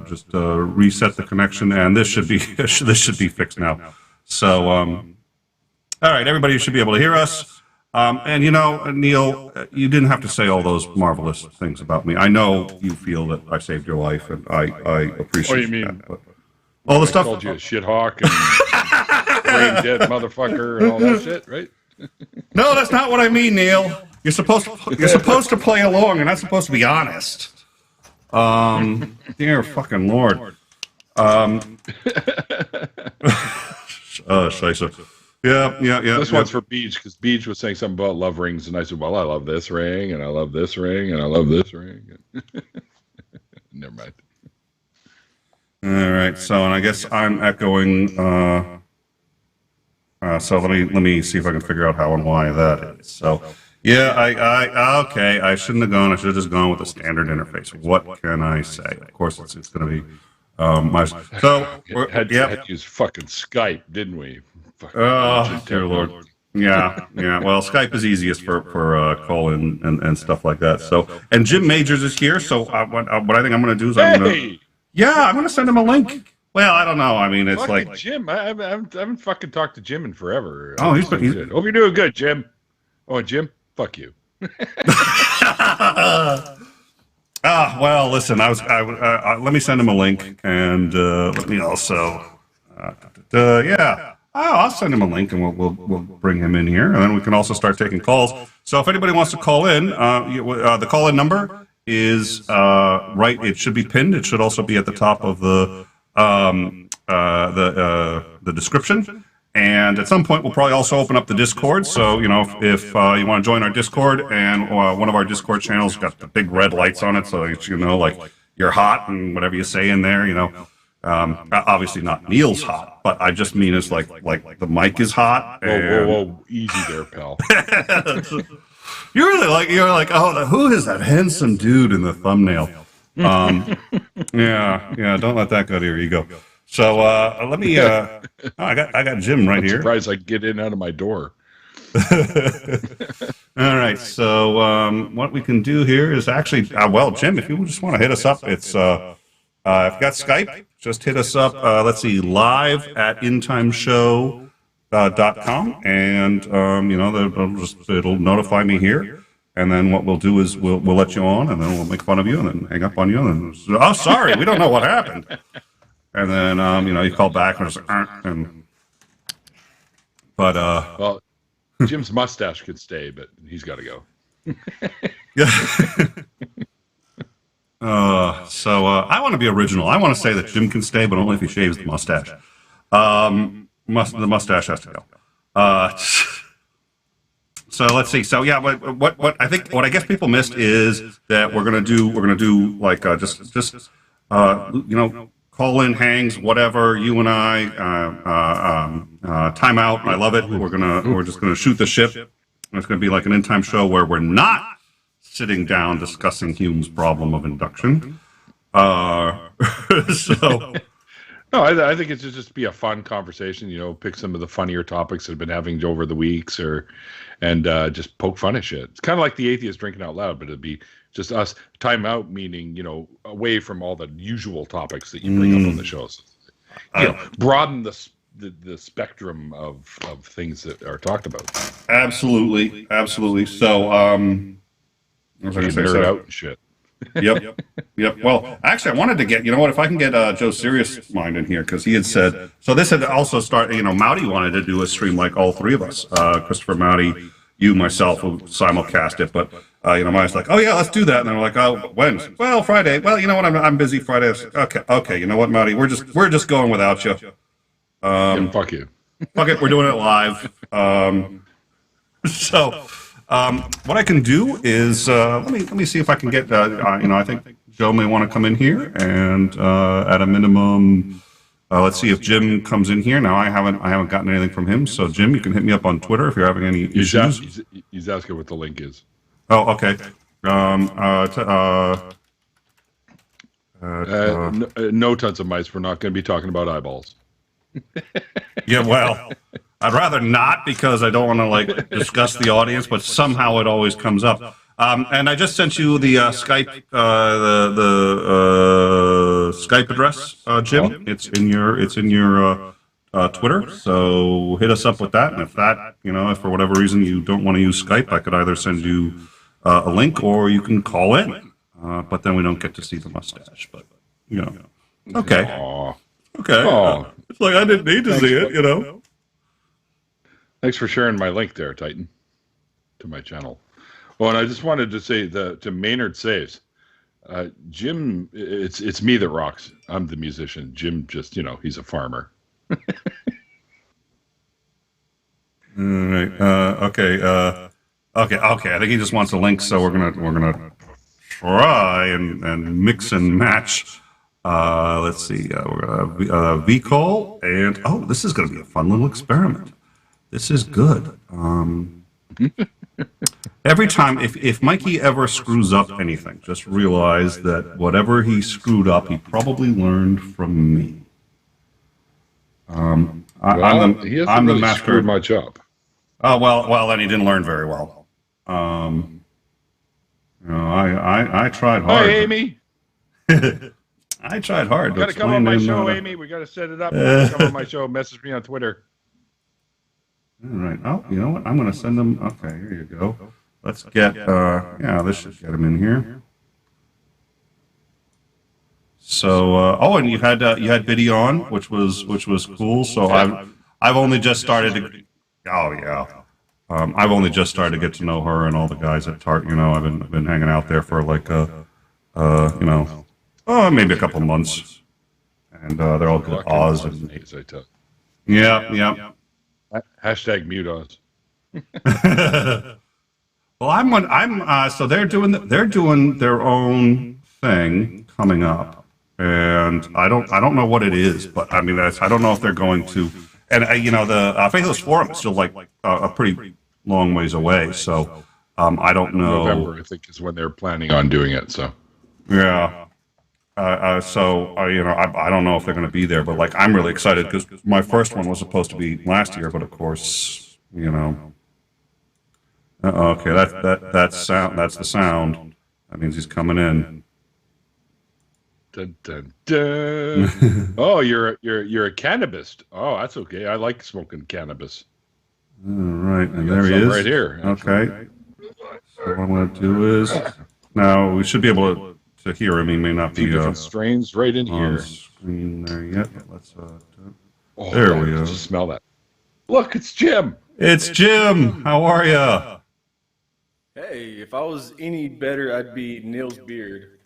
just reset the connection, and this should be fixed now. So, all right, everybody should be able to hear us. And Neil, you didn't have to say all those marvelous things about me. I know you feel that I saved your life, and I appreciate what do you mean? that. But all the stuff. I called you a shithawk and brain dead motherfucker and all that shit, right? No, that's not what I mean, Neil. You're supposed to play along. You're not supposed to be honest. Dear fucking Lord. Scheisse. Yeah. This one's for Beach, because Beach was saying something about love rings, and I said, well, I love this ring, and I love this ring, and I love this ring. Never mind. All right, so, and I guess I'm echoing, so let me see if I can figure out how and why that is. So, yeah, okay, I shouldn't have gone. I should have just gone with the standard interface. What can I say? Of course, it's going to be had to use fucking Skype, didn't we? Oh, dear Lord. Yeah. Well, Skype is easiest for call-in and stuff like that. So, and Jim Majors is here. So, what I think I'm going to do is I'm going to send him a link. Well, I don't know. I mean, it's fucking like Jim. I haven't fucking talked to Jim in forever. Oh, he's good. Hope you're doing good, Jim. Oh, and Jim, fuck you. Well, listen. Let me send him a link, and let me also, I'll send him a link, and we'll bring him in here, and then we can also start taking calls. So if anybody wants to call in, the call-in number is right. It should be pinned. It should also be at the top of the description. And at some point, we'll probably also open up the Discord. So, if you want to join our Discord, and one of our Discord channels got the big red lights on it, so like you're hot and whatever you say in there, obviously not Neil's hot, but I just mean it's like the mic is hot. Whoa, easy there, pal. you're like, oh, who is that handsome dude in the thumbnail? Yeah, don't let that go to your ego. So let me. I got Jim right here. I'm surprised I can get in out of my door. All right. So what we can do here is actually, Jim, if you just want to hit us up, it's if you got Skype, just hit us up. Let's see, live at intimeshow.com, and it'll notify me here. And then what we'll do is we'll let you on, and then we'll make fun of you, and then hang up on you, and then, oh, sorry, we don't know what happened. And then, you call back, and it's well, Jim's mustache could stay, but he's got to go. Yeah. So I want to be original. I want to say that Jim can stay, but only if he shaves the mustache. The mustache has to go. So let's see. So yeah, what I guess people missed is that we're gonna do like just call in hangs, whatever, you and I, time out. I love it. We're just gonna shoot the ship. It's gonna be like an in-time show where we're not sitting down discussing Hume's problem of induction. So. No, I think it should just be a fun conversation. Pick some of the funnier topics that have been having over the weeks, and just poke fun at shit. It's kind of like the atheist drinking out loud, but it'd be just us. Time out, meaning away from all the usual topics that you bring up on the shows. Broaden the spectrum of things that are talked about. Absolutely. So, what was I going to say? Nerd out and shit. Yep. Well, actually, I wanted to get, if I can get Joe Serious Mind in here, because he had said, so this had also started, Mowdy wanted to do a stream like all three of us, Christopher, Mowdy, you, myself, who simulcast it, but, Mowdy's like, oh yeah, let's do that, and then we're like, oh, when? Well, Friday. Well, you know what, I'm busy Friday. Okay, you know what, Mowdy, we're just going without you. Fuck you. Fuck it, we're doing it live. What I can do is let me see if I can get I think Joe may want to come in here, and at a minimum, let's see if Jim comes in here. Now I haven't gotten anything from him, so Jim, you can hit me up on Twitter if you're having any issues. He's asking what the link is. Oh, okay. No tons of mice. We're not going to be talking about eyeballs. Yeah, well. I'd rather not, because I don't want to discuss the audience, but somehow it always comes up. And I just sent you the Skype Skype address, Jim. It's in your Twitter. So hit us up with that. And if that, if for whatever reason you don't want to use Skype, I could either send you a link or you can call in. But then we don't get to see the mustache. But okay, okay. It's like I didn't need to see it. Thanks for sharing my link there, Titan, to my channel. Oh, and I just wanted to say to Maynard Saves, Jim, it's me that rocks. I'm the musician. Jim just, he's a farmer. All right. Okay. I think he just wants a link, so we're gonna try and mix and match. Let's see. We're gonna V-call, and this is gonna be a fun little experiment. This is good. Every time, if Mikey ever screws up anything, just realize that whatever he screwed up, he probably learned from me. I'm the master. Screwed much up. Oh well, then he didn't learn very well. I tried hard. Hi, Amy. I tried hard. You got to come on my show, Amy. We got to set it up. Come on my show. Message me on Twitter. All right. Oh, you know what? I'm going to send them. Okay, here you go. Let's get. This should get him in here. So, and you had Biddy on, which was cool. So I've only just started to. Oh yeah. I've only just started to get to know her and all the guys at Tart. I've been hanging out there for like maybe a couple months, and they're all good. Oz and yeah. Hashtag mute Oz. Well, so they're doing their own thing coming up, and I don't know what it is, but I mean I don't know if they're going to, and the Faithless Forum is still like a pretty long ways away, so I don't know. November, I think, is when they're planning on doing it. So yeah. I don't know if they're going to be there, but like I'm really excited because my first one was supposed to be last year, but of course, okay, that's sound. That's the sound. That means he's coming in. Dun, dun, dun. Oh, you're a cannabist. Oh, that's okay. I like smoking cannabis. All right, and there he is. Right here. Okay. So what I'm going to do is now we should be able to hear him. He may not be different strains right in here. Screen there yet. Let's there we go. Just smell that. Look, it's Jim. It's Jim. How are you? Hey, if I was any better, I'd be Neil's beard.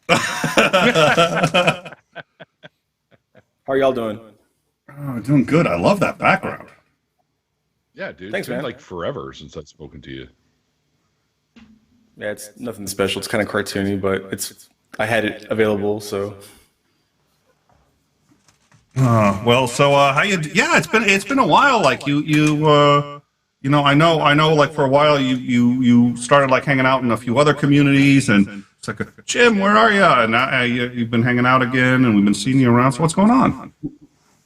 How are y'all doing? Oh, doing good. I love that background. Yeah, dude. Thanks, it's been man. like forever since I've spoken to you. Yeah, it's nothing special. It's kind of cartoony, but I had it available, so. Well, so how you? Yeah, it's been a while. Like I know. Like for a while, you started like hanging out in a few other communities, and it's like, Jim, where are you? And now you've been hanging out again, and we've been seeing you around. So what's going on?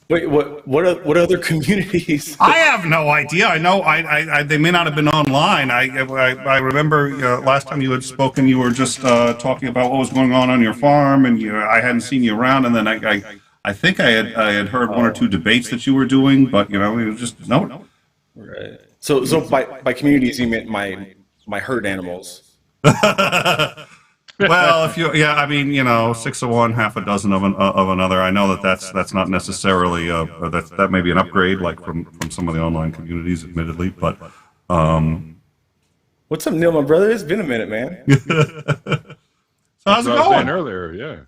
Wait, what other communities? I have no idea. I know they may not have been online. I remember last time you had spoken, you were just talking about what was going on your farm, and I hadn't seen you around. And then I think I had heard one or two debates that you were doing, but it was just no. Right. So by communities you meant my herd animals. Well, if I mean, 6 of one, half a dozen of another. I know that's not necessarily that may be an upgrade, like from some of the online communities, admittedly. But what's up, Neil, my brother? It's been a minute, man. So how's it I was saying going? earlier, yeah,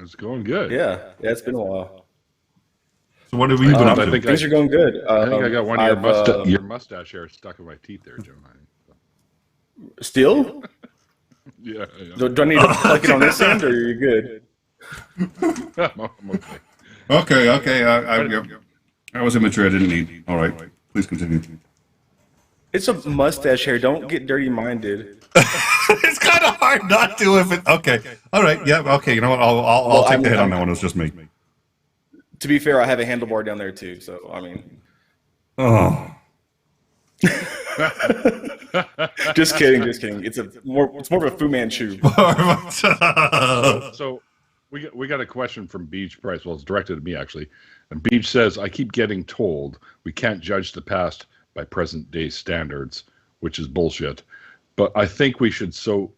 it's going good. Yeah, it's been a while. So what have you been up to? Things are going good. I think I got one of your mustache hair stuck in my teeth there, Jim. Still? Yeah. Do I need to pluck it on this end, or are you good? I'm okay. Okay. I was imagery I didn't need. All right, please continue. It's a mustache hair. Don't get dirty-minded. It's kind of hard not to if it. Okay. All right. Yeah. Okay. You know what? I'll take the hit on that one. It was just me. To be fair, I have a handlebar down there too. So I mean. Oh. Just kidding, just kidding. It's more of a Fu Manchu. So we got a question from Beach Price. Well, it's directed at me actually. And Beach says, "I keep getting told we can't judge the past by present day standards, which is bullshit. But I think we should so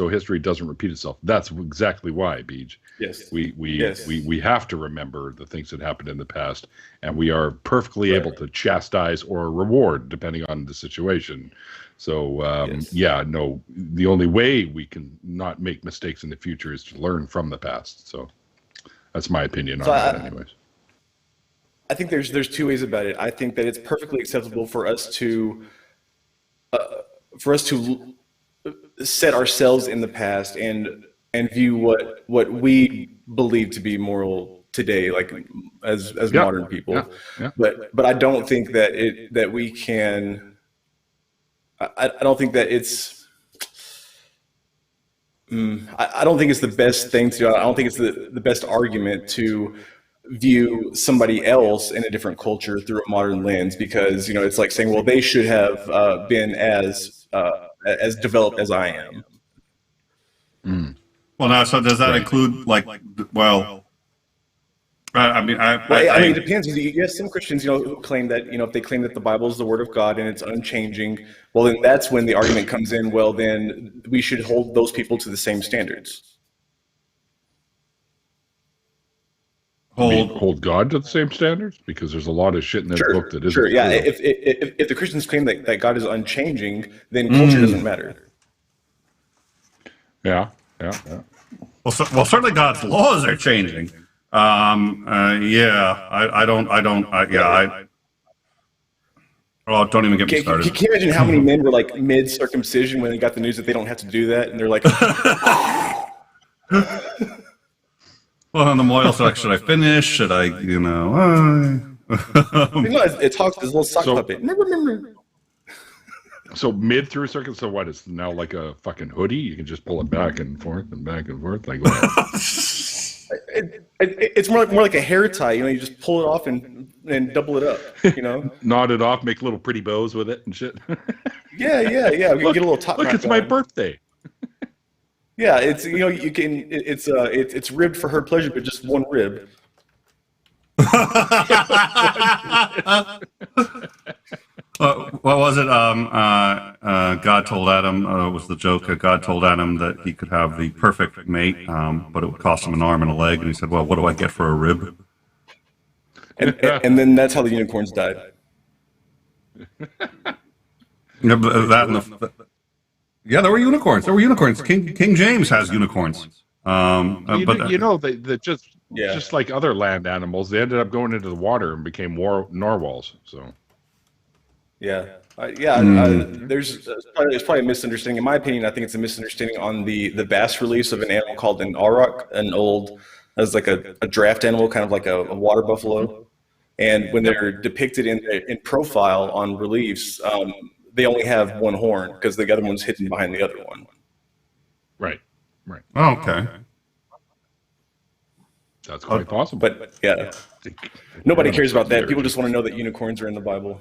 history doesn't repeat itself." That's exactly why, Beach. Yes. We have to remember the things that happened in the past, and we are perfectly able to chastise or reward depending on the situation. So the only way we can not make mistakes in the future is to learn from the past. So that's my opinion on that, anyways. I think there's two ways about it. I think that it's perfectly acceptable for us to set ourselves in the past and view what we believe to be moral today, like as modern people. Yeah. But I don't think that we can. I don't think that it's. I don't think it's the best thing to do. I don't think it's the best argument to view somebody else in a different culture through a modern lens, because it's like saying, well, they should have been as developed as I am. Well, now, so does that include I mean, it depends. You have some Christians, who claim that, if they claim that the Bible is the Word of God and it's unchanging, well, then that's when the argument comes in. Well, then we should hold those people to the same standards. Hold God to the same standards, because there's a lot of shit in this book that isn't. Sure, yeah. If the Christians claim that God is unchanging, then culture doesn't matter. Yeah. Well, certainly God's laws are changing. Don't even get me started. Can you imagine how many men were like mid-circumcision when they got the news that they don't have to do that, and they're like, well, on the moral section, should I finish? Should I, it talks to this little sock puppet. So mid through circuit, so what? It's now like a fucking hoodie. You can just pull it back and forth and back and forth. Like what? It's more like a hair tie. You just pull it off and double it up. Knot it off, make little pretty bows with it and shit. Yeah. We can get a little top. Look, it's my birthday. Yeah, it's you can it's ribbed for her pleasure, but just one rib. What was it? God told Adam, was the joke, God told Adam that he could have the perfect mate, but it would cost him an arm and a leg. And he said, well, what do I get for a rib? And then that's how the unicorns died. There were unicorns. King James has unicorns. They just like other land animals, they ended up going into the water and became narwhals. So. There's probably a misunderstanding. In my opinion, I think it's a misunderstanding on the bass release of an animal called an auroch, as like a draft animal, kind of like a water buffalo. And when they're depicted in profile on reliefs, they only have one horn because the other one's hidden behind the other one. Right. Oh, okay. That's quite possible. But yeah, nobody cares about that. People just want to know that unicorns are in the Bible.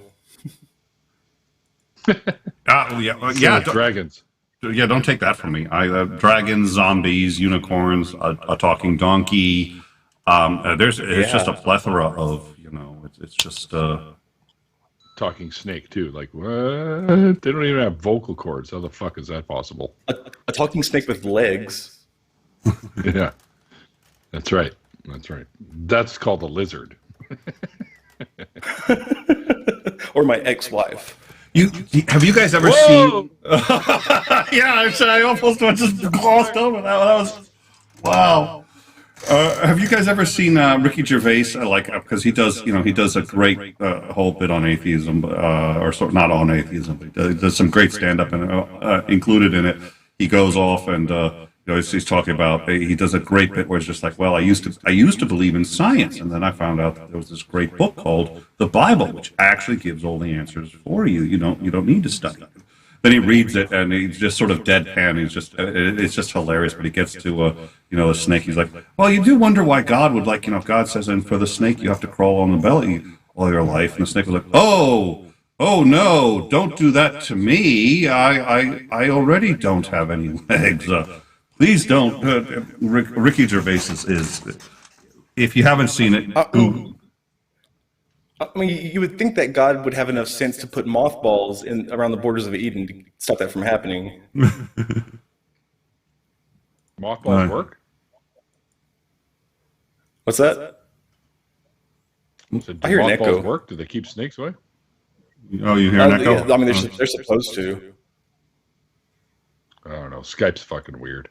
Dragons. Yeah, don't take that from me. Dragons, zombies, unicorns, a talking donkey. It's just a plethora of, it's just talking snake too. Like what? They don't even have vocal cords. How the fuck is that possible? A talking snake with legs. Yeah, that's right. That's called a lizard. Or my ex-wife. Have you guys ever seen? Yeah, I almost just glossed over that. That was wow. Have you guys ever seen Ricky Gervais? Because he does a great whole bit on atheism, not on atheism, but he does some great stand-up, and included in it, he goes off and he's talking about. He does a great bit where it's just like, well, I used to believe in science, and then I found out that there was this great book called the Bible, which actually gives all the answers for you. You don't need to study it. Then he reads it, and he's just sort of deadpan. It's just hilarious. But he gets to the snake. He's like, well, you do wonder why God would if God says, and for the snake you have to crawl on the belly all your life, and the snake was like, oh, Oh no, don't do that to me. I already don't have any legs. Please don't. Ricky Gervais is, if you haven't seen it, I mean, you would think that God would have enough sense to put mothballs in around the borders of Eden to stop that from happening. Mothballs work? What's that? So do I hear an mothballs echo. work? Do they keep snakes away? Oh, you hear an echo? Yeah, I mean, they're supposed to. I don't know. Skype's fucking weird.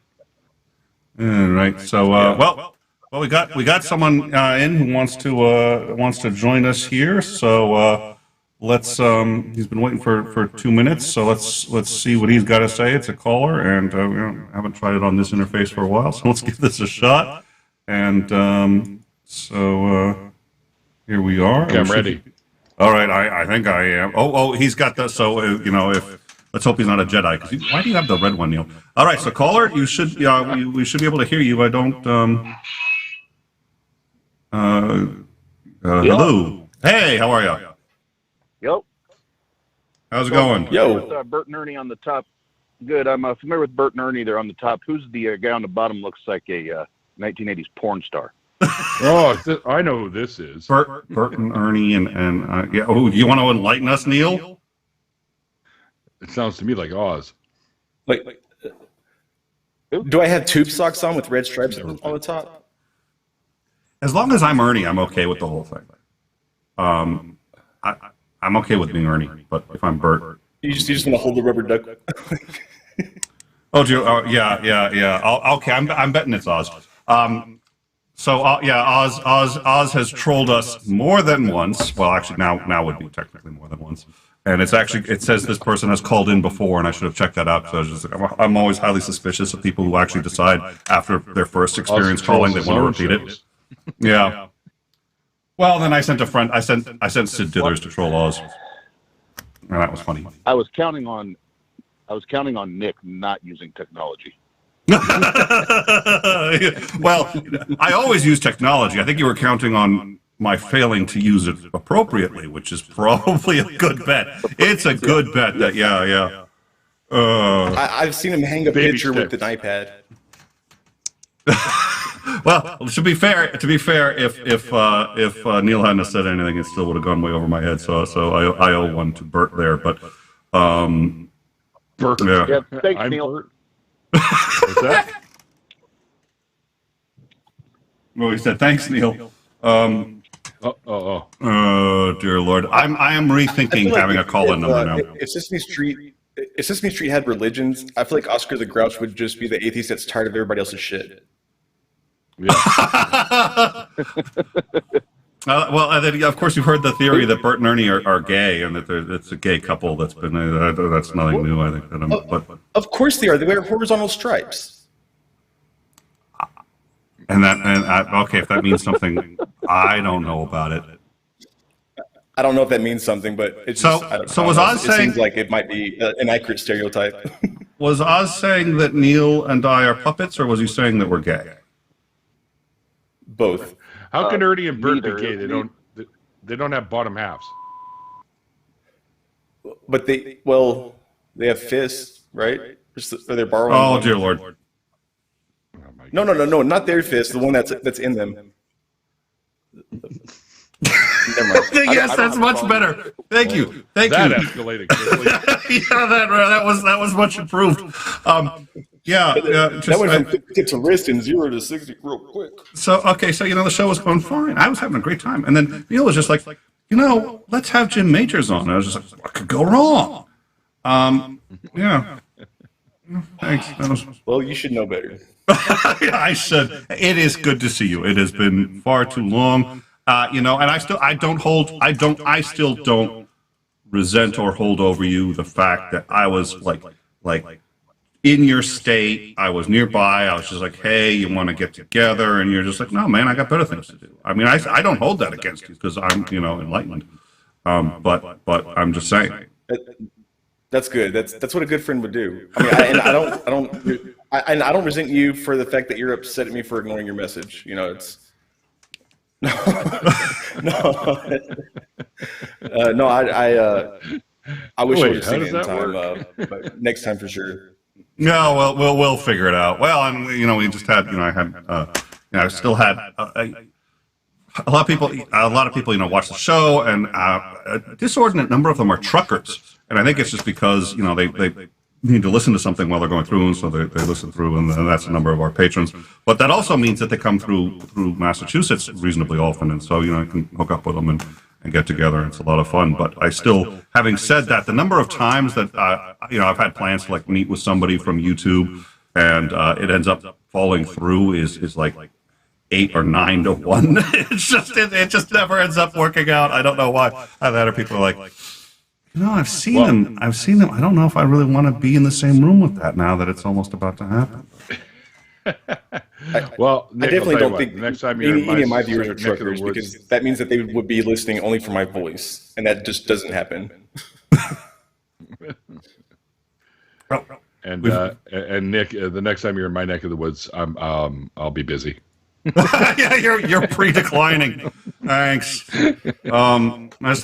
All right. So, well, we got someone in who wants to join us here. So let's. He's been waiting for 2 minutes. So let's see what he's got to say. It's a caller, and I haven't tried it on this interface for a while. So let's give this a shot. And here we are. Okay, I'm ready. All right, I think I am. Oh, he's got the. So if let's hope he's not a Jedi. Why do you have the red one, Neil? All right, so caller, you should. We should be able to hear you. I don't. Hello. Hey, how are you? Yep. How's it going? Yo. With, Bert and Ernie on the top. Good. I'm familiar with Bert and Ernie. They're on the top. Who's the guy on the bottom? Looks like a 1980s porn star. Oh, I know who this is. Bert and Ernie and yeah. Oh, you want to enlighten us, Neil? It sounds to me like Oz. Like, do I have tube socks on with red stripes on the top? As long as I'm Ernie, I'm okay with the whole thing. I'm okay with being Ernie, but if I'm Bert, You just want to hold the rubber duck. oh, yeah. Okay, I'm betting it's Oz. So yeah, Oz has trolled us more than once. Well, actually, now would be technically more than once. And it says this person has called in before, and I should have checked that out. So I'm always highly suspicious of people who actually decide after their first experience calling they want to repeat it. Yeah. Well, then I sent a friend. I sent Sid Dithers to troll Oz, and that was funny. I was counting on Nick not using technology. Well, I always use technology. I think you were counting on my failing to use it appropriately, which is probably a good bet. It's a good bet that, yeah. I've seen him hang a Baby picture with steps. an iPad. Well, to be fair, if Neil hadn't have said anything, it still would have gone way over my head. So I owe one to Bert there. But Bert. Yeah, thanks, I'm Neil. Bert. What's that? well, he said thanks, Neil. Oh. Oh dear Lord, I am rethinking like having a call-in number now. If Sesame Street had religions, I feel like Oscar the Grouch would just be the atheist that's tired of everybody else's shit. Yeah. Well, then, of course, you've heard the theory that Bert and Ernie are gay, and that it's a gay couple that's been. That's nothing new, I think. But Of course they are. They wear horizontal stripes. Okay, if that means something, I don't know about it. I don't know if that means something, but it's So- just, I don't so know. was Oz It saying- seems like it might be an accurate stereotype. Was Oz saying that Neil and I are puppets, or was he saying that we're gay? Both. How can Ernie and Bert be neither. gay? They don't have bottom halves. But they have fists, right? Or they're borrowing. Oh one. dear Lord! Oh, my No, not their fist. The one that's in them. Never mind. Yes, that's much better. Thank you. That escalated quickly. Yeah, that was much improved. That went from 50 to wrist and 0 to 60 real quick. So the show was going fine. I was having a great time, and then Neil was just like, let's have Jim Majors on. I was just like, what could go wrong? Yeah. Thanks. That was. Well, you should know better. I said it is good to see you. It has been far too long. And I still don't resent or hold over you the fact that I was like in your state. I was nearby. I was just like, hey, you want to get together? And you're just like, no, man, I got better things to do. I mean, I don't hold that against you because I'm, enlightened. But I'm just saying. That's good. That's what a good friend would do. I mean, I don't resent you for the fact that you're upset at me for ignoring your message. It's No, no, I wish I would Wait, have how seen does it in that time, work? but next time for sure. No, well, we'll figure it out. Well, and we just had, I had, I still had a lot of people, watch the show, and a disordinate number of them are truckers, and I think it's just because they need to listen to something while they're going through, and so they listen through, and that's a number of our patrons. But that also means that they come through Massachusetts reasonably often, and so I can hook up with them and get together. And it's a lot of fun. But I still, having said that, the number of times that I've had plans to like meet with somebody from YouTube, and it ends up falling through is like 8 or 9 to 1. It just never ends up working out. I don't know why. I've had people are like, I've seen them. I don't know if I really want to be in the same room with that now that it's almost about to happen. Well, Nick, I definitely don't what, think the next time you're any of my in viewers are neck of the truckers woods- because that means that they would be listening only for my voice, and that just doesn't happen. And Nick, the next time you're in my neck of the woods, I'll be busy. Yeah, you're pre-declining. Thanks. That's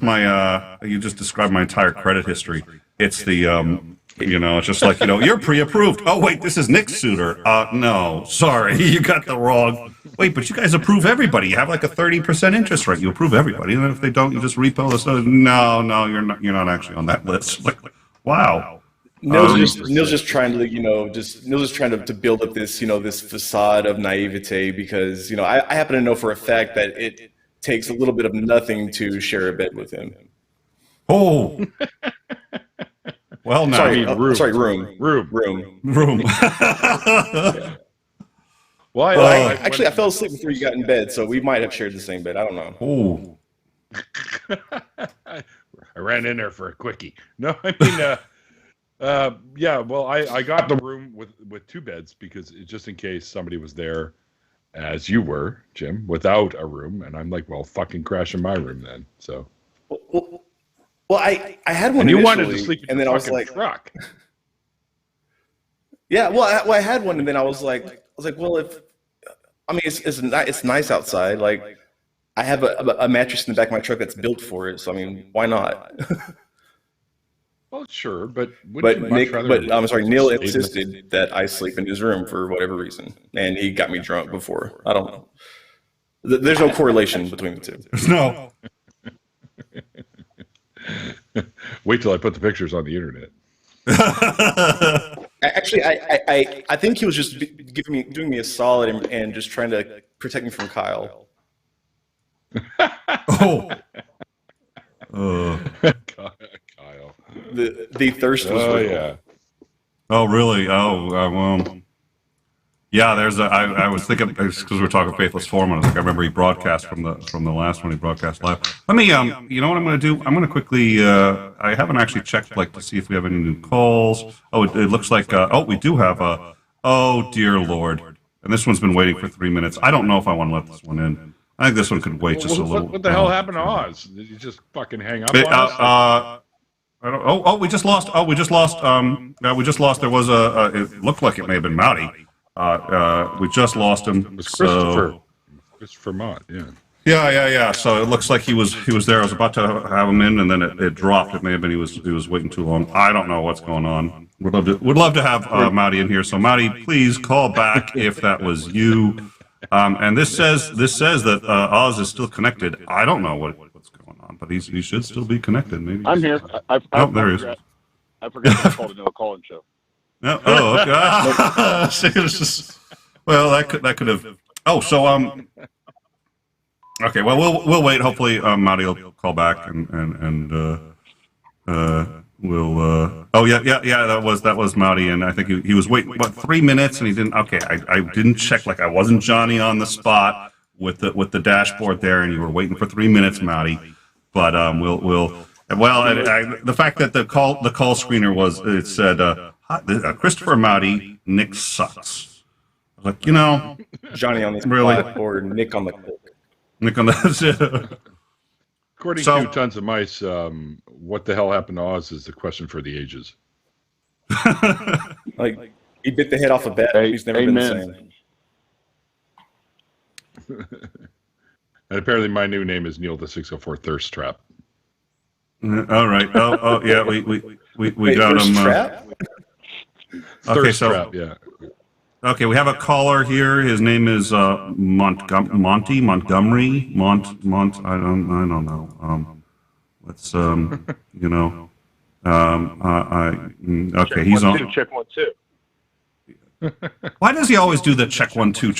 my you just described my entire credit history. It's the it's just like you're pre-approved. Oh wait, this is Nick Soutter. No, sorry, you got the wrong. Wait, but you guys approve everybody. You have like a 30% interest rate. You approve everybody, and then if they don't, you just repo this. No, you're not actually on that list. Like, wow. Neil's just trying to Neil's just trying to build up this this facade of naivete because I happen to know for a fact that it takes a little bit of nothing to share a bed with him. Oh. Well, no. Room. Yeah. Well, I fell asleep before you got in bed, so we might have shared the same bed. I don't know. Oh. I ran in there for a quickie. No, I mean, yeah. Well, I got the room with 2 beds because just in case somebody was there, as you were, Jim, without a room, and I'm like, well, fucking crash in my room then. So. Well, I had one. And you initially, wanted to sleep in and the then I was fucking like, truck. yeah. Well, I had one, and then I was like, well, it's nice outside. Like, I have a mattress in the back of my truck that's built for it. So I mean, why not? Well, sure, but I'm sorry, Neil insisted that I sleep in his room for whatever reason, and he got me drunk before. I don't know. There's no correlation between the two. No. Wait till I put the pictures on the internet. Actually, I think he was just doing me a solid and just trying to protect me from Kyle. Oh. Kyle. The thirst was real. Yeah. Oh, really? Oh, well. Yeah, I was thinking because we were talking Faithless Foreman. I remember he broadcast from the last one. He broadcast live. Let me you know what I'm going to do? I'm going to quickly. I haven't actually checked to see if we have any new calls. Oh, it looks like. We do have a. Oh dear Lord! And this one's been waiting for 3 minutes. I don't know if I want to let this one in. I think this one could wait just a little. What the hell happened to Oz? Did you just fucking hang up on us? I don't. We just lost. We just lost. We just lost. There was a. It looked like it may have been Mouty. We just lost him. It was Christopher Mott, yeah. Yeah. So it looks like he was there. I was about to have him in, and then it dropped. It may have been he was waiting too long. I don't know what's going on. Would love to have Mouty in here. So Mouty, please call back if that was you. And this says that Oz is still connected. I don't know what's going on, but he should still be connected. Maybe I'm here. There he is. I forgot to call to do a call-in show. No, okay. Well, that could have. Oh, so Okay, well we'll wait. Hopefully, Marty will call back and we'll. Oh yeah. That was Marty, and I think he was waiting 3 minutes, and he didn't. Okay, I didn't check. I wasn't Johnny on the spot with the dashboard there, and you were waiting for 3 minutes, Marty. But we'll. Well, the fact that the call screener it said Christopher Mouty, Nick sucks. I was like, Johnny on the really? spot or Nick on the clip. Nick on the. According to Tons of Mice, what the hell happened to Oz is the question for the ages. He bit the head off a bat. He's never been the same. And apparently my new name is Neil the 604 Thirst Trap. All right. Oh, yeah. We got First him. trap? Thirst so Trap, yeah. okay, we have a caller here. His name is Montgomery. I don't know. Let's you know. Okay, he's on. Check 1 2. Why does he always do the check 1 2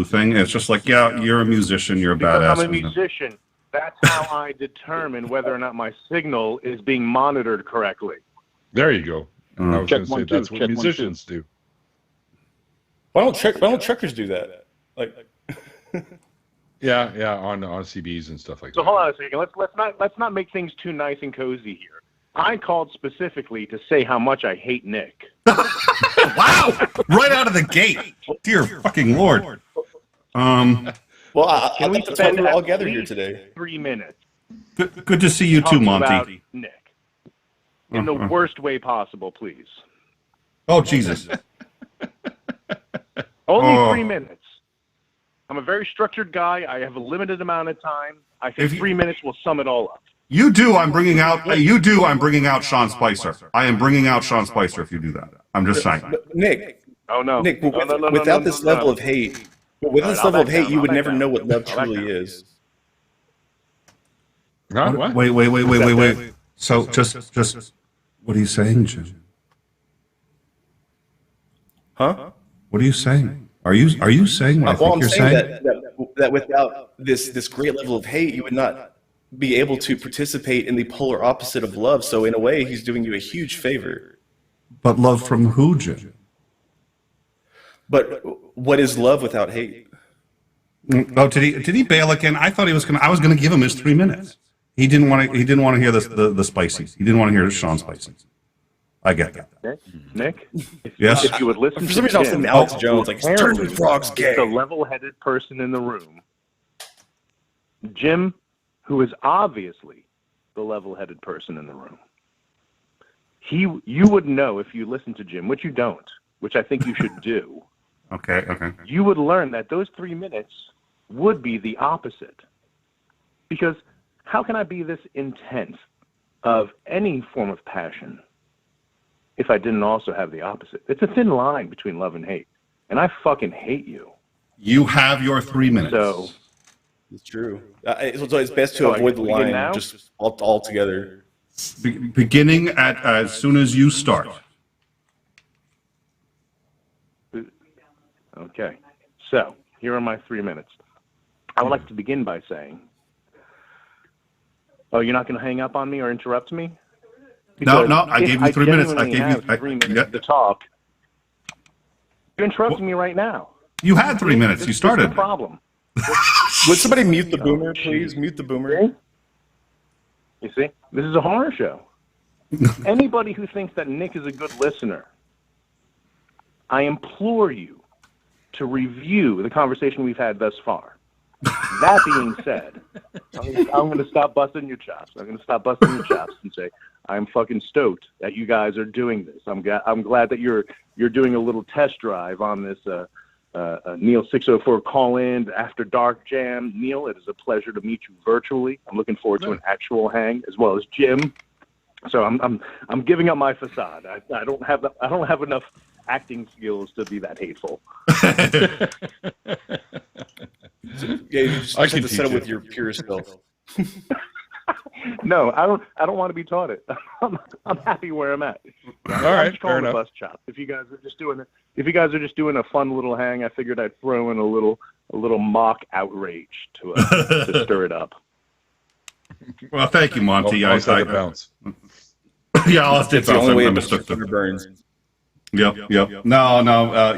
thing? It's just like, yeah, you're a musician, you're a badass. I'm a musician. That's how I determine whether or not my signal is being monitored correctly. There you go. I was going to say 1 2. that's what musicians do. Why don't truckers do that? Like, Yeah, on CBs and stuff like so that. hold on a second. Let's not make things too nice and cozy here. I called specifically to say how much I hate Nick. Wow! Right out of the gate. Dear fucking Lord. well, I Can we that's why spend we're all at gathered here least today. 3 minutes Good to see you too, talking about Monty. Nick in the worst way possible, please? Oh, Jesus. Only 3 minutes. I'm a very structured guy. I have a limited amount of time. I think 3 minutes will sum it all up. You do, I'm bringing out Sean Spicer. I am bringing out Sean Spicer if you do that. I'm just saying. But Nick, Oh no, Nick, no, without this level of hate, you would never know what love truly is. Huh? What? Wait. So just what are you saying, Jim? Huh? What are you saying? Are you saying what I think I'm you're saying saying? that without this great level of hate, you would not be able to participate in the polar opposite of love. So in a way, he's doing you a huge favor. But love from who, Jim? But what is love without hate? Oh, did he bail again? I thought I was gonna give him his 3 minutes. He didn't want to hear the spicy. He didn't want to hear Sean Spicy. I get that. Nick, Yes. if you would listen For some to reason, I was Jim, thinking Alex Jones, like, turn apparently the frogs gay. the level-headed person in the room, Jim, who is obviously the level-headed person in the room. You would know if you listen to Jim, which you don't, which I think you should do. Okay. You would learn that those 3 minutes would be the opposite. Because how can I be this intense of any form of passion if I didn't also have the opposite? It's a thin line between love and hate. And I fucking hate you. You have your 3 minutes. So It's true. So it's best to avoid the line now? just altogether. Beginning at as soon as you start. Okay. So here are my 3 minutes. I would like to begin by saying, oh, you're not going to hang up on me or interrupt me? No, Because I gave you 3 minutes. I genuinely gave you have 3 minutes to talk. You're interrupting me right now. You had 3 minutes. You This is started. the problem. Would somebody mute the boomer, please? Mute the boomer. You see? This is a horror show. Anybody who thinks that Nick is a good listener, I implore you to review the conversation we've had thus far. That being said, I'm going to stop busting your chops. I'm going to stop busting your chops and say I'm fucking stoked that you guys are doing this. I'm glad that you're doing a little test drive on this Neil 604 call-in after dark jam. Neil, it is a pleasure to meet you virtually. I'm looking forward to an actual hang, as well as Jim. So I'm giving up my facade. I don't have enough acting skills to be that hateful. Yeah, you just I have can to teach set up you. with your pure self. No, I don't want to be taught it. I'm happy where I'm at. All right, I'm just calling fair the enough. bus chop. If you guys are just doing a fun little hang, I figured I'd throw in a little mock outrage to stir it up. Well, thank you, Monty. I'll take a bounce. Yeah, I'll take It's the only way I it mistook Mr. the. Burns. Yep. No.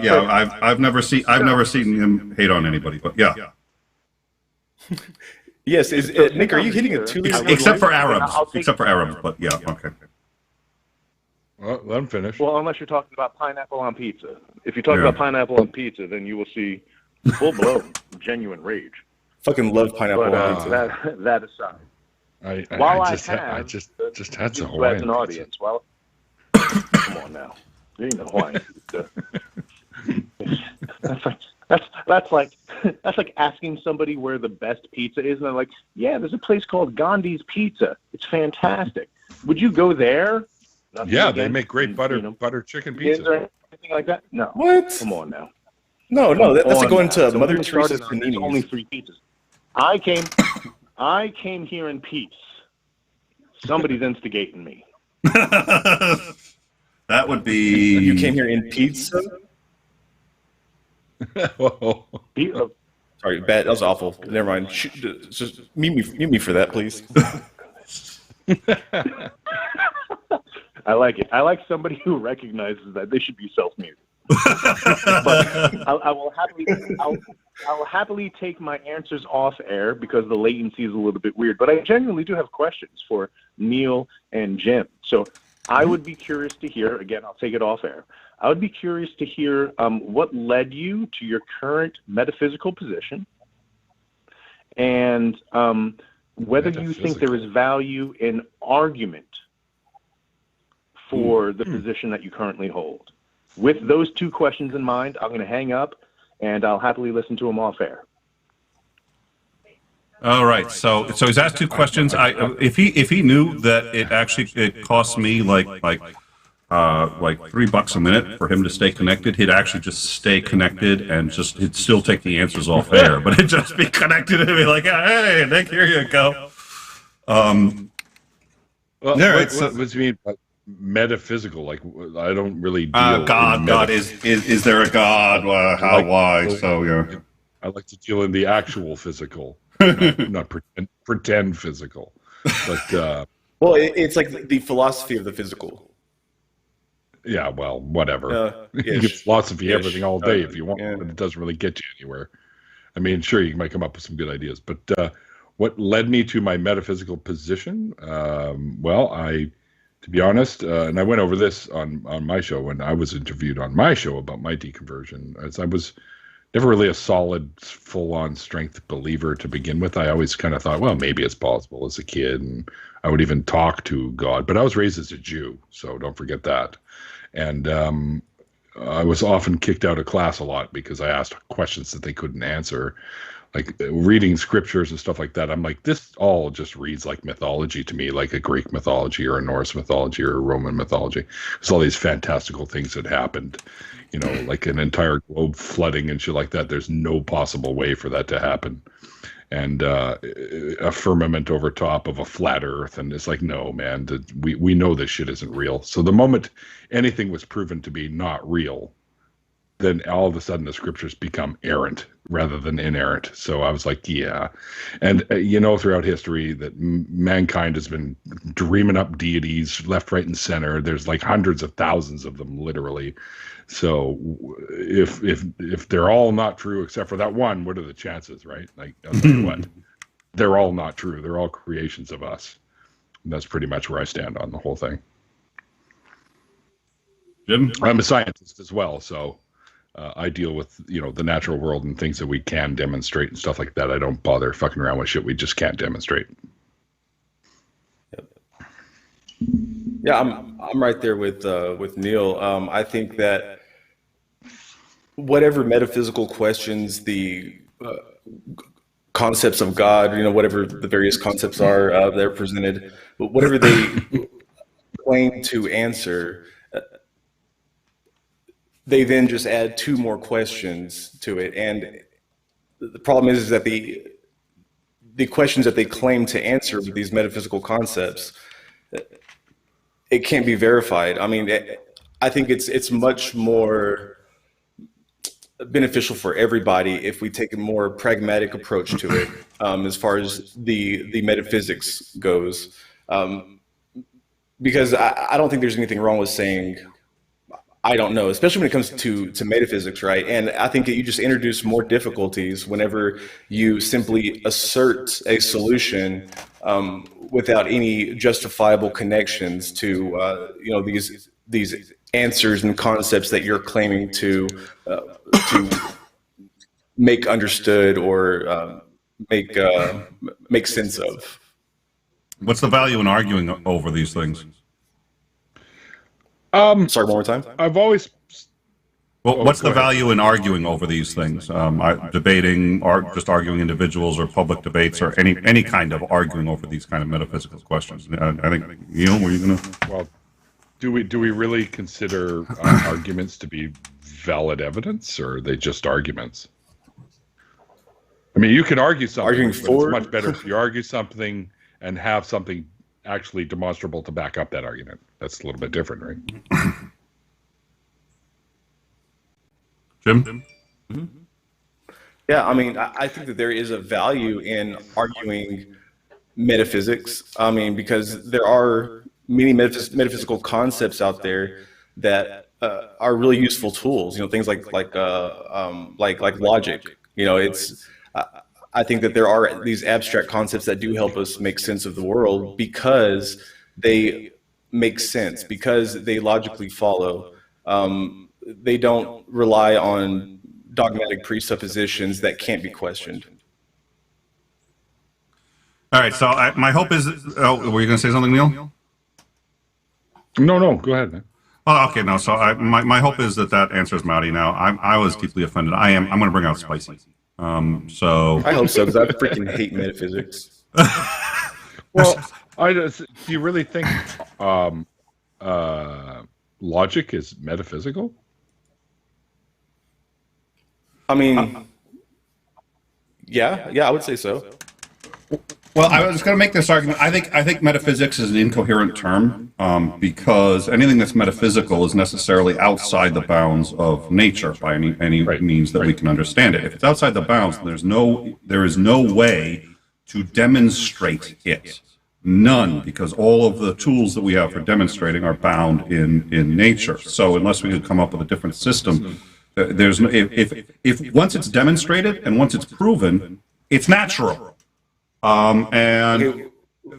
Yeah, I've never seen him hate on anybody, but yeah. Yes, Nick, are you hitting a two-liter? Except for Arabs. I'll take- Except for Arabs, but yeah, okay. Well, let him finish. Well, unless you're talking about pineapple on pizza. If you're talking about pineapple on pizza, then you will see full-blown, genuine rage. Fucking love pineapple But on pizza. that aside, I just had some you as Hawaiian an pizza. audience, well, come on now. You ain't no Hawaiian pizza. That's That's like that's like asking somebody where the best pizza is, and they're like, "Yeah, there's a place called Gandhi's Pizza. It's fantastic. Would you go there?" Nothing Yeah, they against, make great butter chicken pizza. or anything like that. No, What? Come on now. No, that's like going to So Mother when we started Teresa's on, there's only paninis. 3 pizzas. I came here in peace. Somebody's instigating me. That would be. You came here in pizza? Whoa. Sorry, bad. That was awful. Never mind. Just mute me for that, please. I like it. I like somebody who recognizes that they should be self-muted. But I will happily take my answers off air because the latency is a little bit weird. But I genuinely do have questions for Neil and Jim. So I would be curious to hear, again, I'll take it off air. I would be curious to hear what led you to your current metaphysical position, and whether you think there is value in argument for the position that you currently hold. With those 2 questions in mind, I'm going to hang up, and I'll happily listen to them off air. All right. So he's asked 2 questions. If he knew that it cost me like $3 a minute for him to stay connected, he'd actually just stay connected and he'd still take the answers off air, but it'd just be connected and be like, hey, Nick, here you go. Well, Yeah, what do you mean by metaphysical? Like, I don't really deal God is there a God? How? Why? So yeah. I like to deal in the actual physical, not pretend physical. But Well, it's like the philosophy of the physical. yeah, well, whatever. You can Ish. philosophy Ish. everything all day if you want, Yeah. but it doesn't really get you anywhere. I mean, sure, you might come up with some good ideas, but what led me to my metaphysical position? To be honest, and I went over this on my show when I was interviewed on my show about my deconversion, as I was never really a solid, full-on strength believer to begin with. I always kind of thought, well, maybe it's possible as a kid, and I would even talk to God. But I was raised as a Jew, so don't forget that. And I was often kicked out of class a lot because I asked questions that they couldn't answer, like reading scriptures and stuff like that. I'm like, this all just reads like mythology to me, like a Greek mythology or a Norse mythology or a Roman mythology. There's all these fantastical things that happened, like an entire globe flooding and shit like that. There's no possible way for that to happen. And a firmament over top of a flat earth. And it's like, no, man, we know this shit isn't real. So the moment anything was proven to be not real, then all of a sudden the scriptures become errant rather than inerrant. So I was like, yeah. And, throughout history that mankind has been dreaming up deities left, right, and center. There's like hundreds of thousands of them, literally. So if they're all not true except for that one, what are the chances, right? Like, I'll tell you what, they're all not true. They're all creations of us. And that's pretty much where I stand on the whole thing. Jim? I'm a scientist as well, so I deal with the natural world and things that we can demonstrate and stuff like that. I don't bother fucking around with shit we just can't demonstrate. Yeah, I'm right there with Neil. I think that whatever metaphysical questions, the concepts of God, whatever the various concepts are that are presented, but whatever they claim to answer, they then just add 2 more questions to it. And the problem is that the questions that they claim to answer with these metaphysical concepts, it can't be verified. I mean, I think it's much more beneficial for everybody if we take a more pragmatic approach to it, as far as the metaphysics goes. Because I don't think there's anything wrong with saying, I don't know, especially when it comes to metaphysics, right? And I think that you just introduce more difficulties whenever you simply assert a solution without any justifiable connections to these answers and concepts that you're claiming to make understood or make sense of. What's the value in arguing over these things? Sorry, one more time. I've always Well, what's the value in arguing over these things? Debating, or just arguing individuals, or public debates, or any kind of arguing over these kind of metaphysical questions? I think, Neil, were you going to? Well, do we really consider arguments to be valid evidence, or are they just arguments? I mean, you can argue something, Arguing but for- it's much better if you argue something and have something actually demonstrable to back up that argument. That's a little bit different, right? Jim? Yeah, I mean, I think that there is a value in arguing metaphysics. I mean, because there are many metaphysical concepts out there that are really useful tools. You know, things like logic. You know, it's. I think that there are these abstract concepts that do help us make sense of the world because they make sense, because they logically follow. They don't rely on dogmatic presuppositions that can't be questioned. All right, so my hope is, were you going to say something, Neil? No, go ahead, man. Oh, okay, no, so my hope is that answers Marty now. I was deeply offended. I'm going to bring out spicy. So I hope so, because I freaking hate metaphysics. Well, do you really think logic is metaphysical? I mean, yeah, I would say so. Well, I was going to make this argument. I think metaphysics is an incoherent term because anything that's metaphysical is necessarily outside the bounds of nature by any means that we can understand it. If it's outside the bounds, there is no way to demonstrate it. None, because all of the tools that we have for demonstrating are bound in nature. So unless we could come up with a different system, there's no, if once it's demonstrated and once it's proven, it's natural. And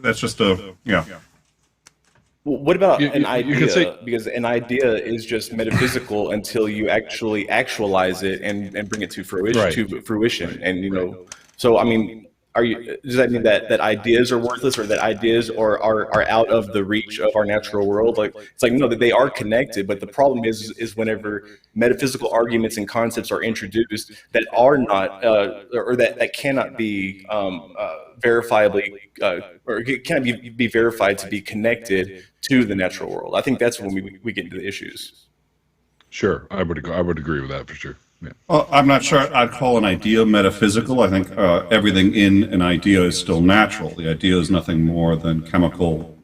that's just yeah. Well, what about an you idea? can say, because an idea is just metaphysical until you actually actualize it and bring it to fruition. Right. To fruition, and you know. So I mean, does that mean that ideas are worthless, or that ideas are out of the reach of our natural world? Like it's like no, that they are connected, but the problem is whenever metaphysical arguments and concepts are introduced that are not or that cannot be verifiably or cannot be verified to be connected to the natural world. I think that's when we get into the issues. sure, I would agree with that for sure. Yeah. Well, I'm not sure I'd call an idea metaphysical. I think everything in an idea is still natural. The idea is nothing more than chemical,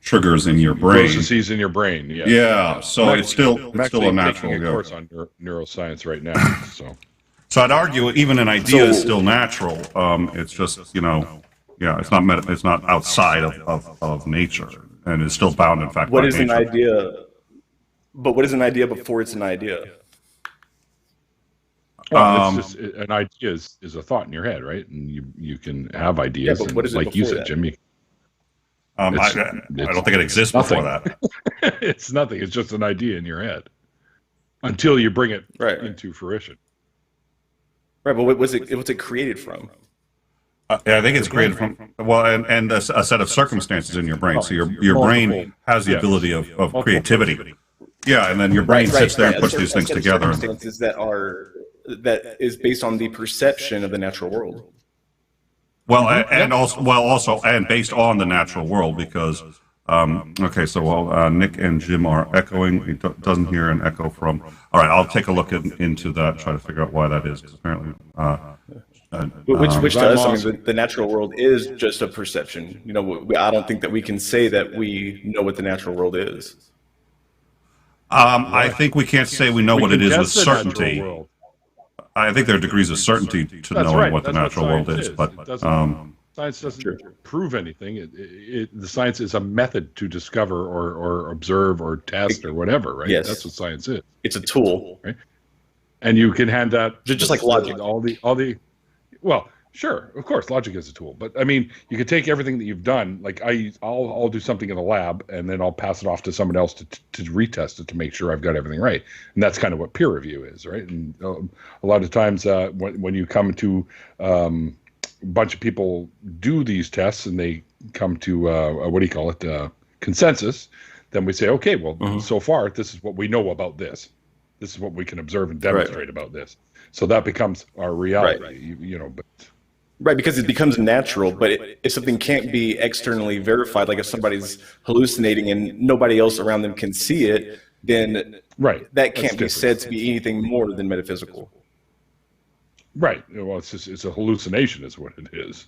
triggers in your brain. Processes in your brain. Yeah. Yeah. So it's still I'm a actually natural. taking a Yeah. course on neuroscience right now. So I'd argue even an idea is still natural. It's just it's not outside of nature, and it's still bound in fact. What by is an nature. idea? But what is an idea before it's an idea? Well, it's just an idea is a thought in your head, right? And you can have ideas. Yeah, but what is it like you before said, that? Jimmy? I don't think it exists before that. It's nothing. It's just an idea in your head until you bring it into fruition. Right, but what's it created from? Yeah, I think it's created from and a set of circumstances in your brain. So your brain has the ability of creativity. Yeah, and then your brain sits there and puts these things together. Circumstances that is based on the perception of the natural world. Well, and based on the natural world, because Nick and Jim are echoing. He doesn't hear an echo from. All right, I'll take a look into that, try to figure out why that is. Because apparently, which to us, I mean, the natural world is just a perception. You know, I don't think that we can say that we know what the natural world is. I think we can't say we know what it is with certainty. I think there are degrees of certainty to knowing what the natural world is, but science doesn't prove anything. The science is a method to discover or observe or test or whatever, right? Yes. That's what science is. It's a tool, right? And you can hand that just like logic. Well, sure, of course, logic is a tool, but I mean, you could take everything that you've done. Like I'll do something in the lab, and then I'll pass it off to someone else to retest it to make sure I've got everything right. And that's kind of what peer review is, right? And a lot of times when you come to a bunch of people do these tests and they come to consensus, then we say, okay, well, so far this is what we know about this. This is what we can observe and demonstrate about this. So that becomes our reality. Right. You know, but Right, because it becomes natural, but if something can't be externally verified, like if somebody's hallucinating and nobody else around them can see it, then that can't be said to be anything more than metaphysical. Right. Well, it's a hallucination is what it is.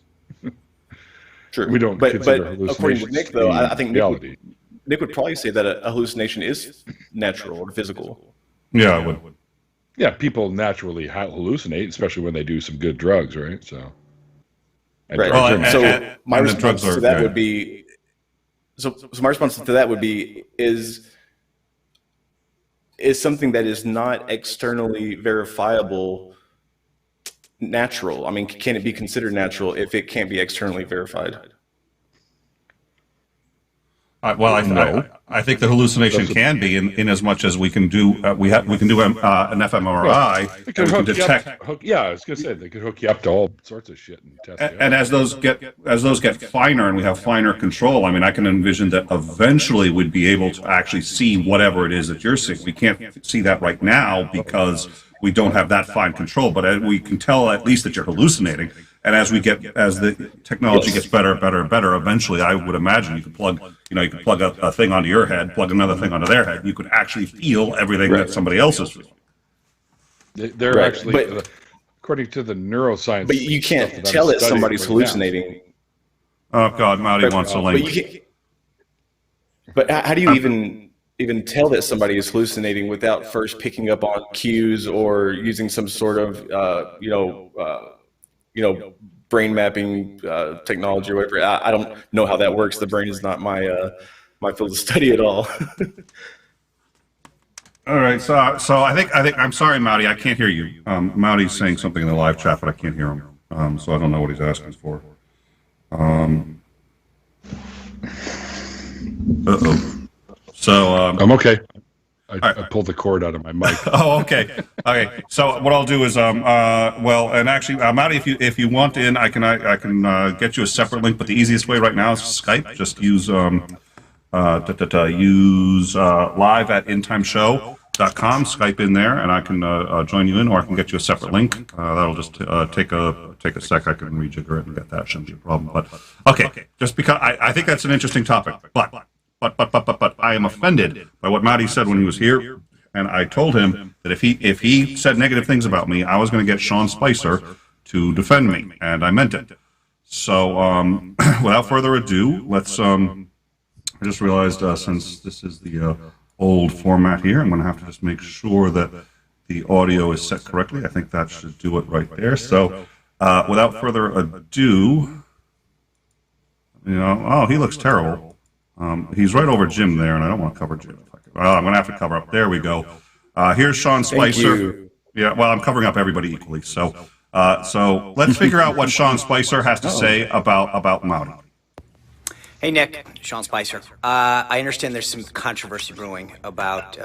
True. We don't but consider according to Nick, though, I think reality. Nick would probably say that a hallucination is natural or physical. Yeah, I would. Yeah, people naturally hallucinate, especially when they do some good drugs, right? So. Right. Well, so my and response to that would be, so my response to that would be, is something that is not externally verifiable natural? I mean, can it be considered natural if it can't be externally verified? I think the hallucination can be in as much as we can do we can do an fMRI. They could hook detect. I was gonna say they could hook you up to all sorts of shit and test. And as those get finer and we have finer control, I mean, I can envision that eventually we'd be able to actually see whatever it is that you're seeing. We can't see that right now because we don't have that fine control, but we can tell at least that you're hallucinating. And as the technology gets better, eventually I would imagine you could plug a thing onto your head, plug another thing onto their head. You could actually feel everything that somebody else is feeling. They're actually, according to the neuroscience. But you can't tell that somebody's hallucinating. Oh God, Maudy wants a link. But how do you even tell that somebody is hallucinating without first picking up on cues or using some sort of brain mapping technology or whatever? I don't know how that works. The brain is not my field of study at all. All right, so I think I'm sorry, Maudy, I can't hear you. Maudy's saying something in the live chat, but I can't hear him. So I don't know what he's asking for. So I'm okay. I pulled the cord out of my mic. Oh, okay. Okay. So what I'll do is, and actually, Maudy, if you want in, I can get you a separate link. But the easiest way right now is Skype. Just use use live at intimeshow.com. Skype in there, and I can join you in, or I can get you a separate link. That'll just take a sec. I can rejigger it and get that. Shouldn't be a problem. But okay, just because I think that's an interesting topic, but I am offended by what Maudy said when he was here, and I told him that if he said negative things about me, I was going to get Sean Spicer to defend me, and I meant it. So without further ado, let's. I just realized since this is the old format here, I'm going to have to just make sure that the audio is set correctly. I think that should do it right there. So without further ado, oh, he looks terrible. He's right over Jim there, and I don't want to cover Jim. I'm going to have to cover up. There we go. Here's Sean Spicer. Yeah, well, I'm covering up everybody equally. So let's figure out what Sean Spicer has to say about Maudy. Hey, Nick. Sean Spicer. I understand there's some controversy brewing about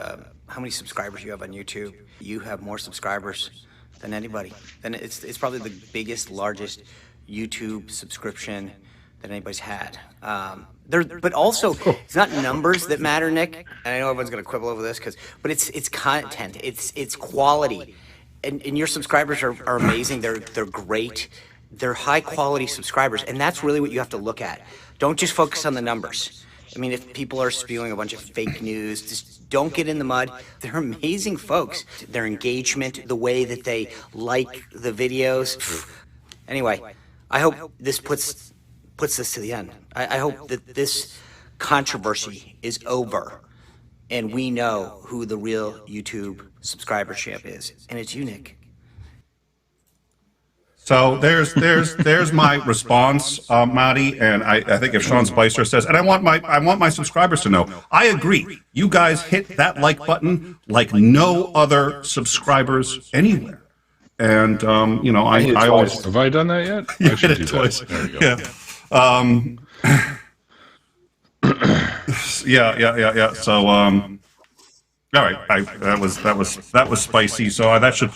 how many subscribers you have on YouTube. You have more subscribers than anybody. And it's probably the biggest, largest YouTube subscription that anybody's had. But also, it's not numbers that matter, Nick. And I know everyone's going to quibble over this, but it's content. It's quality. And your subscribers are amazing. They're great. They're high quality subscribers, and that's really what you have to look at. Don't just focus on the numbers. I mean, if people are spewing a bunch of fake news, just don't get in the mud. They're amazing folks. Their engagement, the way that they like the videos. Anyway, I hope this puts this to the end. I hope that this controversy is over, and we know who the real YouTube subscribership is, and it's you, Nick. So there's my response, Maudy, and I think if Sean Spicer says, and I want my subscribers to know, I agree. You guys hit that like button like no other subscribers anywhere, and I always have I done that yet? You hit it twice. There we go. Yeah. Yeah. So all right, that was spicy. So that should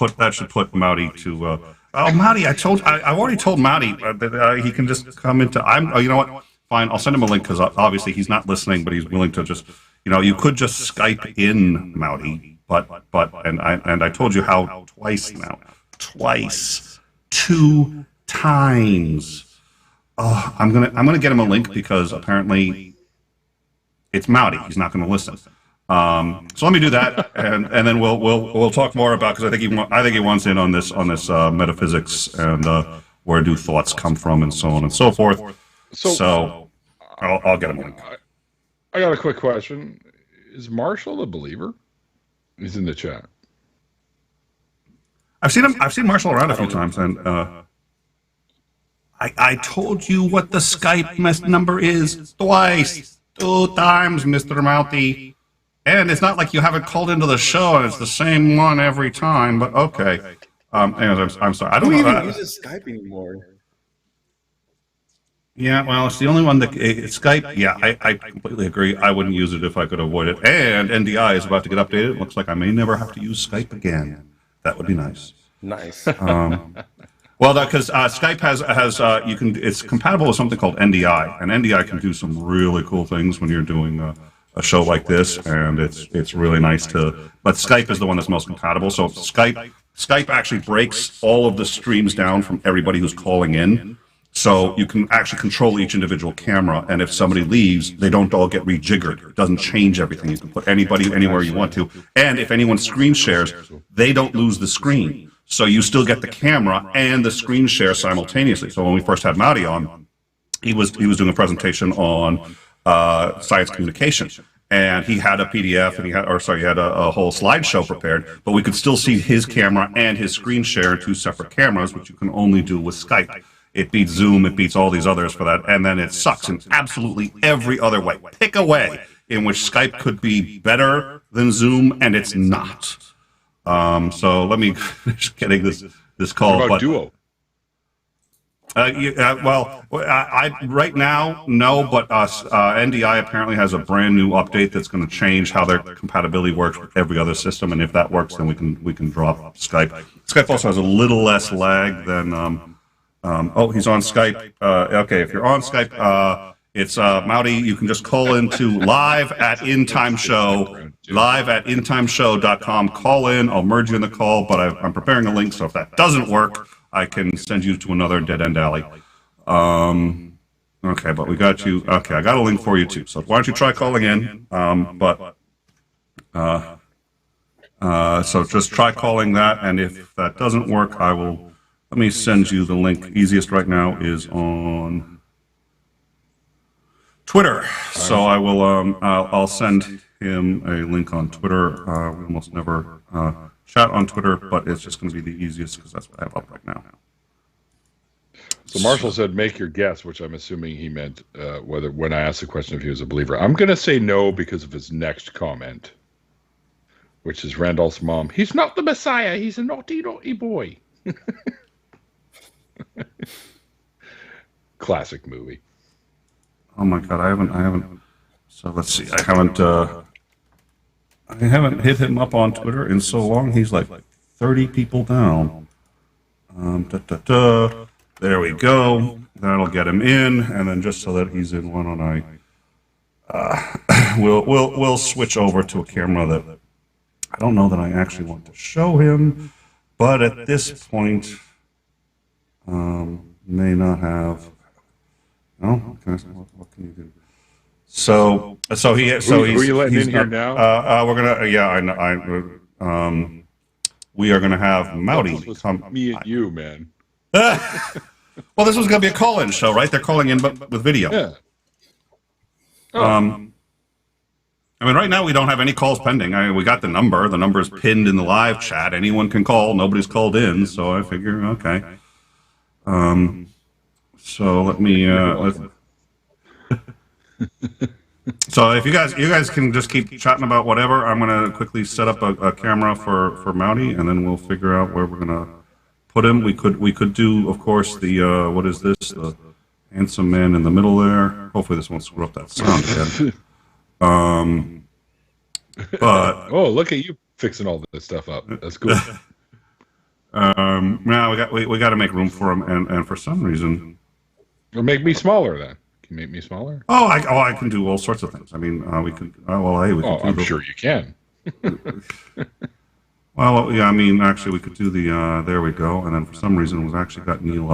put Maudy to. Maudy, I've already told Maudy that he can just come into. You know what? Fine, I'll send him a link because obviously he's not listening, but he's willing to just. You could just Skype in Maudy, and I told you how twice now, twice, 2 times. Oh, I'm gonna get him a link because apparently it's Mowdy. He's not going to listen. So let me do that, and then we'll talk more about, because I think he wants in on this metaphysics and where do thoughts come from and so on and so forth. So I'll get him a link. I got a quick question. Is Marshall a believer? He's in the chat. I've seen Marshall around a few times, and I told you what the Skype number is twice, 2 times, Mr. Mouthy. And it's not like you haven't called into the show and it's the same one every time, but okay. Anyways, I'm sorry. I don't know. Who even uses Skype anymore? Yeah, well, it's the only one that Skype. Yeah, I completely agree. I wouldn't use it if I could avoid it. And NDI is about to get updated. It looks like I may never have to use Skype again. That would be nice. Nice. Well, because Skype has it's compatible with something called NDI, and NDI can do some really cool things when you're doing a show like this, and it's really nice to. But Skype is the one that's most compatible. So Skype actually breaks all of the streams down from everybody who's calling in. So you can actually control each individual camera, and if somebody leaves, they don't all get rejiggered. It doesn't change everything. You can put anybody anywhere you want to. And if anyone screen shares, they don't lose the screen. So you still get the camera and the screen share simultaneously. So when we first had Mowdy on, he was doing a presentation on science communication. And he had a PDF, and he had a whole slideshow prepared, but we could still see his camera and his screen share in 2 separate cameras, which you can only do with Skype. It beats Zoom, it beats all these others for that, and then it sucks in absolutely every other way. Pick a way in which Skype could be better than Zoom, and it's not. So let me finish getting this call. What about Duo? I right now, no, but NDI apparently has a brand new update that's going to change how their compatibility works with every other system, and if that works, then we can drop Skype. Skype also has a little less lag than. He's on Skype. Okay, if you're on Skype, it's Mowdy. You can just call into live at intimeshow.com. Call in. I'll merge you in the call, but I'm preparing a link, so if that doesn't work, I can send you to another dead-end alley. Okay, but we got you. Okay, I got a link for you, too. So why don't you try calling in? So just try calling that, and if that doesn't work, let me send you the link. Easiest right now is on Twitter. So I will. I'll send him a link on Twitter. We almost never chat on Twitter, but it's just going to be the easiest because that's what I have up right now. So Marshall said, "Make your guess," which I'm assuming he meant when I asked the question if he was a believer. I'm going to say no because of his next comment, which is Randolph's mom. He's not the Messiah. He's a naughty, naughty boy. Classic movie. Oh my God, I haven't. So let's see. I haven't hit him up on Twitter in so long. He's like 30 people down. There we go. That'll get him in, and then just so that he's in, why don't I? We'll switch over to a camera that I don't know that I actually want to show him, but at this point. May not have. No, what can you do? So he's. Who are you letting in here now? We're gonna. Yeah, I know. We are gonna have Mowdy come. Me and you, man. Well, this was gonna be a call-in show, right? They're calling in, but with video. Yeah. Oh. I mean, right now we don't have any calls pending. We got the number. The number is pinned in the live chat. Anyone can call. Nobody's called in, so I figure, okay. So let me. So if you guys can just keep chatting about whatever, I'm gonna quickly set up a camera for Mowdy, and then we'll figure out where we're gonna put him. We could do, of course, the what is this? The handsome man in the middle there. Hopefully this won't screw up that sound again. But look at you fixing all this stuff up. That's cool. Now we got to make room for him, and for some reason, Or make me smaller then. Can you make me smaller? I can do all sorts of things. I mean, we could. Hey, we can. I'm sure you can. Well, yeah, I mean, actually, we could do the, there we go, and then for some reason, it was actually got Neil.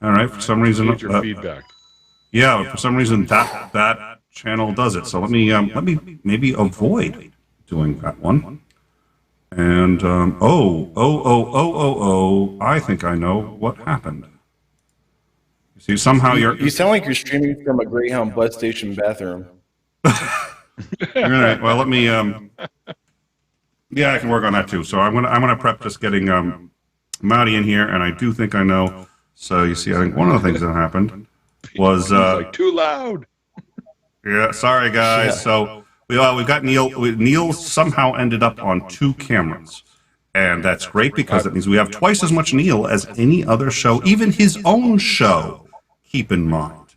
All right, for some reason, Need your feedback. yeah, for some reason that channel does it. So let me maybe avoid doing that one. And I think I know what happened. You see, somehow You sound like you're streaming from a Greyhound bus station bathroom. All right. Well, let me. Yeah, I can work on that too. So I'm gonna prep just getting Marty in here, and I do think I know. So you see, I think one of the things that happened was like too loud. Yeah, sorry guys. Yeah. So we got Neil. Neil somehow ended up on 2 cameras, and that's great because that means we have twice as much Neil as any other show, even his own show. Keep in mind.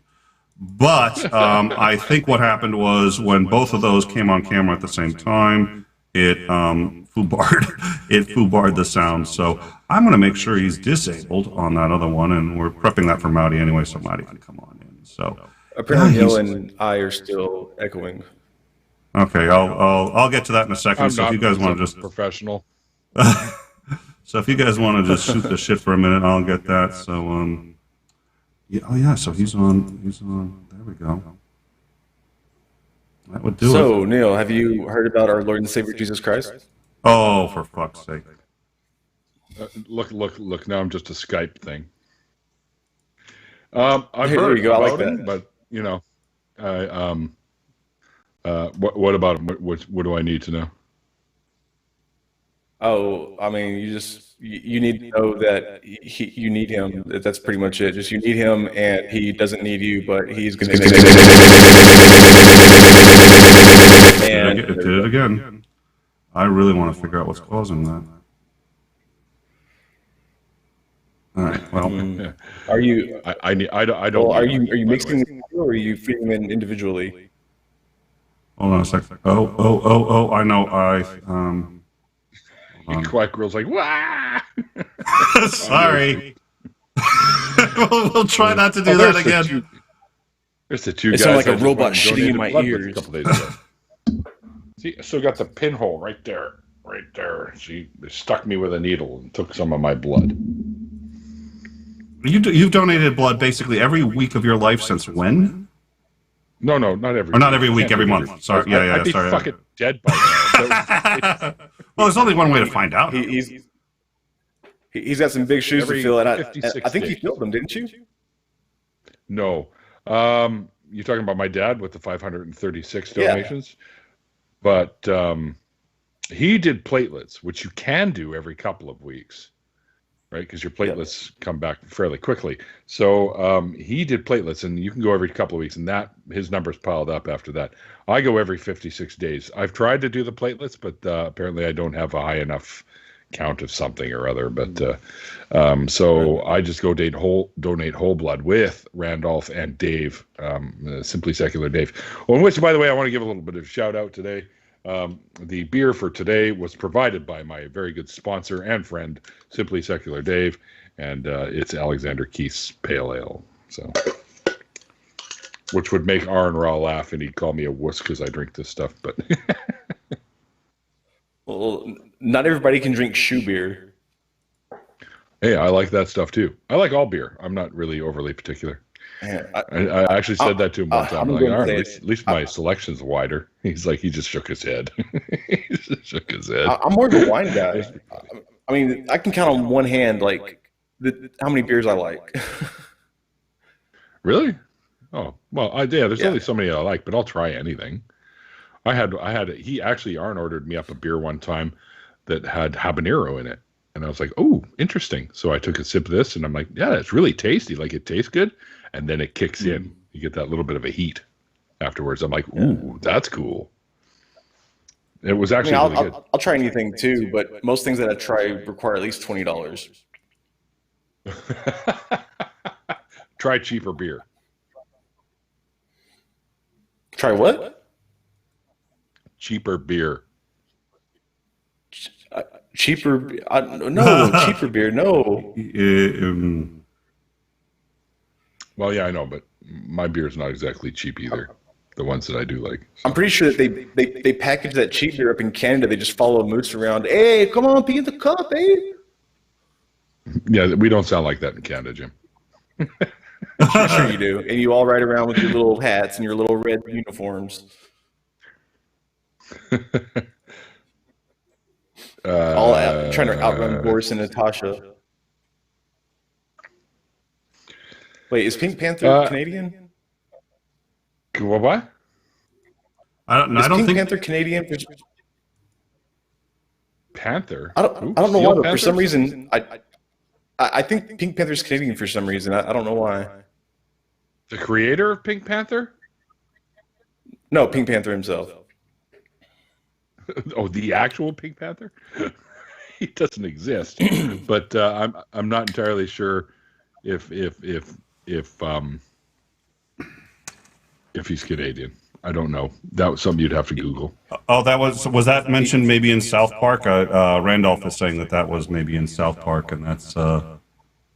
But I think what happened was when both of those came on camera at the same time, it foobarred the sound. So I'm going to make sure he's disabled on that other one, and we're prepping that for Marty anyway, so Marty can come on in. So Apparently, Neil and I are still echoing. okay, I'll get to that in a second. So if you guys want to just professional. so if you guys want to just shoot the shit for a minute, I'll get that. So yeah, oh yeah, so he's on. There we go. That would do it. So, Neil, have you heard about our Lord and Savior Jesus Christ? Oh, for fuck's sake! Look! Now I'm just a Skype thing. I've Hey, there heard you go. I like about him, that. but you know, what about him? What do I need to know? Oh, I mean, you need to know that you need him. That's pretty much it. Just you need him, and he doesn't need you, but he's going to. Did it again. I really want to figure out what's causing that. All right. Well, Are you? I don't. Well, are need you one, by the mixing way. them, or are you feeding them individually? hold on a second. Oh! I know. Quack Girl's like, wah! Sorry. we'll try not to do that again. There's the 2 It guys. sounded like a I just robot went and shitting in donated my blood with ears. A couple days ago. See, I still got the pinhole right there. See, they stuck me with a needle and took some of my blood. You've donated blood basically every week of your life since when? No, not every. Or not week. every week, Can't every do it month. Sorry. Yeah, I'd be sorry. fucking dead by now. So Well, there's only one way to find out. He's got some big shoes to Every fill, and I 56 think you days. filled them, didn't you? no. You're talking about my dad with the 536 Yeah. donations, but he did platelets, which you can do every couple of weeks, right? Because your platelets come back fairly quickly. So he did platelets, and you can go every couple of weeks, and that his numbers piled up after that. I go every 56 days. I've tried to do the platelets, but apparently I don't have a high enough count of something or other. But so I just go donate whole blood with Randolph and Dave, Simply Secular Dave. On which, by the way, I want to give a little bit of shout out today. The beer for today was provided by my very good sponsor and friend, Simply Secular Dave, and it's Alexander Keith's Pale Ale. So, which would make Aaron Raw laugh, and he'd call me a wuss because I drink this stuff. But Well, not everybody can drink shoe beer. hey, I like that stuff too. I like all beer. I'm not really overly particular. Man, I actually said that to him one time. I'm I'm like, going to all say right, it. at least my selection's wider. He's like, he just shook his head. He just shook his head. I'm more of a wine guy. I mean, I can count on one hand like how many beers I like. Really? Oh, well, there's Yeah. only so many I like, but I'll try anything. Aaron ordered me up a beer one time that had habanero in it. And I was like, oh, interesting. So I took a sip of this, and I'm like, yeah, it's really tasty. Like, it tastes good. And then it kicks in. You get that little bit of a heat afterwards. I'm like, ooh, that's cool. It was actually really good. I'll try anything too, but most things that I try require at least $20. Try cheaper beer. Try what? Cheaper beer. Cheaper? No, cheaper beer. No. Well, yeah, I know, but my beer is not exactly cheap either. The ones that I do like. So. I'm pretty sure that they package that cheap beer up in Canada. They just follow Moose around. Hey, come on, pee in the cup, eh? Yeah, we don't sound like that in Canada, Jim. Sure you do. And you all ride around with your little hats and your little red uniforms. All out, trying to outrun Boris and Natasha. Wait, is Pink Panther Canadian? What? I don't think Panther Canadian. Panther? I don't know why, but for some reason, I think Pink Panther's Canadian for some reason. I don't know why. The creator of Pink Panther? No, Pink Panther himself. Oh, the actual Pink Panther? He doesn't exist. But I'm not entirely sure if he's Canadian. I don't know. That was something you'd have to Google. Oh, was that mentioned maybe in South Park? Randolph is saying that was maybe in South Park, and that's oh,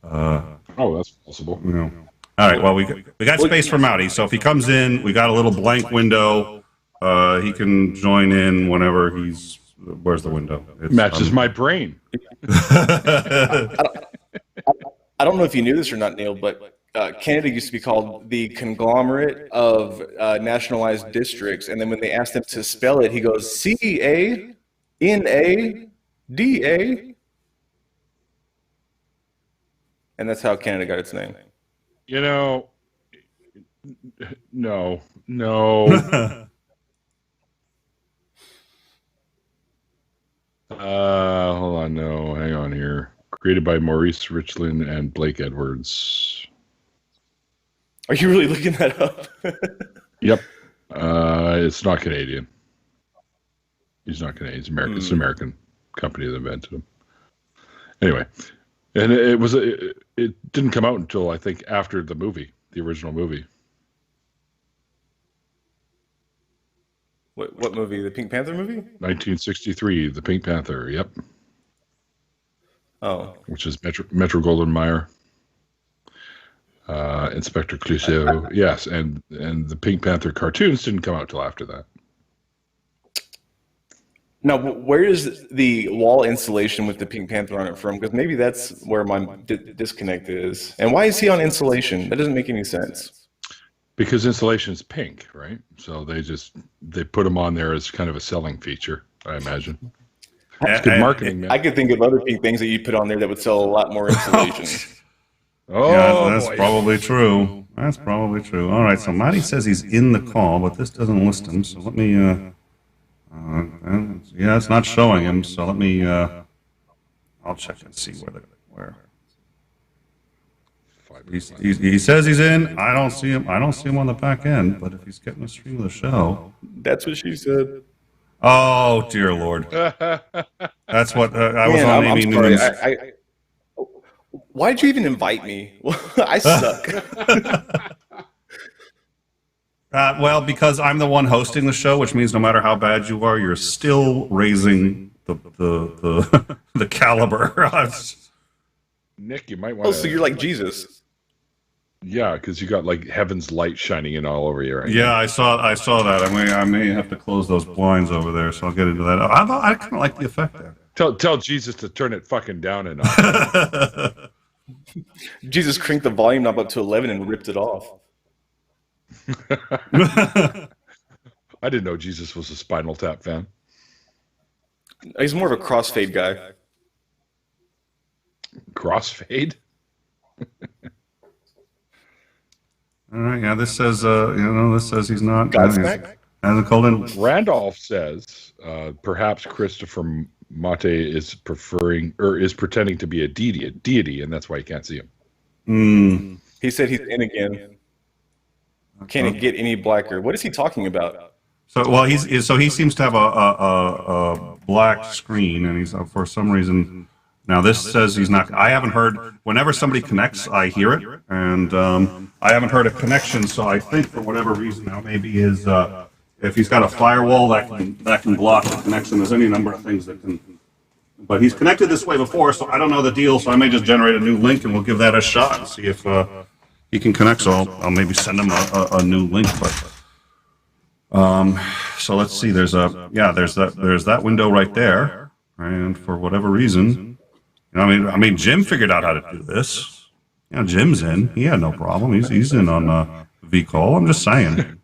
that's possible. You know. All right. Well, we got space for Mouty, so if he comes in, we got a little blank window. He can join in whenever he's. Where's the window? It's, matches my brain. I don't know if you knew this or not, Neil, but Canada used to be called the conglomerate of nationalized districts, and then when they asked him to spell it, he goes CANADA, and that's how Canada got its name. You know, no. Hold on, no, hang on here. Created by Maurice Richland and Blake Edwards. Are you really looking that up? Yep. It's not Canadian. He's not Canadian. It's American. It's an American company that invented him. Anyway, and it didn't come out until I think after the movie, the original movie. What movie? The Pink Panther movie? 1963, The Pink Panther. Yep. Oh. Which is Metro Goldwyn Mayer. Inspector Clouseau, yes, and the Pink Panther cartoons didn't come out till after that. Now, where is the wall insulation with the Pink Panther on it from? Because maybe that's where my disconnect is. And why is he on insulation? That doesn't make any sense. Because insulation is pink, right? So they put him on there as kind of a selling feature, I imagine. That's good marketing, man. I could think of other pink things that you put on there that would sell a lot more insulation. Oh, yeah, that's probably true. That's probably true. All right, so Marty says he's in the call, but this doesn't list him. So let me. Yeah, it's not showing him. So let me. I'll check and see where. He says he's in. I don't see him. I don't see him on the back end. But if he's getting a stream of the show, that's what she said. Oh dear Lord! That's what I was on Amy Newman's. Why'd you even invite me? I suck. Well, because I'm the one hosting the show, which means no matter how bad you are, you're still raising the caliber. Nick, you might want to. Oh, so you're like Jesus. Yeah, because you got like heaven's light shining in all over you right Yeah, now. I saw that. I may have to close those blinds over there, so I'll get into that. I kind of like the effect there. Tell Jesus to turn it fucking down a notch. Jesus cranked the volume knob up to 11 and ripped it off. I didn't know Jesus was a Spinal Tap fan. He's more of a crossfade guy. Crossfade? All right, yeah, this says, this says he's not. Godsmack? Hasn't called in. Randolph says perhaps Christopher Mate is pretending to be a deity, and that's why you can't see him. He said he's in again. Can it get any blacker? What is he talking about? So well, he seems to have a black screen, and he's for some reason. Now this says he's not. I haven't heard. Whenever somebody connects, I hear it, and I haven't heard a connection. So I think for whatever reason now, maybe his if he's got a firewall that can block the connection. There's any number of things that can. But he's connected this way before, so I don't know the deal. So I may just generate a new link, and we'll give that a shot and see if he can connect. So I'll maybe send him a new link. But so let's see. There's that window right there, and for whatever reason, I mean, Jim figured out how to do this. Jim's in. He had no problem. He's in on vCall. I'm just saying.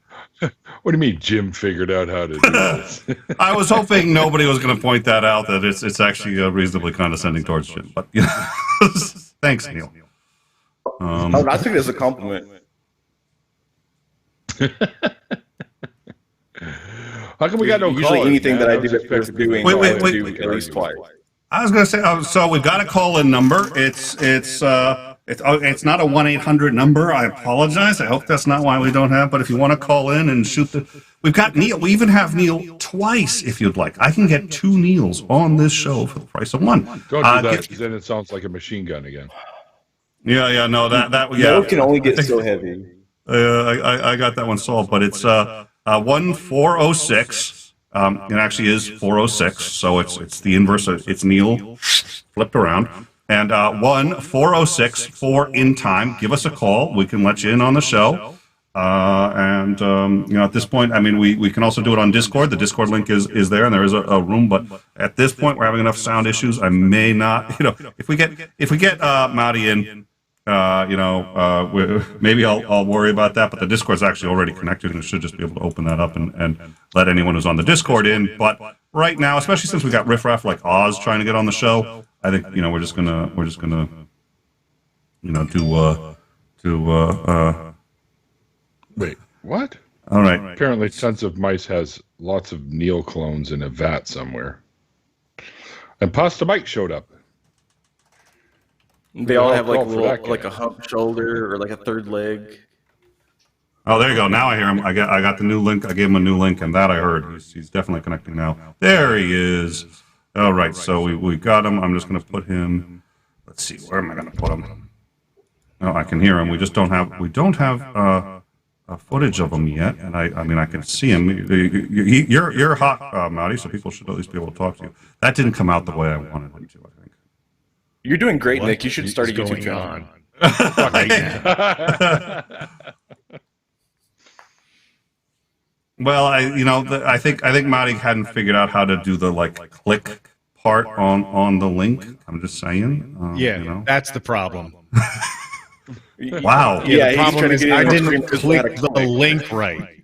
What do you mean Jim figured out how to do this? I was hoping nobody was going to point that out, that it's actually reasonably condescending towards Jim. But thanks, Neil. I took it as a compliment. How come we got no Usually callers, anything man? that I I was do expecting after doing, Wait, I wait, do wait. at least twice. I was going to say, so we've got a call-in number. It's not a 1-800 number. I apologize. I hope that's not why we don't have. But if you want to call in and shoot we've got Neil. We even have Neil twice if you'd like. I can get 2 Neils on this show for the price of 1. Don't do that, because then it sounds like a machine gun again. Yeah, no, that yeah. No, it can only get so heavy. I got that one solved, but it's 1406. It actually is 406, so it's the inverse. It's Neil flipped around. And 1406 for in time. Give us a call. We can let you in on the show. At this point, I mean, we can also do it on Discord. The Discord link is there, and there is a room. But at this point, we're having enough sound issues. I may not, if we get Maddie in, maybe I'll worry about that. But the Discord's actually already connected, and it should just be able to open that up and let anyone who's on the Discord in. But right now, especially since we got riffraff like Oz trying to get on the show, I think we're just gonna Wait, what? All right. Apparently, Sons of Mice has lots of Neil clones in a vat somewhere. And Pasta Mike showed up. They all have like a hump shoulder or like a third leg. Oh, there you go. Now I hear him. I got the new link. I gave him a new link, and that I heard. He's definitely connecting now. There he is. All right, so we got him. I'm just going to put him. Let's see. Where am I going to put him? No, I can hear him. We don't have footage of him yet, and I mean I can see him. You're hot, Maddie, so people should at least be able to talk to you. That didn't come out the way I wanted him to, I think. You're doing great, Nick. You should start a YouTube channel. Well, I think Maddie hadn't figured out how to do the click part on the link. I'm just saying. That's the problem. Wow. The problem is I didn't click the link right.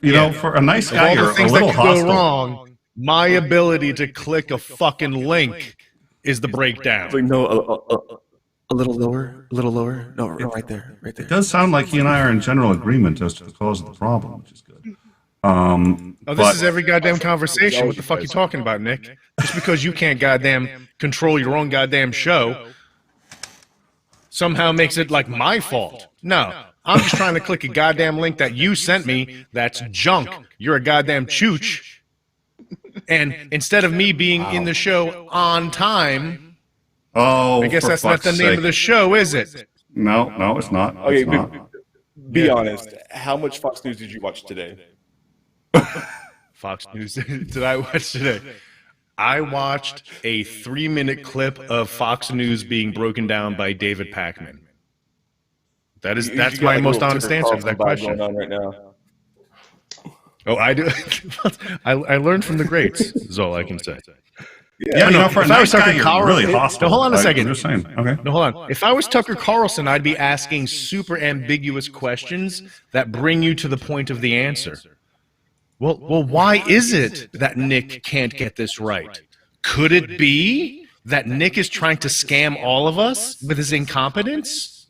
For a nice guy, all you're the things a that little could go hostile. wrong, my ability to click a fucking link is the breakdown. No, a little lower. No, right there. It does sound like he and I are in general agreement as to the cause of the problem, which is good. This is every goddamn conversation. What the fuck you talking about, Nick? Just because you can't goddamn control your own goddamn show somehow makes it like my fault. No, I'm just trying to click a goddamn link that you sent me that's junk. You're a goddamn chooch. And instead of me being in the show on time, I guess that's not the name of the show, is it? No, it's not. Okay, It's not. be honest. How much Fox News did you watch today? Fox News did I watch today? I watched a 3-minute clip of Fox News being broken down by David Pakman. That's my most honest answer to that question. Going on right now. Oh, I do. I learned from the greats. Is all I can say. Yeah, for a nice guy, you're really hostile. No, hold on a second. I'm just saying. Okay. No, hold on. If I was Tucker Carlson, I'd be asking super ambiguous questions that bring you to the point of the answer. Well, why is it that Nick can't get this right? Could it be that Nick is trying to scam all of us with his incompetence?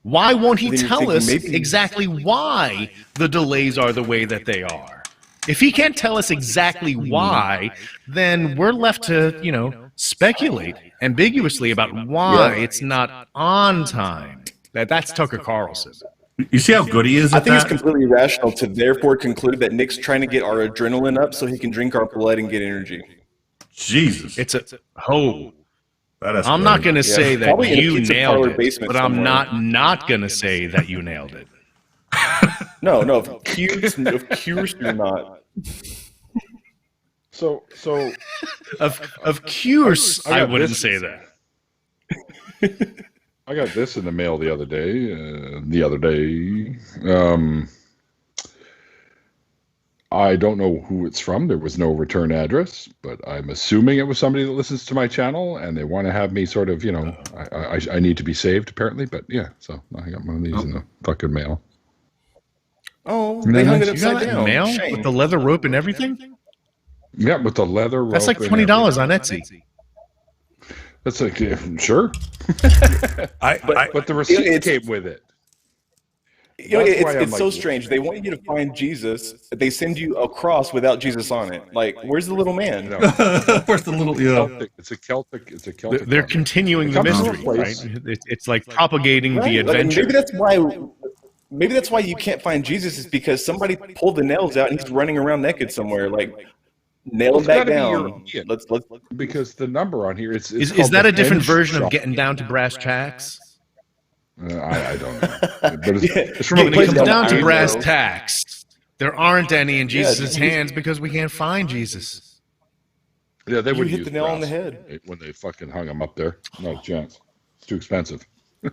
Why won't he tell us exactly why the delays are the way that they are? If he can't tell us exactly why, then we're left to, speculate ambiguously about why it's not on time. That's Tucker Carlson. You see how good he is I at think that? it's completely irrational to therefore conclude that Nick's trying to get our adrenaline up so he can drink our blood and get energy. Jesus. It's a That is I'm not going to say that Probably in a you pizza nailed parlor it, basement but I'm somewhere. not going to say that you nailed it. No, of course you're not. So Of course, I I got wouldn't this. say that. I got this in the mail the other day. I don't know who it's from. There was no return address, but I'm assuming it was somebody that listens to my channel, and they want to have me sort of, I need to be saved apparently. But yeah, so I got one of these in the fucking mail. Oh, they hung it You got upside that in down. mail Shame. with the leather rope and everything? Yeah, with the leather rope. That's like and $20 everything. on Etsy. That's like sure, but the receipt came with it. That's why I'm It's so like, strange. They want you to find Jesus. They send you a cross without Jesus on it. Like, where's the little man? No, Where's the little, it's a Celtic. They're continuing the It comes from a mystery, right? place- It's like propagating the Right? Like, adventure. maybe that's why you can't find Jesus is because somebody pulled the nails out and he's running around naked somewhere. Like, nail him It's back gotta be down. European. Let's because the number on here it's Is called that the a different Henge version of Shop. getting down to brass tacks? I don't know, but it's from Yeah, a When it Put comes down down to iron brass nails. tacks, there aren't any in Jesus' Jesus. hands because we can't find Jesus. yeah, they You would hit use the nail on the brass head. when they fucking hung him up there. No chance. It's too expensive.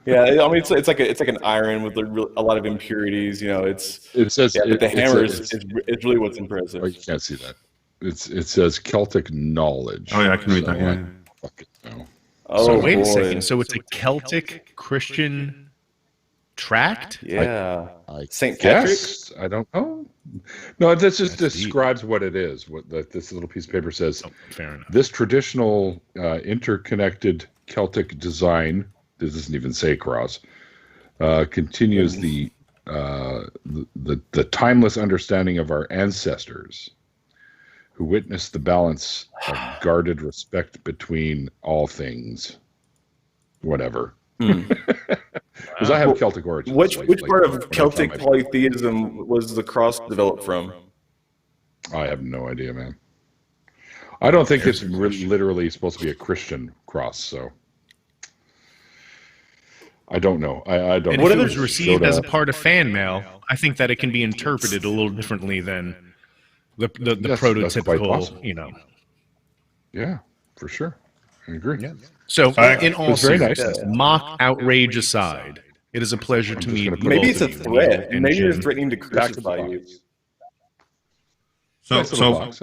Yeah, I mean it's like an iron with a lot of impurities. It says but the it hammer says- is really what's Oh, impressive. you can't see that. It says Celtic knowledge. Oh, yeah, I can read that, yeah. Fuck it, no. Oh, So wait a boy. second. So it's a Celtic Christian tract? Yeah, I Saint Patrick. guess I don't know. No, this just That's deep. describes what it is. What this little piece of paper says. Oh, fair enough. This traditional interconnected Celtic design, this doesn't even say cross, continues the timeless understanding of our ancestors who witnessed the balance of guarded respect between all things, whatever. Because I have Celtic origins. Which like part when I of Celtic found polytheism was the cross developed from? I have no idea, man. I don't think it's literally supposed to be a Christian cross, so I don't know. I don't. And know. if it was received as a Showed up. part of fan mail, I think that it can be interpreted a little differently than the That's quite prototypical, possible. Yeah, for sure. I agree. Yeah. So, in all It's very nice. seriousness, mock outrage aside, it is a pleasure to just meet gonna put both Maybe all it's a of you, threat. Neil and Maybe they're Jim. threatening to Back to the crucify you. box. So, Nice little so, box.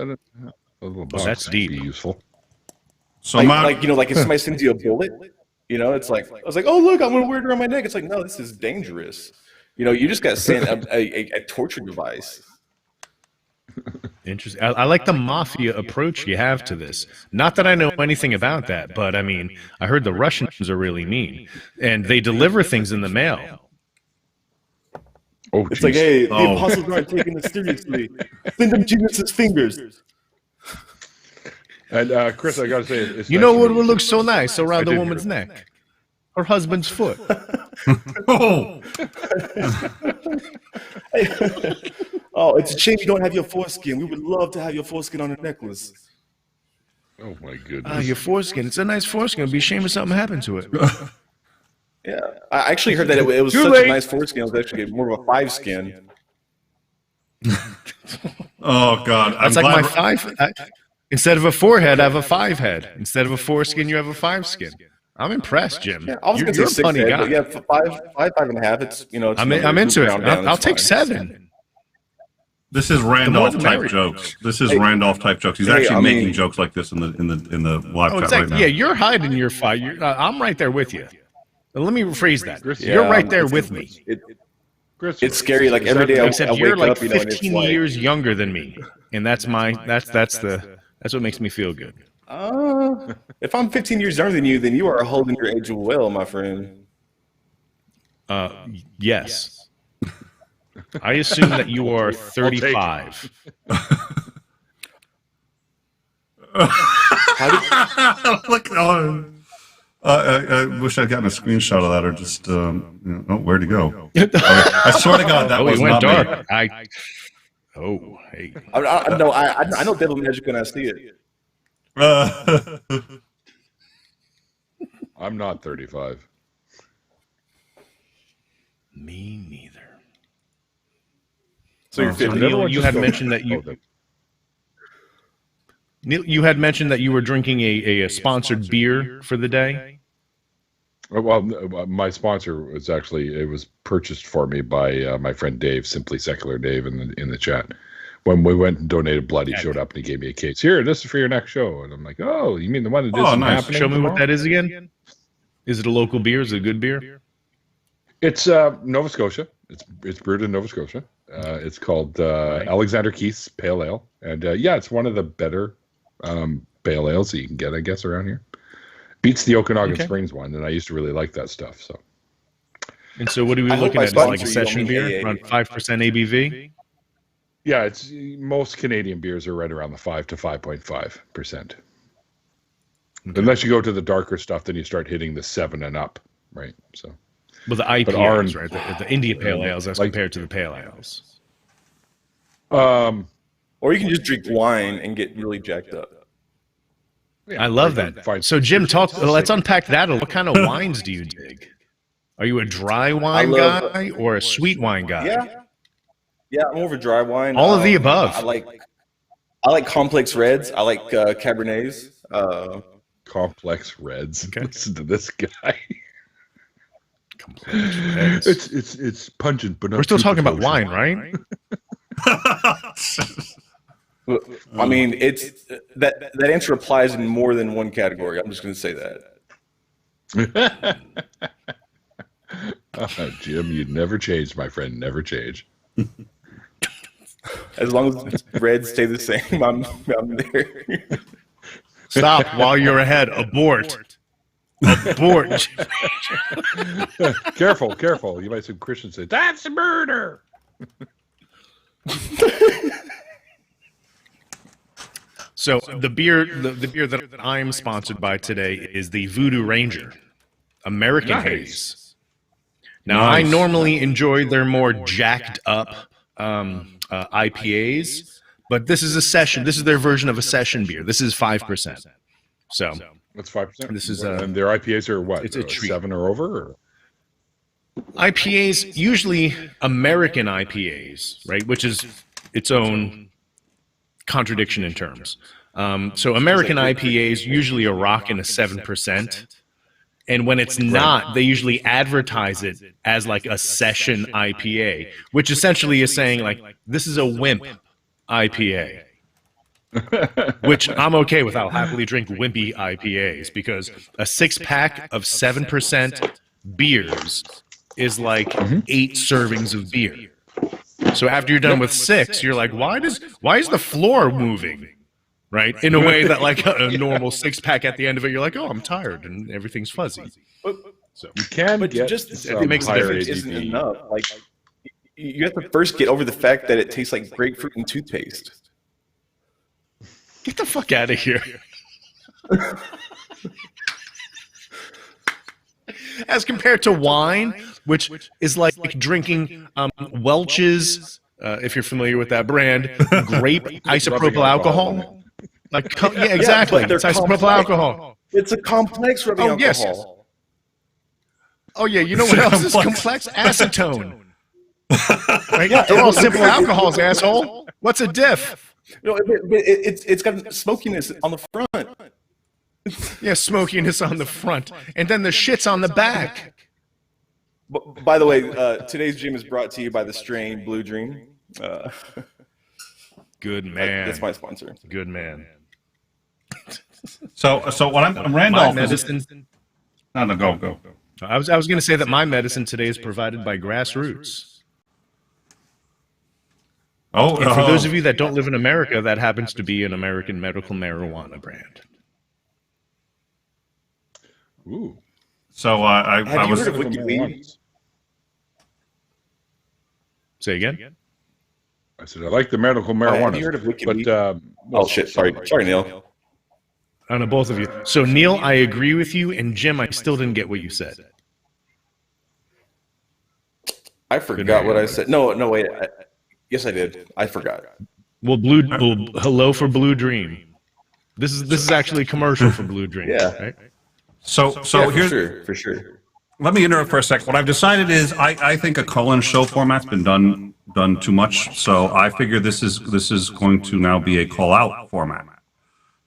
A little box that's would deep. Be useful. so, Like, Mount, like if somebody sends you a bullet, it's like I was like, oh look, I'm gonna wear it around my neck. It's like, no, this is dangerous. You just got sent a torture device. Interesting. I like the mafia approach you have to this. Not that I know anything about that, but I mean, I heard the Russians are really mean, and they deliver things in the mail. Oh, It's geez. like, hey, the Oh. apostles aren't taking this seriously. Send them Jesus' fingers. And Chris, I gotta say, it's You nice know to what meet would you. look so nice I around did the hear woman's that. neck? Her husband's foot. oh, Oh, it's a shame you don't have your foreskin. We would love to have your foreskin on a necklace. Oh my goodness. Your foreskin. It's a nice foreskin. It'd be a shame if something happened to it. Yeah, I actually heard that it was Too such late. a nice foreskin. It was actually more of a 5 skin. oh, God. That's like my 5. Instead of a 4 head, I have a 5 head. Instead of a foreskin, you have a 5 skin. I'm impressed, Jim. Yeah, I was You're gonna say a 6 punny head, guy. but yeah, 5 and a half. It's it's I'm numbers, into it. round down, I'll it's take fine. 7. This is more Randolph the type merrier. jokes. This is Hey. Randolph type jokes. He's Hey, actually I making mean- jokes like this in the live Oh, chat exactly. right now. Yeah, you're hiding your 5. I'm right there with you. Let me rephrase that. Yeah, You're right there it's- with me. Chris, It's scary. Like is every that- day I Except wake you're like up, and it's 15 like, years younger than me, and that's what makes me feel good. if I'm 15 years younger than you are holding your age well, my friend. Yes. I assume that you are 35. Look, I wish I'd gotten a screenshot of that, or just where'd he go? I swear to God, that Oh, was he went not dark. Hey. I know devil magic when I see it. me. I'm not 35. Me neither. So you're 50. Neil, you had mentioned that you had mentioned that you were drinking a sponsored beer for the day. Well, my sponsor was it was purchased for me by my friend Dave, Simply Secular Dave, in the chat. When we went and donated blood, he showed up and he gave me a case. Here, this is for your next show. And I'm like, oh, you mean the one that isn't nice. happening Show me tomorrow? what that is again. Is it a local beer? Is it a good beer? It's Nova Scotia. It's brewed in Nova Scotia. It's called Alexander Keith's Pale Ale, and it's one of the better pale ales that you can get, I guess, around here. Beats the Okanagan Springs one, and I used to really like that stuff. So. And so, what are we looking at? Is it like a session beer, around 5% ABV? Yeah, it's most Canadian beers are right around the 5 to 5.5%. Unless you go to the darker stuff, then you start hitting the 7 and up, right? So. Well, the IPAs, right? The India Pale Ales as compared to the Pale Ales. Or you can just drink wine and get really jacked up. I love that. So, Jim, let's unpack that. What kind of wines do you dig? Are you a dry wine guy or a sweet wine guy? Yeah, I'm more of a dry wine. All of the above. I like complex reds. I like Cabernets. Complex reds. Okay. Listen to this guy. Complex reds. It's pungent, but not We're still too talking about precocious. wine, right? I mean, it's that answer applies in more than one category. I'm just going to say that. Jim, you never change, my friend. Never change. As long as reds stay the same, I'm there. Stop while you're ahead. Abort. Abort. Careful. You might see Christians say, that's a murder. So the beer that I'm sponsored by today is the Voodoo Ranger American Haze. Now, I normally enjoy their more jacked up IPAs, but this is a session. This is their version of a session beer. This is 5%. So that's 5%. This is and their IPAs are what? It's a treat. 7 or over. Or? IPAs, usually American IPAs, right, which is its own contradiction in terms. So American IPAs usually are rocking a 7%. And when it's not, they usually advertise it as like a session IPA, which essentially is saying like, this is a wimp IPA, which I'm okay with. I'll happily drink wimpy IPAs because a 6-pack of 7% beers is like 8 servings of beer. So after you're done with 6, you're like, why is the floor moving? Right? In a way that like a normal 6-pack at the end of it, you're like, oh, I'm tired and everything's fuzzy. So you can but get just it makes a difference. Isn't enough. Like you have to first get over the fact that it tastes like grapefruit and toothpaste. Get the fuck out of here. As compared to wine, which is like drinking Welch's, if you're familiar with that brand, grape isopropyl alcohol. Like, yeah, exactly. Yeah, it's isopropyl alcohol. It's a complex rubbing alcohol. Yes. Oh, yeah. You know what else is complex? Acetone. Right? Yeah, they're all simple alcohols, asshole. What's a diff? No, it's got smokiness on the front. Yeah, smokiness on the front. And then the shit's on the back. By the way, today's gym is brought to you by the strain Blue Dream. Good man. That's my sponsor. Good man. So what I'm Randolph. My medicine. No, go. I was going to say that my medicine today is provided by Grassroots. Oh, and for those of you that don't live in America, that happens to be an American medical marijuana brand. Ooh. So I Have you was. heard of Wicked Weed? Say Say again? I said I like the medical Have marijuana, you heard of but Wikipedia? Oh shit! Sorry, Neil. I don't know, both of you. So, Neil, I agree with you, and Jim, I still didn't get what you said. I forgot what I said. No, wait. Yes, I did. I forgot. Well, hello for Blue Dream. This is actually a commercial for Blue Dream. Yeah. Right? So Yeah, here's for sure. Let me interrupt for a second. What I've decided is I think a call-in show format's been done too much. So I figure this is going to now be a call-out format.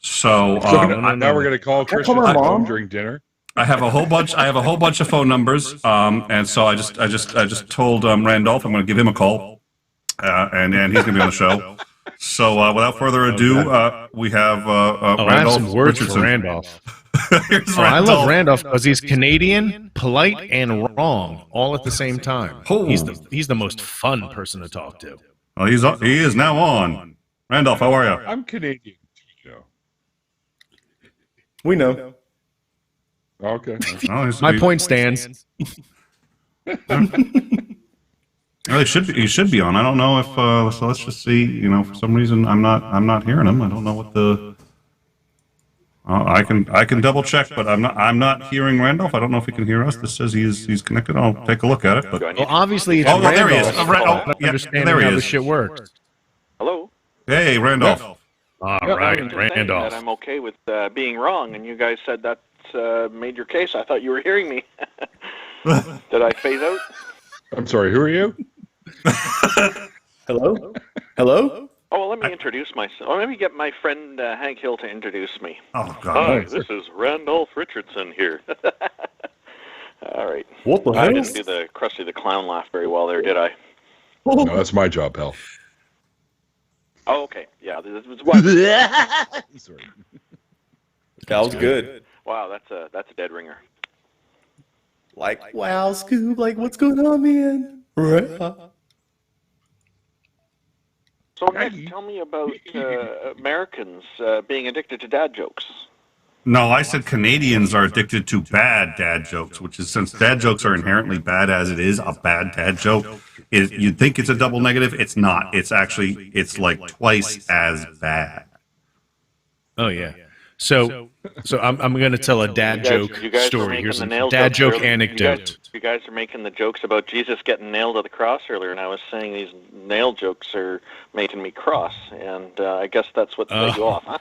So now we're going to call Christian my home mom? during dinner. I have a whole bunch of phone numbers, and so I just told Randolph I'm going to give him a call, and he's going to be on the show. So without further ado, we have I have Randolph some words Richardson. for Randolph. Here's I love Randolph. Randolph because he's Canadian, polite, and wrong all at the same time. Oh. He's the most fun person to talk to. Oh, he is now on. Randolph, how are you? I'm Canadian. We know. Okay. Oh, My point stands. Well, he should be on. I don't know if so. Let's just see. You know, for some reason I'm not hearing him. I don't know what the. I can double check, but I'm not hearing Randolph. I don't know if he can hear us. This says he's connected. I'll take a look at it. But Well, obviously it's well, there he is. Randolph. Yeah, Understanding there he how the is. shit works. Hello. Hey, Randolph. All Yeah, right, I'm just saying Randolph. that I'm okay with being wrong, and you guys said that's made your case. I thought you were hearing me. Did I phase out? I'm sorry. Who are you? Hello? Hello? Oh, well, let me introduce myself. Or let me get my friend Hank Hill to introduce me. Oh Hi, God. this is Randolph Richardson here. All right. What the I hell? didn't do the Krusty the Clown laugh very well there, did I? No, that's my job, pal. Oh, okay. Yeah, this was what? Sorry. That was good. Wow, that's a dead ringer. Like, wow, Scoob, like, what's going on, man? Right. So, Nick, tell me about Americans being addicted to dad jokes. No, I said Canadians are addicted to bad dad jokes, which is since dad jokes are inherently bad as it is. A bad dad joke you'd think it's a double negative. It's not. It's like twice as bad. Oh yeah. So I'm going to tell a dad joke you guys story. Were Here's making a the nail dad jokes joke earlier. anecdote. You guys are making the jokes about Jesus getting nailed to the cross earlier, and I was saying these nail jokes are making me cross, and I guess that's what set you off, huh?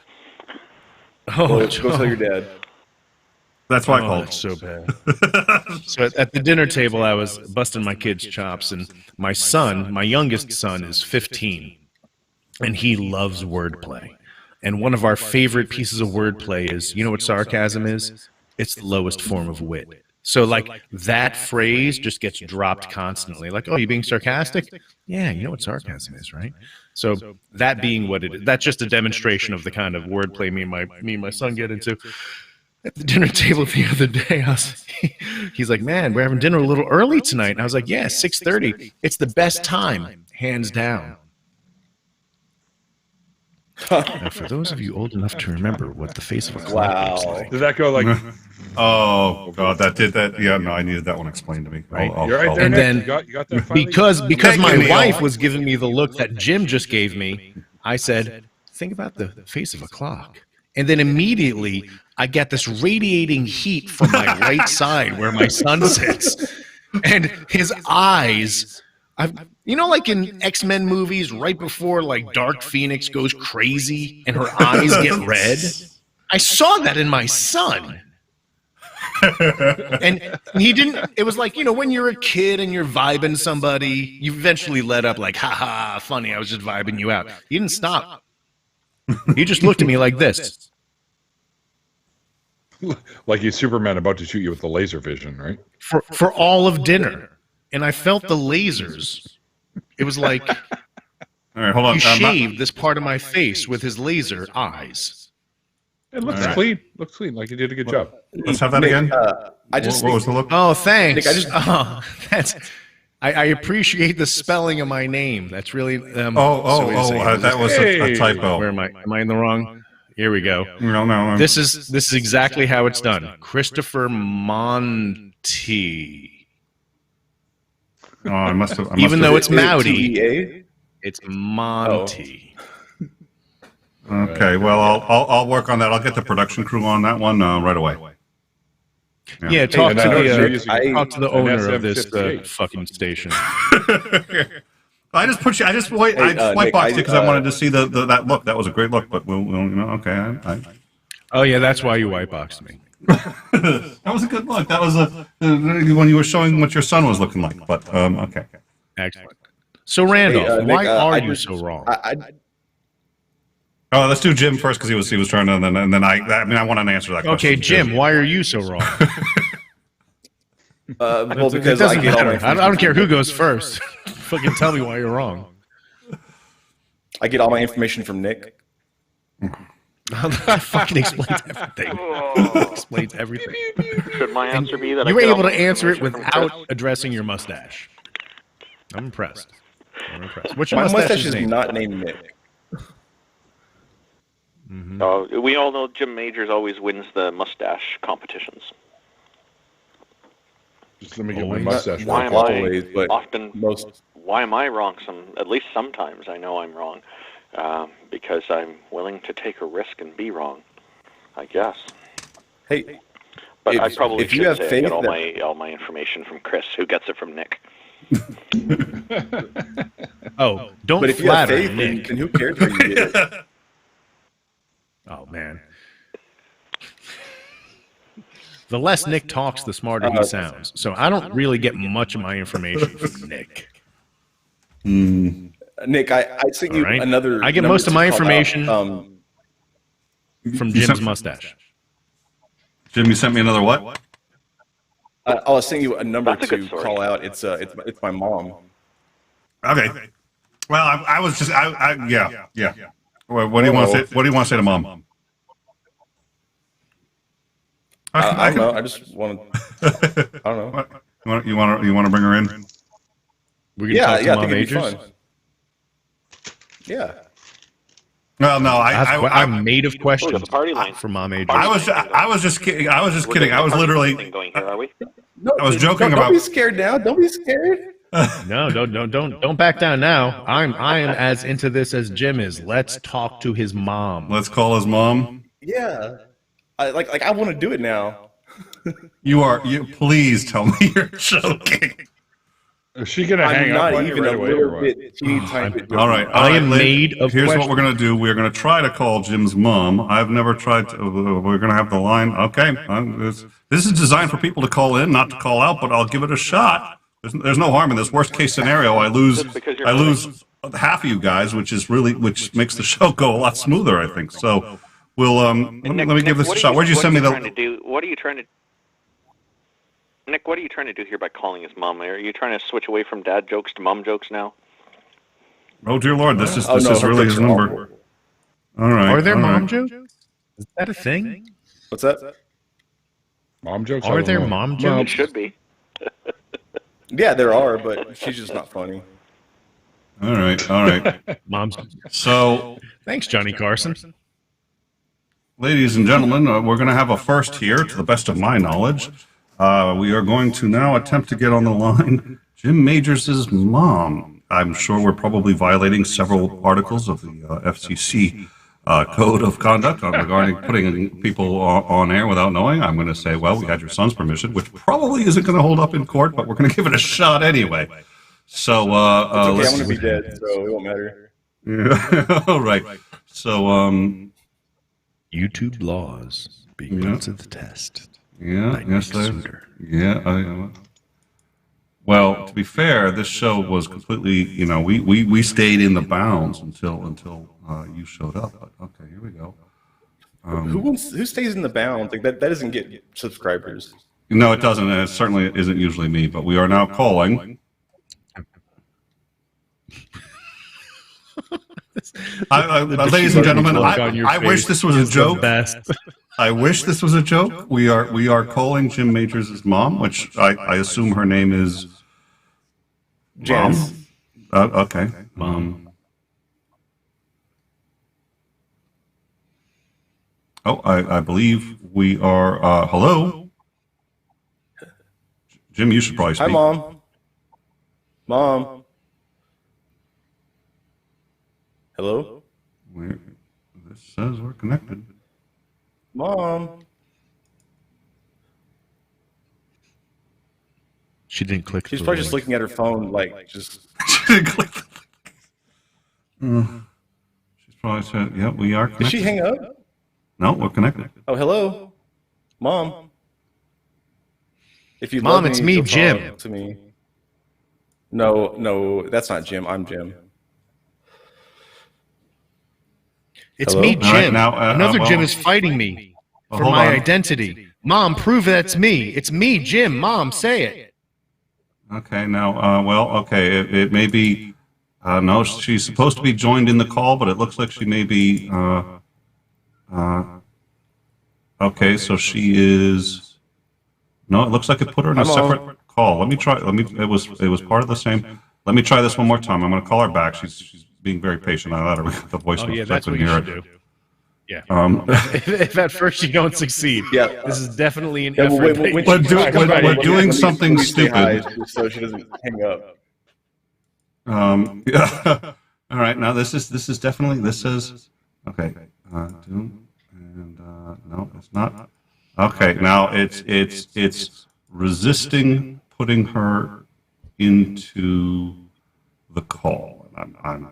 Oh, Go tell your dad. That's why I called. that's so bad. So at the dinner table, I was busting my kids' chops, and my son, my youngest son, is 15, and he loves wordplay. And one of our favorite pieces of wordplay is, you know what sarcasm is? It's the lowest form of wit. So, like, that phrase just gets dropped constantly. Like, oh, you being sarcastic? Yeah, you know what sarcasm is, right? So, that being what it is, that's just a demonstration of the kind of wordplay me and my son get into. At the dinner table the other day, he's like, man, we're having dinner a little early tonight. And I was like, yeah, 6:30. It's the best time, hands down. Now, for those of you old enough to remember what the face of a clock looks like. Did that go like? Oh God, that did that. Yeah, no, I needed that one explained to me. Right. You're right there, And Nick. then You got that finally? because Thank my you, Neil. wife was giving me the look that Jim just gave me, I said, think about the face of a clock. And then immediately I get this radiating heat from my right side where my son sits. And his eyes, you know, like in X-Men movies, right before like Dark Phoenix goes crazy and her eyes get red. I saw that in my son. And he didn't, it was like, you know, when you're a kid and you're vibing somebody, you eventually let up like, ha ha, funny, I was just vibing you out. He didn't stop. He just looked at me like this. Like he's Superman about to shoot you with the laser vision, right? For all of dinner. And I felt the lasers. It was like All right, hold on. he shaved this part of my face with his laser eyes. It looks All right. clean. Looks clean. Like you did a good job. Let's have that again. I What was the look? Oh, thanks. Nick, That's. I appreciate the spelling of my name. That's really. That was Hey. a typo. Where am I? Am I in the wrong? Here we go. No. This is exactly how it's done. Christopher Monty. Oh, I must have. Even though it's Mowdy, T-E-A? it's Monty. Okay, well, I'll work on that. I'll get the production crew on that one right away. Yeah, talk and to I know you're the using talk to the an owner of this SM58. fucking station. I just put you. I just wait. I just white Nick, boxed it because I wanted to see that look. That was a great look. But we'll okay. Oh yeah, that's why you whiteboxed me. That was a good look. That was when you were showing what your son was looking like. But okay. Excellent. So Randolph, Nick, why are I you just- so wrong? Oh, let's do Jim first because he was trying to, and then I want an answer to that question. Okay, Jim, why are you so wrong? Well, It because I doesn't get all my matter. I don't care who goes first. Fucking tell me why you're wrong. I get all my information from Nick. I fucking explained everything. Explains everything. Should my answer be that You I were get all able to my answer it information from without Chris? addressing your mustache. I'm impressed. What's your My mustache mustache's is name? not named Nick. We all know Jim Majors always wins the mustache competitions. Just let me get my Always. mustache. Why right. am I Always, but often? most. Why am I wrong? At least sometimes I know I'm wrong, because I'm willing to take a risk and be wrong. I guess. Hey, But I If- probably if you should have say I faith get that- all my information from Chris, who gets it from Nick. Oh, don't but if you have flatter faith, Nick. then who cares where you get it? Oh man. The less Nick talks, the smarter he sounds. So I don't really get much of my information from Nick. Nick, I sent you All right. another. I get number most of to my call information out. from You Jim's sent- mustache. Jim, you sent me another what? I'll send you a number That's a good to source. call out. It's my mom. Okay. Well, I was just yeah. Well, what do you want to say? What do you want to say to mom? I don't know. I just want to. I don't know. You want to bring her in? We're gonna Yeah, talk to yeah. I Mom think it'd be Majors. fun. Yeah. Well, no, I'm made of Oh, we got questions the party line. for Mom Majors. I was just kidding. I was just We're kidding. getting I was the party literally. thing going here, are we? No, I was joking don't about- be scared now. Don't be scared. No, don't back down now. I am as into this as Jim is. Let's talk to his mom. Let's call his mom. Yeah. I want to do it now. You please tell me you're joking. Is she gonna hang I'm up not on you even right a away or little what? bit teeny tiny bit. All right. I am made of Here's what questions. we're going to do. We're going to try to call Jim's mom. I've never tried to. We're going to have the line. Okay. This is designed for people to call in, not to call out, but I'll give it a shot. There's no harm in this. Worst case scenario, I lose half of you guys, which makes the show go a lot smoother, I think. So we'll let me give this a shot. Where'd you send me What are you the? trying to do? What are you trying to? Nick, what are you trying to do here by calling his mom? Are you trying to switch away from dad jokes to mom jokes now? Oh dear Lord, this is Oh, no, her really jokes his are number. awful. All right. Are there all mom right. jokes? Is that a thing? What's that? Mom jokes? Are I don't there know. mom It jokes? should be. Yeah, there are, but she's just not funny. All right. Mom's. So, Thanks, Johnny Carson. ladies and gentlemen, we're going to have a first here, to the best of my knowledge. We are going to now attempt to get on the line Jim Majors' mom. I'm sure we're probably violating several articles of the FCC code of conduct regarding putting people on air without knowing. I'm going to say, well, we had your son's permission, which probably isn't going to hold up in court, but we're going to give it a shot anyway. So, Okay, I'm let's gonna be dead, so it won't matter. Yeah. All right. So, YouTube laws being Yeah. put to the test. yeah, By yes, Nick they- Soutter. yeah. Well, to be fair, this show was completely, we stayed in the bounds until you showed up. But okay, here we go. Who stays in the bounds? Like that doesn't get subscribers. No, it doesn't, and it certainly isn't usually me. But we are now calling. Ladies and gentlemen, look on your I wish face this was a is the joke. best. I wish this was a joke. We are calling Jim Majors' mom, which I assume her name is Janice. Okay. I believe we are. Hello, Jim. You should probably speak. Hi, Mom. Mom. Hello? This says we're connected. Mom. She didn't click. She's the probably just link. looking at her phone, like, just. She's probably said, "Yep, we are connected." Did she hang up? No, we're connected. Oh, hello? Mom. If you Mom, love it's me, me, you'll Jim. talk to me. No, that's not Jim. I'm Jim. It's Hello? me, All right, Jim. now, Another well- Jim is fighting me for hold my on. identity. Mom, prove that's me. It's me, Jim. Mom, say it. Okay, now, okay, it may be. No, she's supposed to be joined in the call, but it looks like she may be. Okay, so she is. No, it looks like it put her in a I'm on. separate call. Let me try. It was part of the same. Let me try this one more time. I'm going to call her back. She's being very patient. I let her the voice. Oh, note yeah, because I that's what couldn't you hear should it. do. Yeah. Um, If at first you don't succeed, Yeah. this is definitely an Yeah, well, effort. when We're she do- comes we're- back, we're let me- doing let me- something let me say hi, stupid. so she doesn't hang up. Yeah. All right. Now this is definitely this says okay. Doom and no, it's not. Okay. Now it's resisting putting her into the call. I'm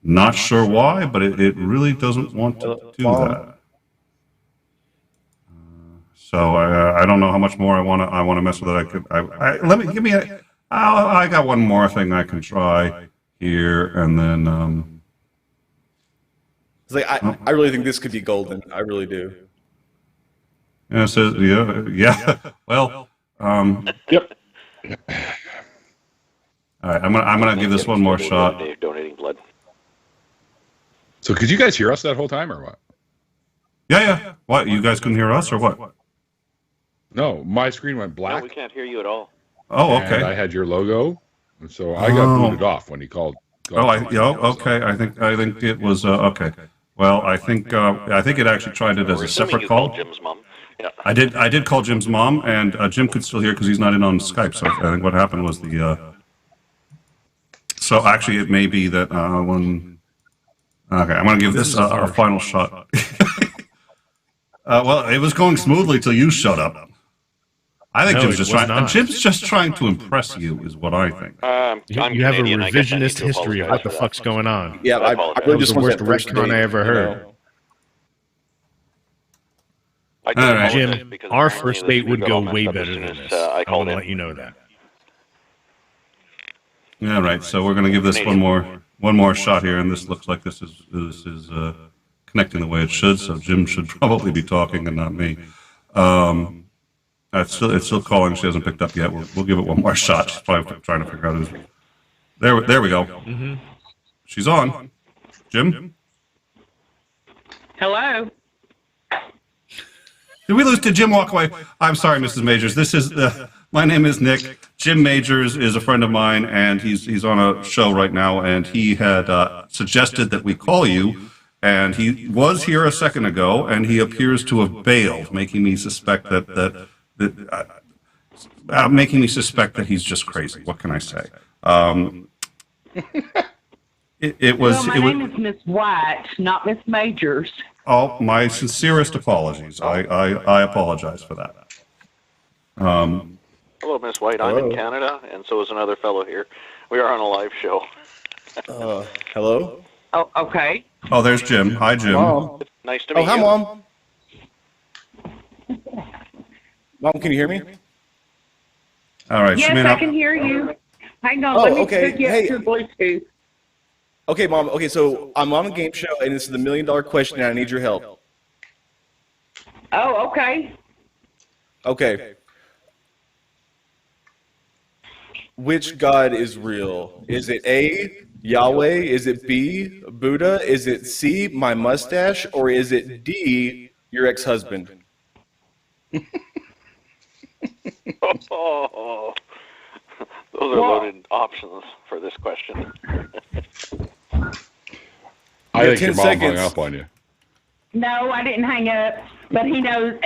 not sure why, but it really doesn't want to do Mom. that. So I don't know how much more I want to mess with it. Let me give me a. I got one more thing I can try here, and then It's like I really think this could be golden. I really do. yeah, it says yeah. Well, Yep. all right. I'm gonna give this one more shot. Dave donating blood. So could you guys hear us that whole time or what? Yeah. What? You guys couldn't hear us or what? No, my screen went No, black. we can't hear you at all. Oh, And I okay. had your logo, and so I got booted off when he called. Oh, okay. I think it was okay. Well, I think it actually tried it as We're a assuming separate you call. called Jim's mom. Yeah. I did call Jim's mom, and Jim could still hear because he's not in on Skype. So I think what happened was the. So actually, it may be that when. Okay, I'm going to give this a final shot. Well, it was going smoothly till you shut up. I think No, Jim's it just was trying. not. Jim's just trying to impress you, is what I think. I'm You have a Canadian, I guess I need revisionist to history of apologize what the for that. fuck's going on. Yeah, I apologize. really That was just the want worst that first retcon date, I ever you heard. know? I do All right. apologize Jim, because our apparently first this date week would got go all messed way up as better soon than as, this. I I called want to in. let you know that. All right, so we're going to give this one more shot here, and this looks like this is connecting the way it should. So Jim should probably be talking and not me. It's still calling. She hasn't picked up yet. We'll give it one more shot. She's probably trying to figure out who's. There we go. Mm-hmm. She's on. Jim, Hello. did Jim walk away? I'm sorry, Mrs. Majors. This is my name is Nick. Jim Majors is a friend of mine, and he's on a show right now, and he had suggested that we call you, and he was here a second ago, and he appears to have bailed, making me suspect that he's just crazy. What can I say? It was. Well, my name is Miss White, not Miss Majors. Oh, my sincerest apologies. I apologize for that. Hello, Miss White. I'm in Canada, and so is another fellow here. We are on a live show. Hello? Oh, okay. Oh, there's Jim. Hi, Jim. Mom? Nice to meet Oh, hi, you. Mom. Mom, can you hear me? All right. Yes, she may I not. can hear you. Hang on, Oh, let me okay. hook you Hey. up to Bluetooth. Okay, Mom. Okay, so I'm on a game show, and this is the $1 million question, and I need your help. Oh, okay. Okay. Which God is real? Is it A, Yahweh? Is it B, Buddha? Is it C, my mustache? Or is it D, your ex-husband? Oh, those are loaded options for this question. I think 10 your mom hung seconds. up on you. No, I didn't hang up, but he knows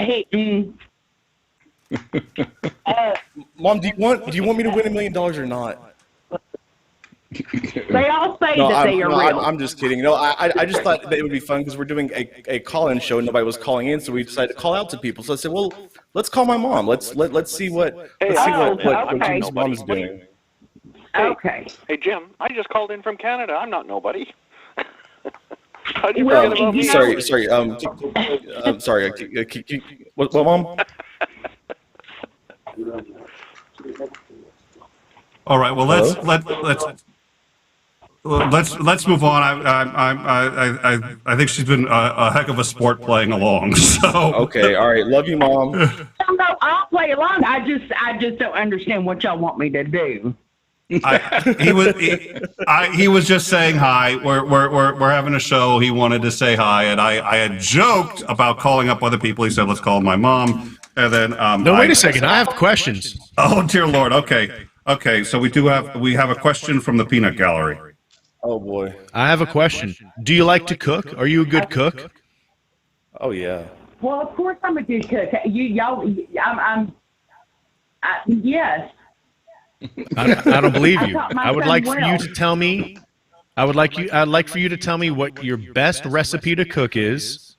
Mom, do you want me to win $1 million or not? They all say that they are real. I'm just kidding. No, I just thought that it would be fun because we're doing a call-in show and nobody was calling in, so we decided to call out to people. So I said, well, let's call my mom. Let's see what Jim's mom is doing. Okay. Hey, Jim, I just called in from Canada. I'm not nobody. How do you forget about me? Sorry. Sorry. What, Mom? All right. Well, let's move on. I think she's been a heck of a sport playing along. So Okay. All right. Love you, Mom. No, I'll play along. I just don't understand what y'all want me to do. he was just saying hi. We're having a show. He wanted to say hi, and I had joked about calling up other people. He said, "Let's call my mom." And then no, wait a second. I have questions. Oh dear Lord. Okay. So we have a question from the Peanut Gallery. Oh boy. I have a question. Do you like to cook? Are you a good cook? Oh yeah. Well, of course I'm a good cook. Yes. I don't believe you. taught my I would son like for well. you to tell me. I'd like for you to tell me what your best recipe to cook is,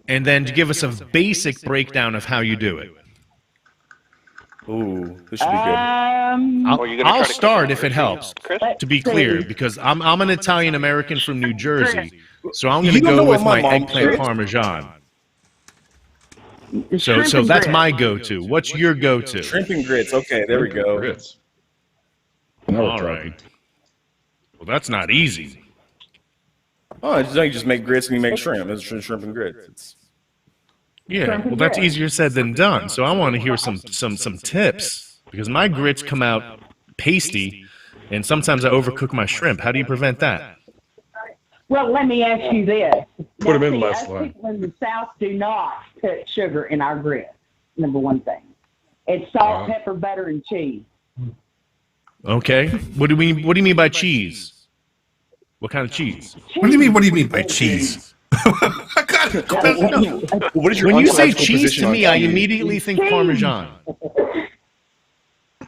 and then to give us a basic breakdown of how you do it. Ooh, this should be good. I'll start if it helps. Chris? To be clear, because I'm an Italian American from New Jersey, so I'm going to You don't know go with what my my mom eggplant cooks? parmesan. Shrimp So and that's grits. my go-to. What's your go-to? Shrimp and grits. Okay, there we go. Grits. Now we're All talking. right. Well, that's not easy. Oh, you just make grits and you make shrimp. It's shrimp and grits. Yeah, well, that's easier said than done. So I want to hear some tips, because my grits come out pasty, and sometimes I overcook my shrimp. How do you prevent that? Well, let me ask you this. Put 'em in See, less us line. people in the South do not put sugar in our grits, number one thing. It's salt, pepper, butter, and cheese. Okay. What do you mean by cheese? What kind of cheese? What do you mean? What do you mean by cheese? What is your When you say ontological cheese position to on me, I cheese? immediately think Parmesan.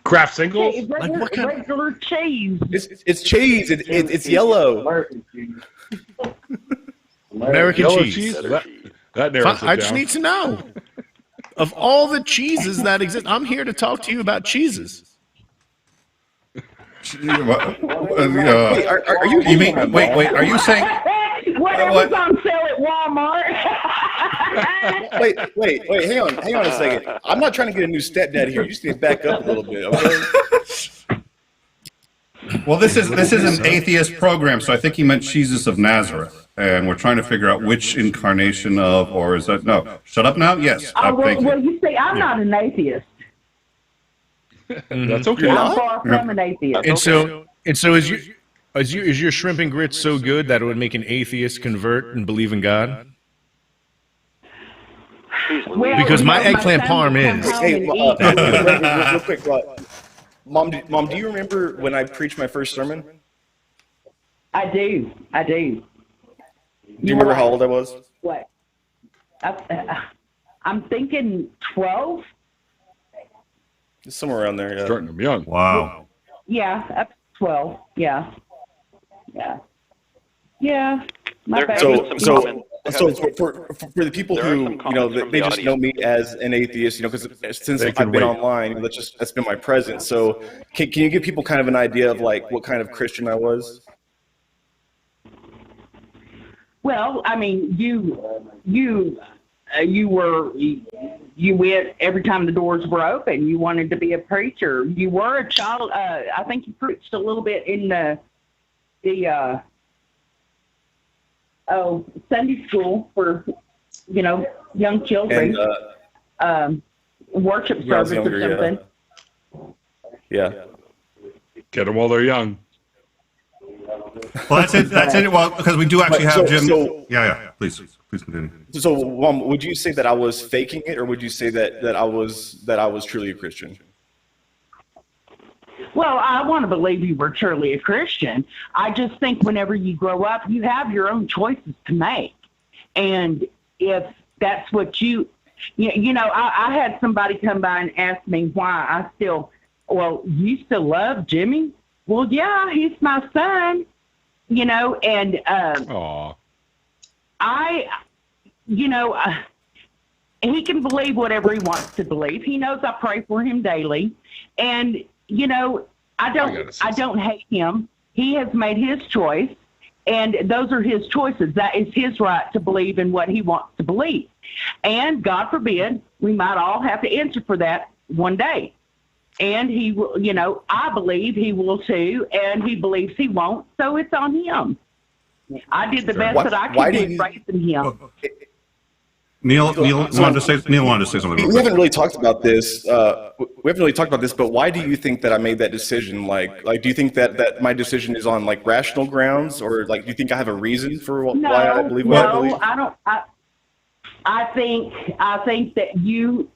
Kraft singles? Regular, what kind- regular cheese. It's cheese. It's yellow. American Yellow cheese. cheese? That narrows it I just down. need to know. Of all the cheeses that exist, I'm here to talk to you about cheeses. Are you? You mean wait? Are you saying? Whatever's what? on sale at Walmart. Wait. Hang on a second. I'm not trying to get a new stepdad here. You just need to back up a little bit, okay? Well, this is an atheist program, so I think he meant Jesus of Nazareth, and we're trying to figure out which incarnation of, or is that no? Shut up now. Yes, thank you. Well, you see, I'm not an atheist. That's okay. I'm far from an atheist. And so is your shrimp and grits so good that it would make an atheist convert and believe in God? Well, Because my you know, eggplant son parm will come is. home Hey, and eat. real quick, Mom, do you remember when I preached my first sermon? I do. Do you remember how old I was? What? I'm thinking 12. Somewhere around there. Yeah. Starting them young. Wow. Yeah, up to 12. Yeah. My There baby. have been some comments. So for the people There are who some they comments from the just know audience. me as an atheist, because since They I've can been wait. online, that's been my presence. So can you give people kind of an idea of like what kind of Christian I was? Well, I mean, you went every time the doors were open. You wanted to be a preacher. You were a child. I think you preached a little bit in the Sunday school for young children, And worship when I was service younger, or something. yeah. Get them while they're young. Well, that's it. That's it. Well, because we do actually have Jim. So- Yeah. Please continue. So, Mom, would you say that I was faking it, or would you say that I was truly a Christian? Well, I want to believe you were truly a Christian. I just think whenever you grow up, you have your own choices to make. And if that's what I had somebody come by and ask me why you still love Jimmy? well, yeah, he's my son, and Aw. he can believe whatever he wants to believe. He knows I pray for him daily, and I don't hate him. He has made his choice, and those are his choices. That is his right to believe in what he wants to believe. And God forbid, we might all have to answer for that one day. And he will, I believe he will too, and he believes he won't, so it's on him. I did the best that I could do raising him. Neil wanted to say something. We haven't really talked about this. But why do you think that I made that decision? Like, do you think that my decision is on like rational grounds, or like, do you think I have a reason for why I believe what I believe? No, I don't. I think that you,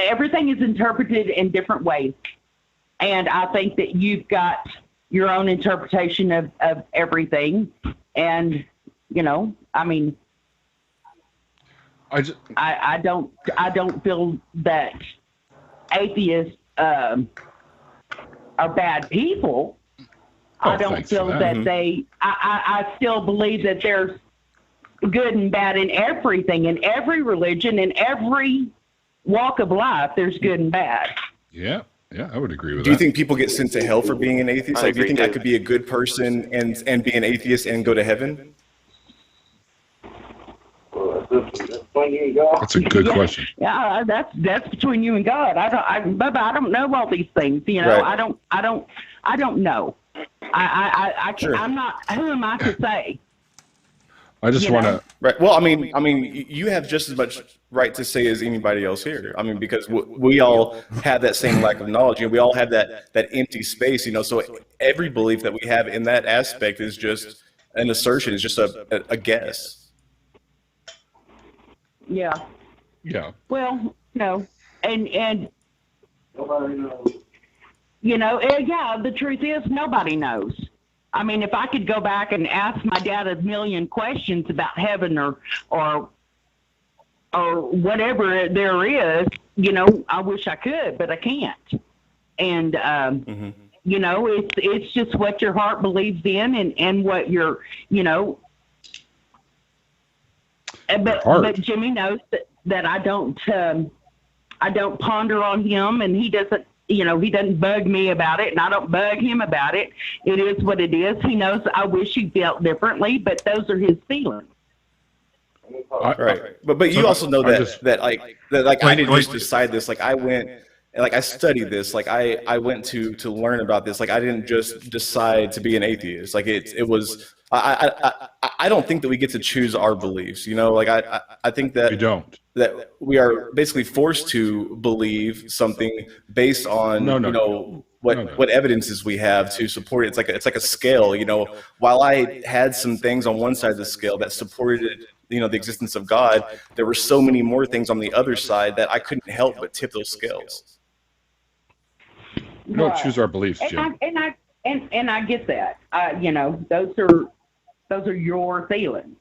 everything is interpreted in different ways, and I think that you've got your own interpretation of everything, and I mean, I don't feel that atheists are bad people. I don't feel that I still believe that there's good and bad in everything, in every religion, in every walk of life. There's good and bad. Yeah, I would agree with that. Do you think people get sent to hell for being an atheist? Like, do you think I could be a good person and be an atheist and go to heaven? That's a good question. Yeah, that's between you and God. Bubba, I don't know all these things. Right. I don't know. Sure. I'm not. Who am I to say? I just want to. Right. Well, I mean, you have just as much right to say as anybody else here. I mean, because we all have that same lack of knowledge, we all have that empty space, So every belief that we have in that aspect is just an assertion, is just a guess. Yeah. Yeah. Well, no, and nobody knows. Yeah. The truth is, nobody knows. I mean, if I could go back and ask my dad a million questions about heaven or whatever there is, I wish I could, but I can't. And it's just what your heart believes in, and what your But Jimmy knows that I don't ponder on him, and he doesn't. He doesn't bug me about it, and I don't bug him about it. It is what it is. He knows I wish he felt differently, but those are his feelings. Right. But you also know that I didn't just decide this. Like, I went and I studied this. Like, I went to learn about this. Like, I didn't just decide to be an atheist. Like, it was. I don't think that we get to choose our beliefs. I think that we don't. That we are basically forced to believe something based on what evidences we have to support it. It's like a scale. While I had some things on one side of the scale that supported the existence of God, there were so many more things on the other side that I couldn't help but tip those scales. We don't choose our beliefs, Jim. And I get that. Those are your feelings.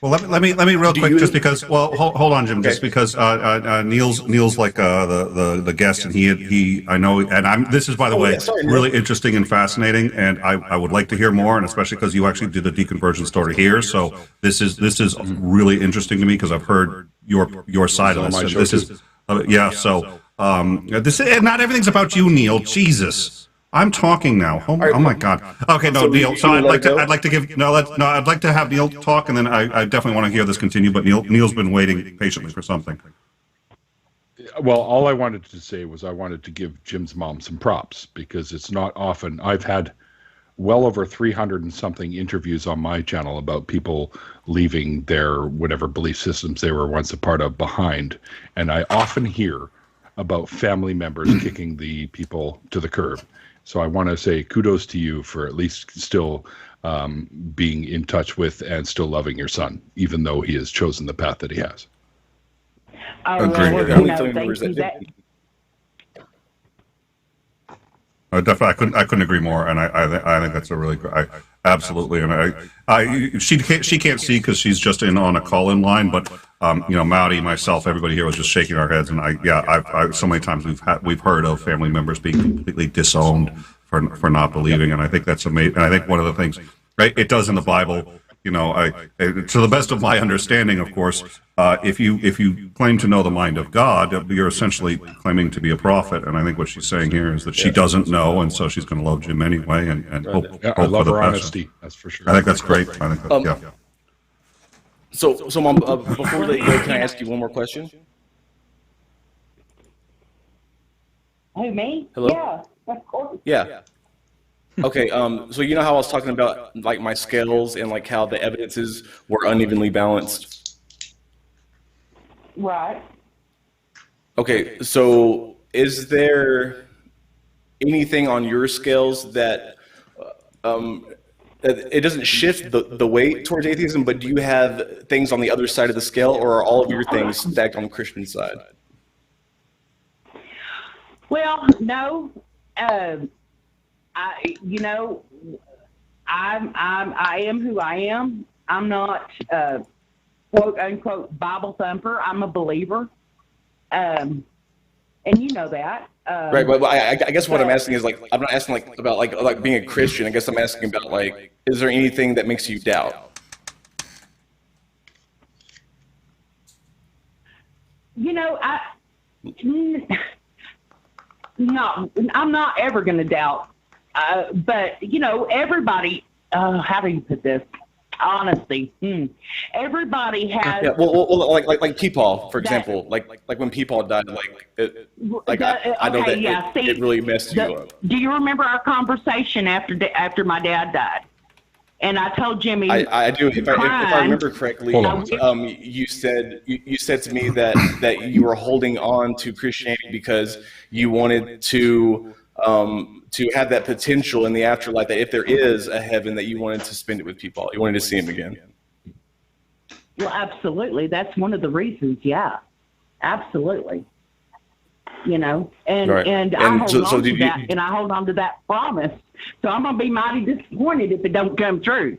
Well, let me real quick, just because. Well, hold on, Jim. Okay. Just because Neil's like the guest, and he I know, and this is, by the way, really interesting and fascinating, and I would like to hear more, and especially because you actually did a deconversion story here. So this is really interesting to me, because I've heard your side of this. This is So this, and not everything's about you, Neil. Jesus. I'm talking now. Oh my God. Okay, no, Neil. So I'd like to have Neil talk, and then I definitely want to hear this continue. But Neil's been waiting patiently for something. Well, all I wanted to say was I wanted to give Jim's mom some props, because it's not often. I've had well over 300 and something interviews on my channel about people leaving their whatever belief systems they were once a part of behind, and I often hear about family members kicking the people to the curb. So I want to say kudos to you for at least still being in touch with and still loving your son, even though he has chosen the path that he has. Definitely, I couldn't agree more, and I think that's a really good. Absolutely, and she can't see because she's just on a call-in line, but Mowdy, myself, everybody here was just shaking our heads, and I so many times we've heard of family members being completely disowned for not believing, and I think that's amazing. And I think one of the things, right, it does in the Bible. To the best of my understanding, of course, if you claim to know the mind of God, you're essentially claiming to be a prophet. And I think what she's saying here is that she doesn't know, and so she's going to love Jim anyway, and hope I love for the her best. honesty. That's for sure. I think that's great. I think that, yeah. So Mom, before we let you go, can I ask you one more question? Who, me? Hello? Yeah, of course. Yeah. Okay, so you know how I was talking about like my scales and like how the evidences were unevenly balanced? Right. Okay, so is there anything on your scales that it doesn't shift the weight towards atheism, but do you have things on the other side of the scale, or are all of your things stacked on the Christian side? Well, no. I am who I am. I'm not quote unquote Bible thumper. I'm a believer, and you know that. Right, but I guess what I'm asking is like, I'm not asking like about like being a Christian. I guess I'm asking about like, is there anything that makes you doubt? No, I'm not ever going to doubt. But everybody. How do you put this? Honesty. Everybody has. Yeah, well, like Peepaw, for example, like when Peepaw died, I know that it really messed you up. Do you remember our conversation after my dad died? And I told Jimmy. I do. If I remember correctly, you said to me that you were holding on to Christianity because you wanted to have that potential in the afterlife, that if there is a heaven, that you wanted to spend it with people. You wanted to see him again. Well, absolutely. That's one of the reasons. Yeah, absolutely. And Right. and I hold on to that, and I hold on to that promise. So I'm gonna be mighty disappointed if it don't come true.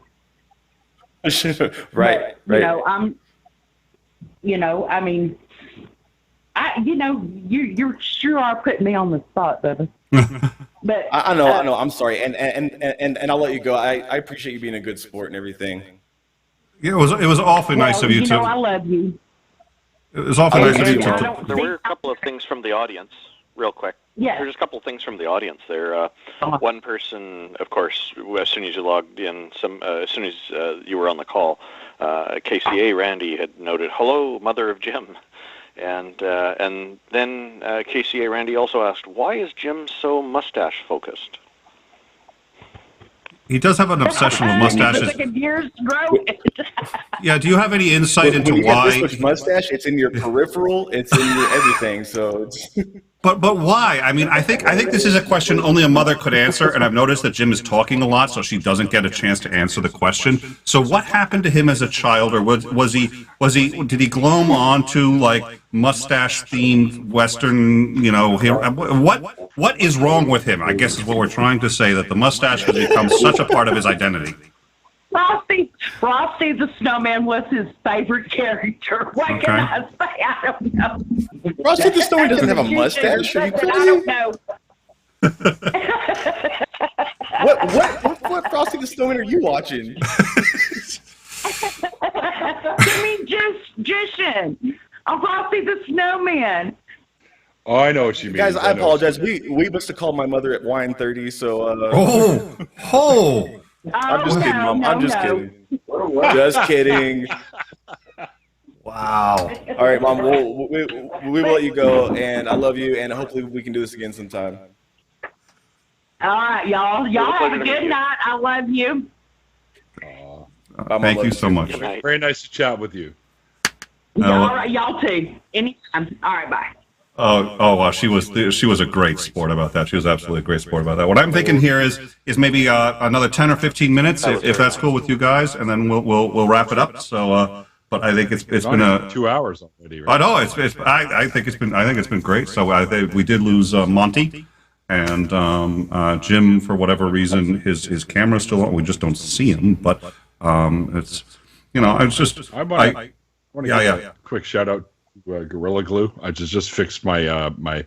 Right. But, I mean, you sure are putting me on the spot, Bubba. But I know. I'm sorry, and I'll let you go. I appreciate you being a good sport and everything. Yeah, it was awfully nice of you to. I love you. It was awfully nice of you There to. were a couple of things from the audience, real quick. Yeah. There's a couple of things from the audience there. One person, of course, as soon as you logged in, as soon as you were on the call, KCA Randy had noted, "Hello, mother of Jim." And then KCA Randy also asked, "Why is Jim so mustache focused?" He does have an obsession with mustaches. Yeah, do you have any insight into when you why? have this much mustache, it's in your peripheral, it's in your everything. So it's. But why? I mean, I think this is a question only a mother could answer, and I've noticed that Jim is talking a lot, so she doesn't get a chance to answer the question. So, what happened to him as a child, or did he glom onto like mustache-themed Western? What is wrong with him? I guess is what we're trying to say, that the mustache has become such a part of his identity. Frosty the Snowman was his favorite character. What can I say? I don't know. Frosty the Snowman doesn't have a mustache. Are you crazy? I don't know. What Frosty the Snowman are you watching? I mean, just I'm Frosty the Snowman. Oh, I know what you mean. Guys, I apologize. We must have called my mother at wine 30. So. I'm just kidding, Mom. I'm just kidding. Just kidding. Wow. All right, Mom. We will let you go, and I love you, and hopefully we can do this again sometime. All right, y'all. Y'all have a good night. I love you. Thank you so much. Very nice to chat with you. All right, y'all too. Anytime. All right, bye. Wow, she was a great sport about that. She was absolutely a great sport about that. What I'm thinking here is maybe another 10 or 15 minutes, if that's cool with you guys, and then we'll wrap it up. So, but I think it's been 2 hours already. Right? I know I think it's been great. So we did lose Monty, and Jim, for whatever reason, his camera's still on. We just don't see him, but it's I was just Quick shout out to Gorilla Glue. I just fixed my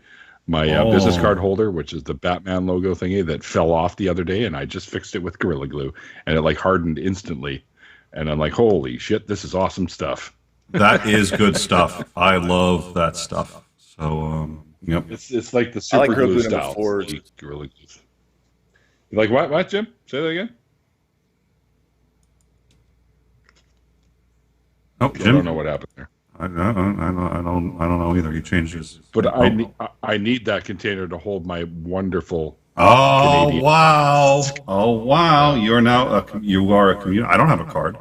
business card holder, which is the Batman logo thingy that fell off the other day, and I just fixed it with Gorilla Glue, and it like hardened instantly. And I'm like, holy shit, this is awesome stuff. That is good stuff. I love that stuff. So, yep. It's like the super Gorilla glue Glue style. #4. Gorilla Glue. You like what, Jim? Say that again. Oh, I Jim. don't know what happened there. I don't know either. He changed his. But I need that container to hold my wonderful. Oh Canadian. wow! Oh wow! You're now you are a community. I don't have a card.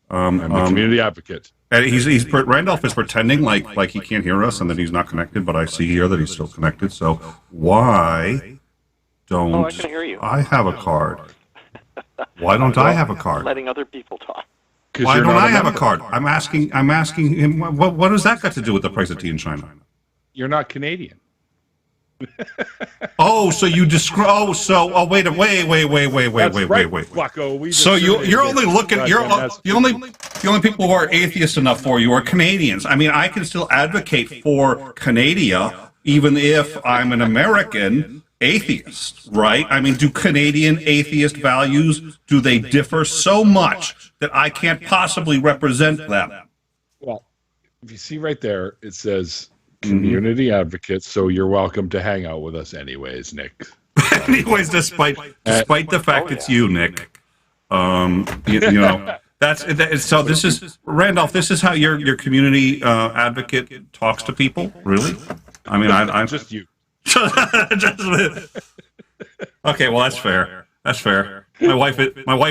I'm the community advocate. And Randolph is pretending like he can't hear us and that he's not connected, but I see here that he's still connected. So why don't I can hear you. I have a card? Why don't I have a card? Letting other people talk. Why don't I have a card? I'm asking him. What does that got to do with the price of tea in China? You're not Canadian. Oh, so you describe? Oh, wait, Flacco. So you're only looking. The only people who are atheist enough for you are Canadians. I mean, I can still advocate for Canada, even if I'm an American atheist, right? I mean, do Canadian atheist values, do they differ so much that I can't possibly represent them? Well, if you see right there, it says community advocate, so you're welcome to hang out with us anyways, Nick. Anyways, despite the fact it's you, Nick. You know, so this is Randolph. This is how your community advocate talks to people, really? I mean, I'm just you. Okay, well that's fair. That's fair. My wife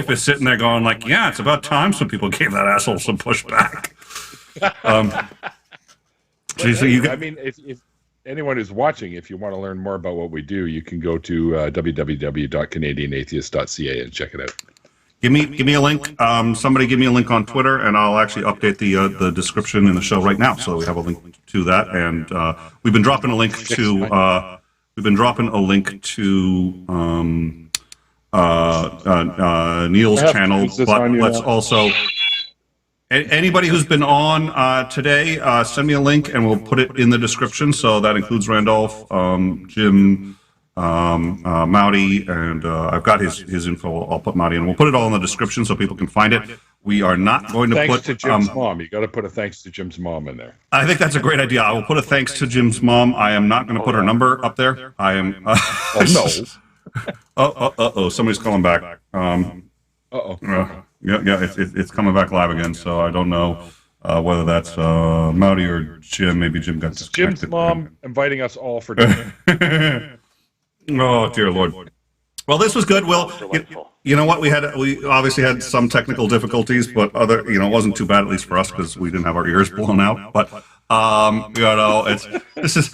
is sitting there going like, yeah, it's about time some people gave that asshole some pushback. I mean, if anyone is watching, if you want to learn more about what we do, you can go to www.canadianatheist.ca and check it out. Give me a link. Somebody give me a link on Twitter, and I'll actually update the description in the show right now. So we have a link to that, and we've been dropping a link to Neil's channel. But let's also anybody who's been on today, send me a link, and we'll put it in the description. So that includes Randolph, Jim, Mouty, and I've got his info. I'll put Mouty in. We'll put it all in the description so people can find it. We are not going to thanks put to Jim's mom. You got to put a thanks to Jim's mom in there. I think that's a great idea. I will put a thanks to Jim's mom. I am not going to put her number up there. I am. No. Somebody's calling back. Yeah, it's coming back live again. So I don't know whether that's Mouty or Jim. Maybe Jim got disconnected. Jim's mom inviting us all for dinner. Oh dear Lord. Well, this was good. Well, you know what? We obviously had some technical difficulties, but it wasn't too bad, at least for us, because we didn't have our ears blown out. But this is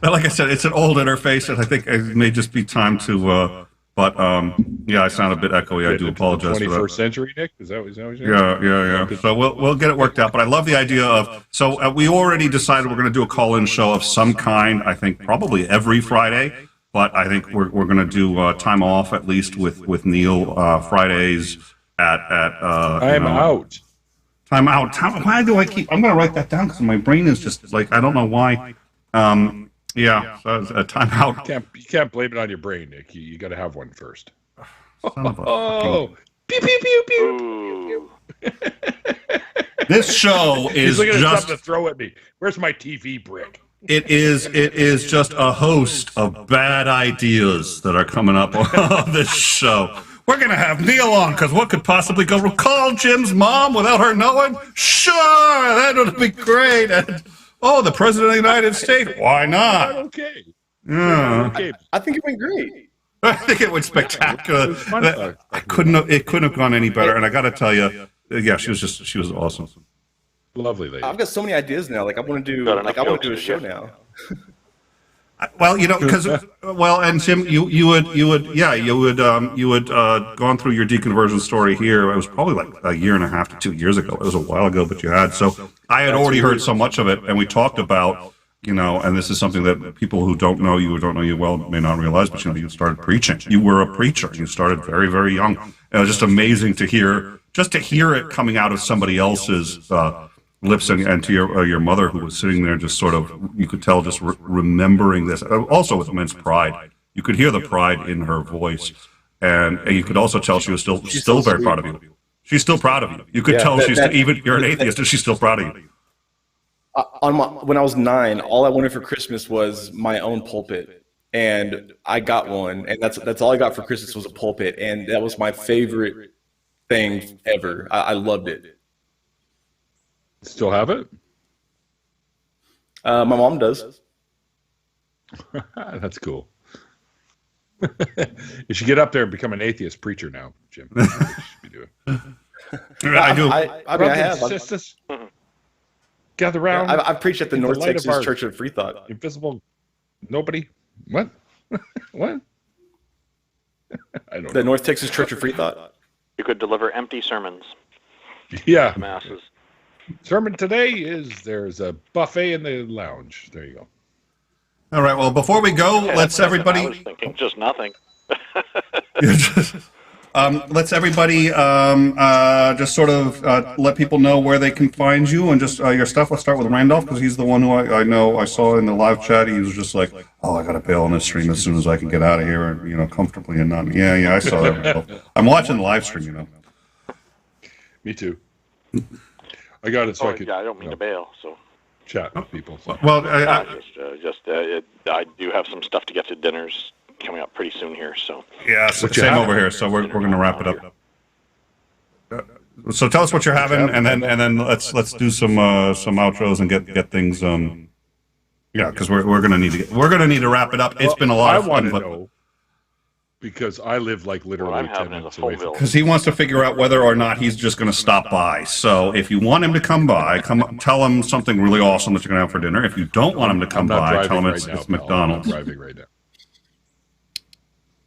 like I said, it's an old interface, and I think it may just be time to. I sound a bit echoey. I do apologize for that. 21st century, Nick? Is that what you're saying? Yeah. So we'll get it worked out. But I love the idea of. So we already decided we're going to do a call-in show of some kind. I think probably every Friday. But I think we're going to do time off at least with Neil Fridays at I'm out. Time out. Why do I keep? I'm going to write that down because my brain is just like I don't know why. So time out. You can't blame it on your brain, Nick. You got to have one first. Oh, pew pew pew pew. This show is He's looking at just something to throw at me. Where's my TV brick? It is just a host of bad ideas that are coming up on this show. We're going to have Neil on because what could possibly go wrong? Call Jim's mom without her knowing? Sure, that would be great. And, the President of the United States? Why not? Okay. Yeah. Okay. I think it went great. I think it was spectacular. It couldn't have gone any better. And I got to tell you, she was awesome. Lovely lady. I've got so many ideas now. I want to do a show now. Well, and Jim, you would gone through your deconversion story here. It was probably like a year and a half to 2 years ago. It was a while ago, but you had. So I had already heard so much of it, and we talked about, and this is something that people who don't know you or don't know you well may not realize, but you started preaching. You were a preacher. You started very, very young. And it was just amazing to hear it coming out of somebody else's lips, and to your mother, who was sitting there, just sort of, you could tell, just remembering this, also with immense pride. You could hear the pride in her voice, and you could also tell she was still very proud of you. She's still proud of you. You could tell even you're an atheist, and she's still proud of you. When I was 9, all I wanted for Christmas was my own pulpit, and I got one, and that's all I got for Christmas was a pulpit, and that was my favorite thing ever. I loved it. Still have it? My mom does. That's cool. You should get up there and become an atheist preacher now, Jim. That's what you should be doing. I do. I mean, I have. Sisters, gather round. I've preached at the North Texas Church of Free Thought. Invisible. Nobody. What? What? I don't know. The North Texas Church of Free Thought. You could deliver empty sermons. Yeah. To masses. Sermon today is there's a buffet in the lounge. There you go. All right. Well, before we go, let's everybody. I was thinking just nothing. Let's everybody just sort of let people know where they can find you and just your stuff. Let's start with Randolph, because he's the one who I know I saw in the live chat. He was just like, "Oh, I got to bail on this stream as soon as I can get out of here, and comfortably and not." Yeah, I saw that. I'm watching the live stream. Me too. I got it. So I don't mean to bail. So chat with people. So. Well, I do have some stuff to get to. Dinner's coming up pretty soon here, so yeah, same over here. So we're going to wrap it up. So tell us what you're having, and then let's do some outros and get things. Because we're going to need to wrap it up. It's been a lot of fun. I want to know, because I live like literally 10 minutes away from. Because he wants to figure out whether or not he's just going to stop by. So if you want him to come by, tell him something really awesome that you're going to have for dinner. If you don't want him to come by, tell him it's McDonald's. I'm not driving right now.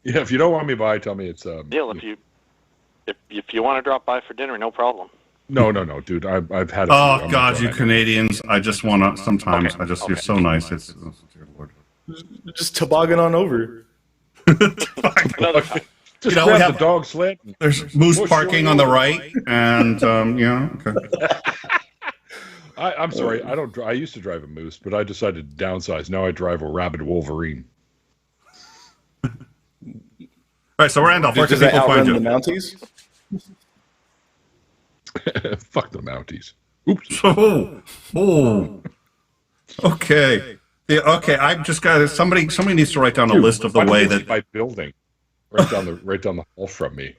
Yeah, if you don't want me by, tell me it's. Neil, if you want to drop by for dinner, no problem. No, dude. I've had. Oh God, you Canadians! I just want to. Sometimes okay. You're so nice. It's dear Lord. Just toboggan on over. Just grab the dog sled. There's moose parking on the right, and okay. I'm sorry. I don't. I used to drive a moose, but I decided to downsize. Now I drive a rabid Wolverine. All right, so Randolph, where can people find you? The Mounties? Fuck the Mounties. Oops. Oh. Okay. Yeah, okay. I've just got somebody needs to write down a list of the way that by building right down the hall from me.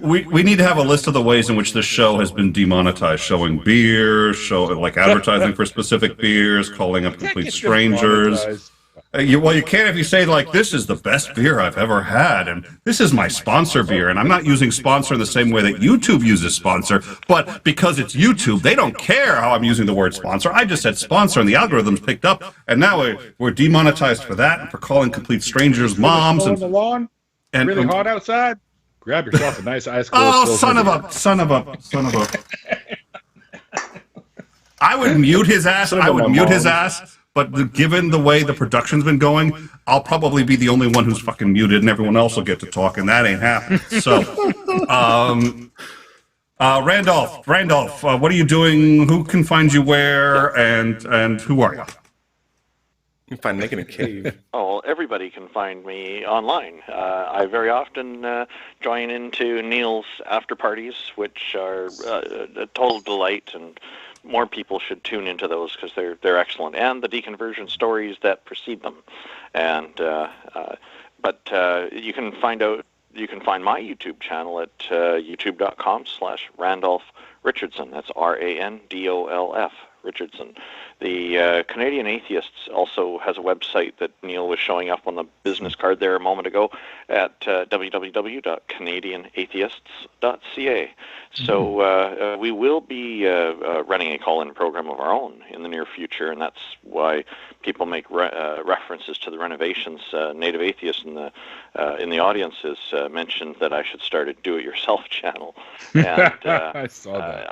We need to have a list of the ways in which this show has been demonetized. Showing beer, like advertising for specific beers, calling up complete strangers. You can't if you say, like, this is the best beer I've ever had, and this is my sponsor beer, and I'm not using sponsor in the same way that YouTube uses sponsor, but because it's YouTube, they don't care how I'm using the word sponsor. I just said sponsor, and the algorithm's picked up, and now we're demonetized for that, and for calling complete strangers moms. And the lawn, and really hot outside. Grab yourself a nice ice cold. Oh, son of a. I would mute his ass. But given the way the production's been going, I'll probably be the only one who's fucking muted, and everyone else will get to talk, and that ain't happening. So, Randolph, what are you doing? Who can find you where, and who are you? You can find Nick in a cave. Oh, well, everybody can find me online. I very often join into Neil's after parties, which are a total delight, and more people should tune into those because they're excellent, and the deconversion stories that precede them. And but you can find my YouTube channel at youtube.com/Randolph Richardson. That's RANDOLF Richardson. The Canadian Atheists also has a website that Neil was showing up on the business card there a moment ago at www.canadianatheists.ca. So we will be running a call-in program of our own in the near future, and that's why people make references to the renovations. Native Atheist in the audience has mentioned that I should start a do-it-yourself channel. And, I saw that.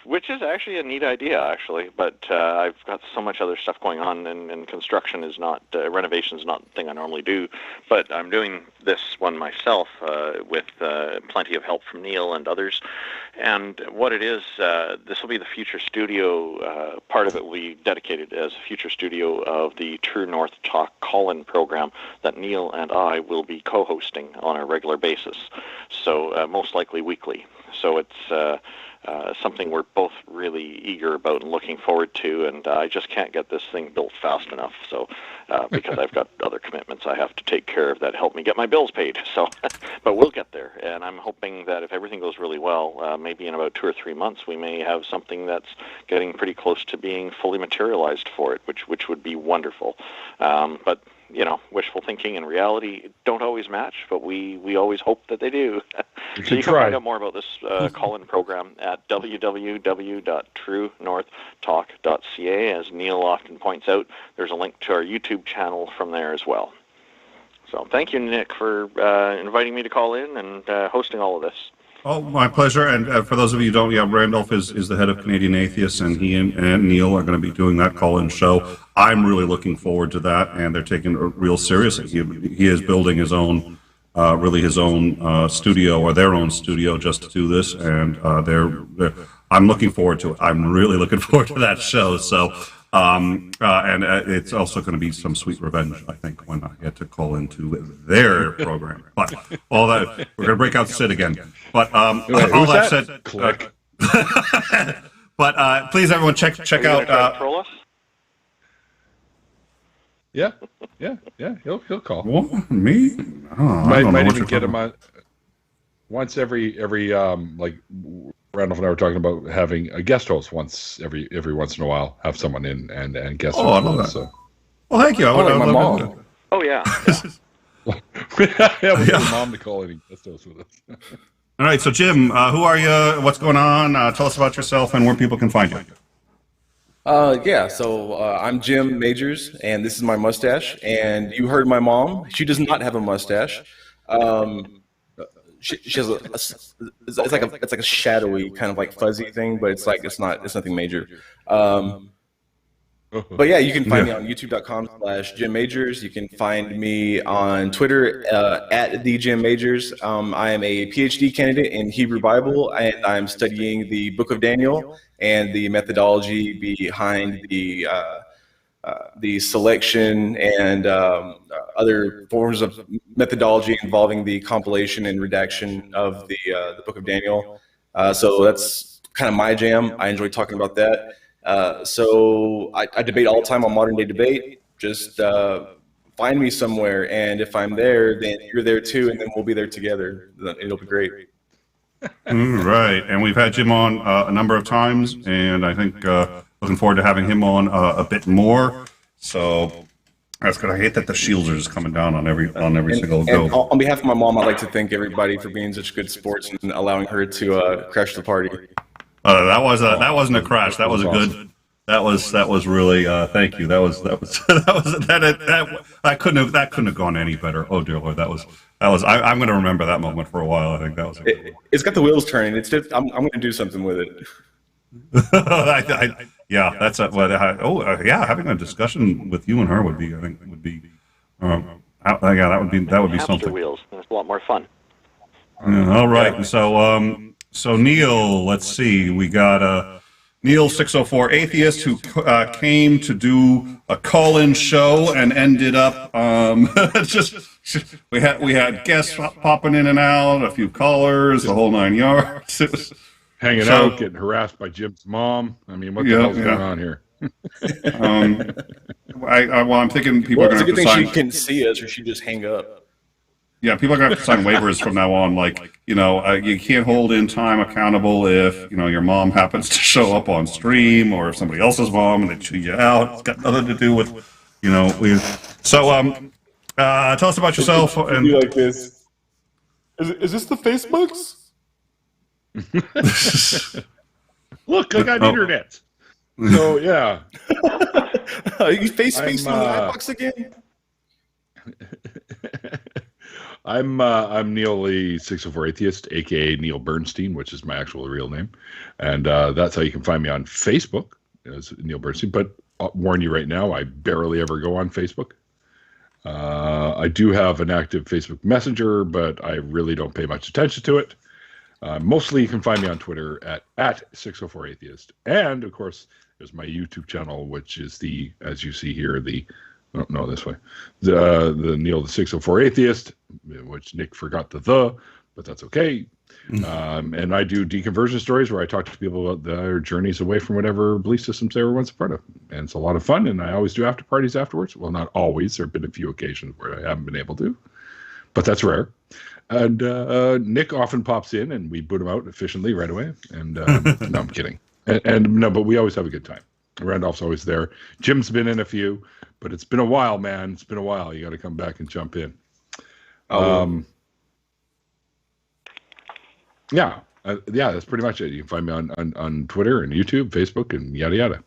which is actually a neat idea, actually. But I've got so much other stuff going on, and construction is not, renovation is not the thing I normally do. But I'm doing this one myself with plenty of help from Neil and others. And what it is, this will be the future studio. Part of it will be dedicated as a future studio of the True North Talk call-in program that Neil and I will be co-hosting on a regular basis. So most likely weekly. So it's something we're both really eager about and looking forward to, and I just can't get this thing built fast enough. So because I've got other commitments I have to take care of that help me get my bills paid. So, but we'll get there, and I'm hoping that if everything goes really well, maybe in about 2 or 3 months, we may have something that's getting pretty close to being fully materialized for it, which would be wonderful. But you know, wishful thinking and reality don't always match, but we always hope that they do. So you can find out more about this call-in program at www.truenorthtalk.ca. As Neil often points out, there's a link to our YouTube channel from there as well. So thank you, Nick, for inviting me to call in and hosting all of this. Oh, my pleasure. And for those of you who don't, Randolph is the head of Canadian Atheists, and he and Neil are going to be doing that call-in show. I'm really looking forward to that, and they're taking it real seriously. He is building his own, studio, or their own studio, just to do this, and I'm looking forward to it. I'm really looking forward to that show. So, and it's also going to be some sweet revenge, I think, when I get to call into their program. But all that, we're going to break out Sid again. But all that said, click. But please, everyone, check out. Troll us? Yeah. He'll call. What? Me? Oh, might even get him on once every like Randolph and I were talking about having a guest host once every once in a while. Have someone in and guest host. I love that. So. Well, thank you. I would my love mom. Oh yeah. We get your mom to call in and guest host with us. All right, so Jim, who are you? What's going on? Tell us about yourself and where people can find you. So I'm Jim Majors, and this is my mustache. And you heard my mom; she does not have a mustache. She has it's like a shadowy kind of like fuzzy thing, but it's nothing major. But yeah, you can find me on youtube.com/Jim Majors. You can find me on Twitter at the Jim Majors. I am a PhD candidate in Hebrew Bible, and I'm studying the Book of Daniel and the methodology behind the selection and other forms of methodology involving the compilation and redaction of the Book of Daniel. So that's kind of my jam. I enjoy talking about that. So I debate all the time on Modern Day Debate. Just find me somewhere, and if I'm there, then you're there too, and then we'll be there together. It'll be great. Right, and we've had Jim on a number of times, and I think looking forward to having him on a bit more. So that's good. I hate that the shields are just coming down on every single go. And on behalf of my mom, I'd like to thank everybody for being such good sports and allowing her to crash the party. That wasn't a crash. That was a good. That was really. Thank you. That couldn't have gone any better. Oh dear Lord, that was. I'm going to remember that moment for a while. I think that was. It's got the wheels turning. It's just, I'm going to do something with it. That's having a discussion with you and her would be. I think would be. That would be something. Wheels. It's a lot more fun. All right. So Neil, let's see. We got Neil 604 Atheist who came to do a call-in show and ended up we had guests popping in and out, a few callers, the whole 9 yards. It was hanging out, getting harassed by Jim's mom. I mean, what the hell's going on here? I'm thinking people are going to have to sign. It's a good thing she can see us, or she just hang up. Yeah, people are going to have to sign waivers from now on. Like, you can't hold in time accountable if, your mom happens to show up on stream, or if somebody else's mom and they chew you out. It's got nothing to do with, So, tell us about yourself. And like this. Is this the Facebooks? Look, I got internet. So, yeah. Are you face on the iBox again? I'm Neil the 604 Atheist, aka Neil Bernstein, which is my actual real name, and that's how you can find me on Facebook as Neil Bernstein. But I'll warn you right now, I barely ever go on Facebook. I do have an active Facebook Messenger, but I really don't pay much attention to it. Mostly you can find me on Twitter at 604 Atheist. And, of course, there's my YouTube channel, which is as you see here, this way. The Neil the 604 Atheist, which Nick forgot the, but that's okay. And I do deconversion stories where I talk to people about their journeys away from whatever belief systems they were once a part of. And it's a lot of fun, and I always do after parties afterwards. Well, not always. There have been a few occasions where I haven't been able to, but that's rare. And Nick often pops in, and we boot him out efficiently right away. And no, I'm kidding. And no, but we always have a good time. Randolph's always there. Jim's been in a few, but it's been a while, man. It's been a while. You got to come back and jump in. Yeah, that's pretty much it. You can find me on Twitter and YouTube, Facebook, and yada yada.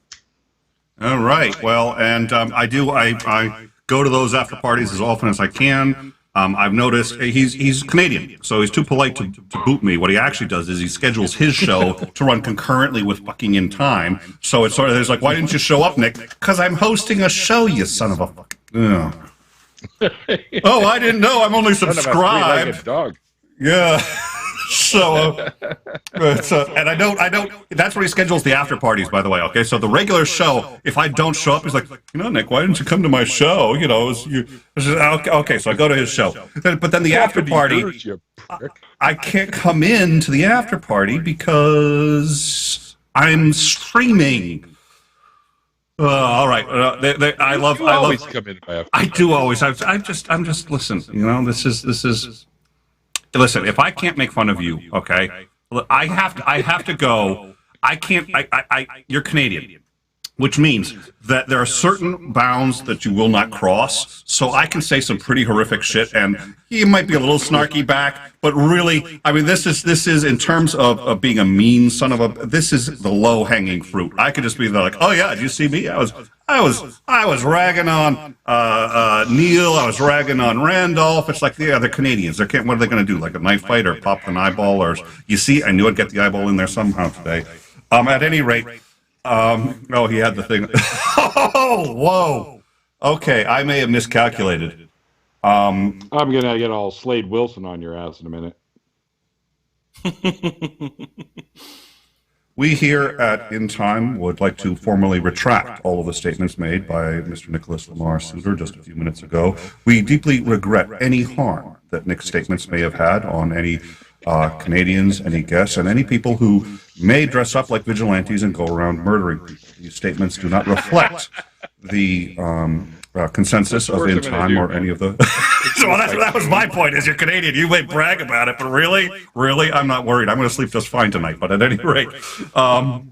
All right. Well, and I go to those after parties as often as I can. I've noticed he's Canadian, so he's too polite to boot me. What he actually does is he schedules his show to run concurrently with fucking In Time. So it's sort of, there's like, why didn't you show up, Nick? Because I'm hosting a show, you son of a fuck. Oh, I didn't know. I'm only subscribed. Dog. Yeah. So, and I don't. That's where he schedules the after parties, by the way. Okay, so the regular show, if I don't show up, he's like, Nick, why didn't you come to my show? Okay, so I go to his show, but then the after party, I can't come in to the after party because I'm streaming. All right, I love. Come in I do always. I'm just listen. This is. Listen, if I can't make fun of you, okay, I have to go. I can't. You're Canadian, which means that there are certain bounds that you will not cross. So I can say some pretty horrific shit, and you might be a little snarky back, but really, I mean, this is in terms of being a mean son of a. This is the low hanging fruit. I could just be like, oh yeah, did you see me? I was ragging on Neil. I was ragging on Randolph. It's like, they're Canadians. What are they going to do? Like a knife fight or pop an eyeball? Or you see, I knew I'd get the eyeball in there somehow today. At any rate, he had the thing. Oh, whoa. Okay, I may have miscalculated. I'm gonna get all Slade Wilson on your ass in a minute. We here at In Time would like to formally retract all of the statements made by Mr. Nicholas Lamar Soutter just a few minutes ago. We deeply regret any harm that Nick's statements may have had on any Canadians, any guests, and any people who may dress up like vigilantes and go around murdering people. These statements do not reflect the consensus of In Time or any of the... So that was my point, is you're Canadian. You may brag about it, but really, I'm not worried. I'm going to sleep just fine tonight, but at any rate... I'll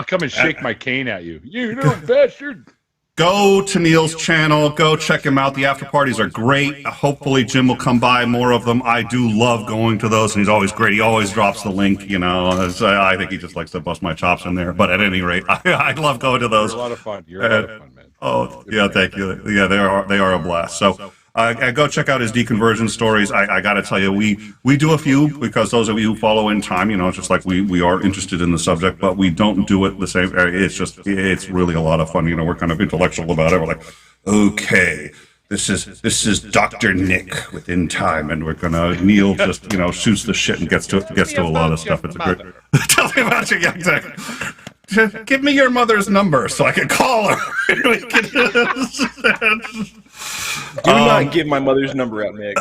come and shake my cane at you. You little bastard! Go to Neil's channel. Go check him out. The after parties are great. Hopefully Jim will come by more of them. I do love going to those, and he's always great. He always drops the link, I think he just likes to bust my chops in there. But at any rate, I love going to those. You're a lot of fun. You're a lot of fun, man. Oh, yeah, thank you. Yeah, they are a blast. So go check out his deconversion stories. I got to tell you, we do a few because those of you who follow In Time, it's just like we are interested in the subject, but we don't do it the same. It's really a lot of fun. We're kind of intellectual about it. We're like, okay, this is Dr. Nick with In Time, and we're gonna Neil just shoots the shit and gets to a lot of stuff. It's a great. Tell me about you, yeah, exactly. Give me your mother's number so I can call her. Do not give my mother's number out, Nick.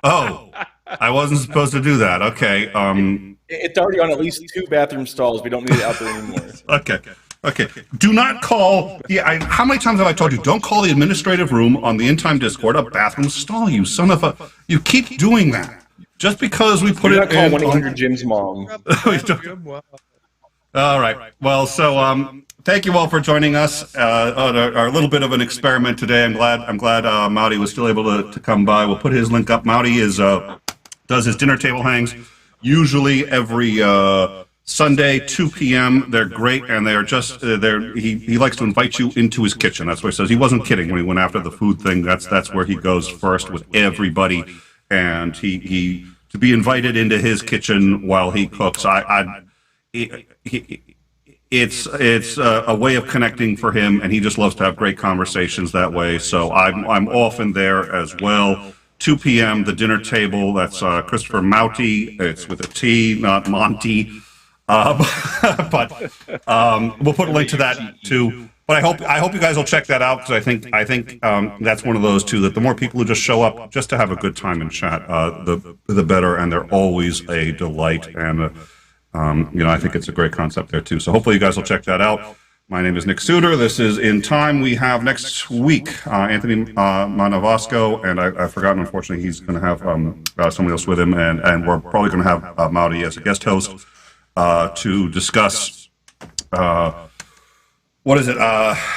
Oh, I wasn't supposed to do that. Okay. It's already on at least 2 bathroom stalls. We don't need it out there anymore. Okay. Do not call. Yeah. How many times have I told you? Don't call the administrative room on the In Time Discord a bathroom stall. You son of a. You keep doing that. Just because we put it in... 1-800 Jim's mom. All right. Well, so thank you all for joining us on our little bit of an experiment today. I'm glad Mowdy was still able to come by. We'll put his link up. Mowdy does his dinner table hangs usually every Sunday, 2 p.m. They're great, and they are just he likes to invite you into his kitchen. That's what he says. He wasn't kidding when he went after the food thing. That's where he goes first with everybody, and he to be invited into his kitchen while he cooks. It's a way of connecting for him, and he just loves to have great conversations that way. So I'm often there as well. 2 p.m. the dinner table. That's Christopher Mouty. It's with a T, not Monty. But we'll put a link to that too. But I hope you guys will check that out, because I think that's one of those too, that the more people who just show up just to have a good time and chat, the better, and they're always a delight. And I think it's a great concept there too. So hopefully you guys will check that out. My name is Nick Soutter. This is In Time. We have next week Anthony Manavasco, and I've forgotten, unfortunately, he's going to have somebody else with him, and we're probably going to have Maudy as a guest host to discuss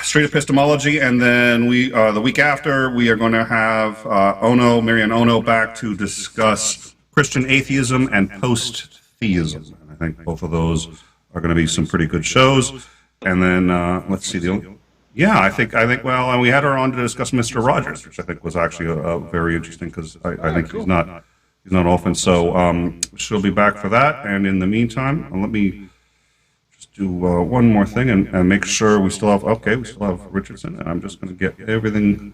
street epistemology. And then the week after, we are going to have Marianne Ono back to discuss Christian atheism and post-theism. And I think both of those are going to be some pretty good shows. And then let's see, I think well, and we had her on to discuss Mr. Rogers, which I think was actually a very interesting, because I think cool. he's not often. So she'll be back for that. And in the meantime, let me just do one more thing and make sure we still have Richardson. And I'm just going to get everything.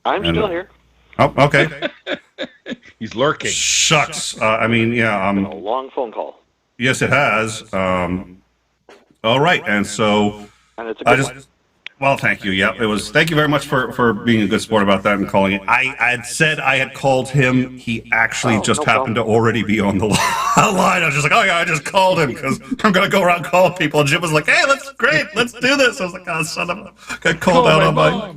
I'm still here. Oh, okay. He's lurking. Shucks. I mean, yeah. It's been a long phone call. Yes, it has. All right, and so and it's a good one. Well, thank you. Yeah, it was. Thank you very much for being a good sport about that and calling it. I had said I had called him. He actually happened to already be on the line. I was just like, oh yeah, I just called him because I'm gonna go around calling people. And Jim was like, hey, that's great. Let's do this. I was like, oh, son of a, got called out on my.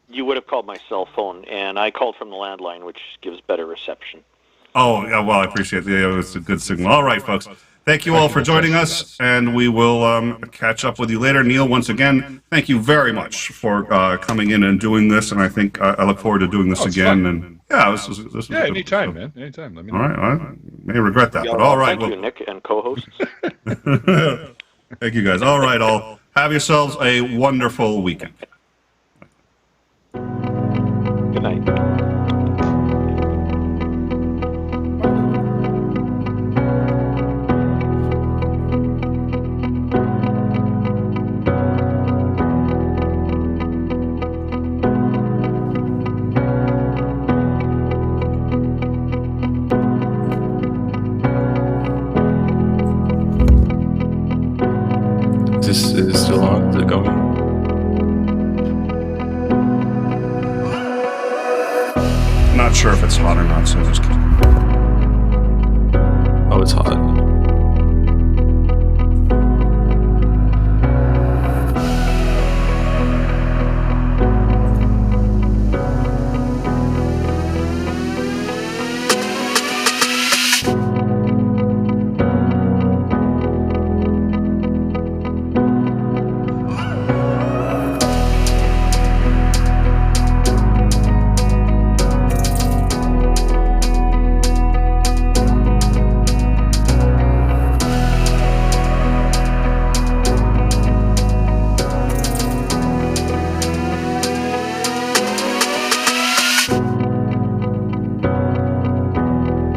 You would have called my cell phone, and I called from the landline, which gives better reception. Oh yeah, well, I appreciate it. Yeah, it was a good signal. All right, folks. Thank you all for joining us, and we will catch up with you later. Neil, once again, thank you very much for coming in and doing this, and I think I look forward to doing this again. Fun. And yeah, this was anytime, man. Anytime. Let me know. All right, I may regret that, but all right. Thank you, Nick, and co-hosts. Thank you, guys. All right, all. Have yourselves a wonderful weekend. Good night. Is it still on? Is it going? Not sure if it's hot or not, so just kidding. Oh, it's hot.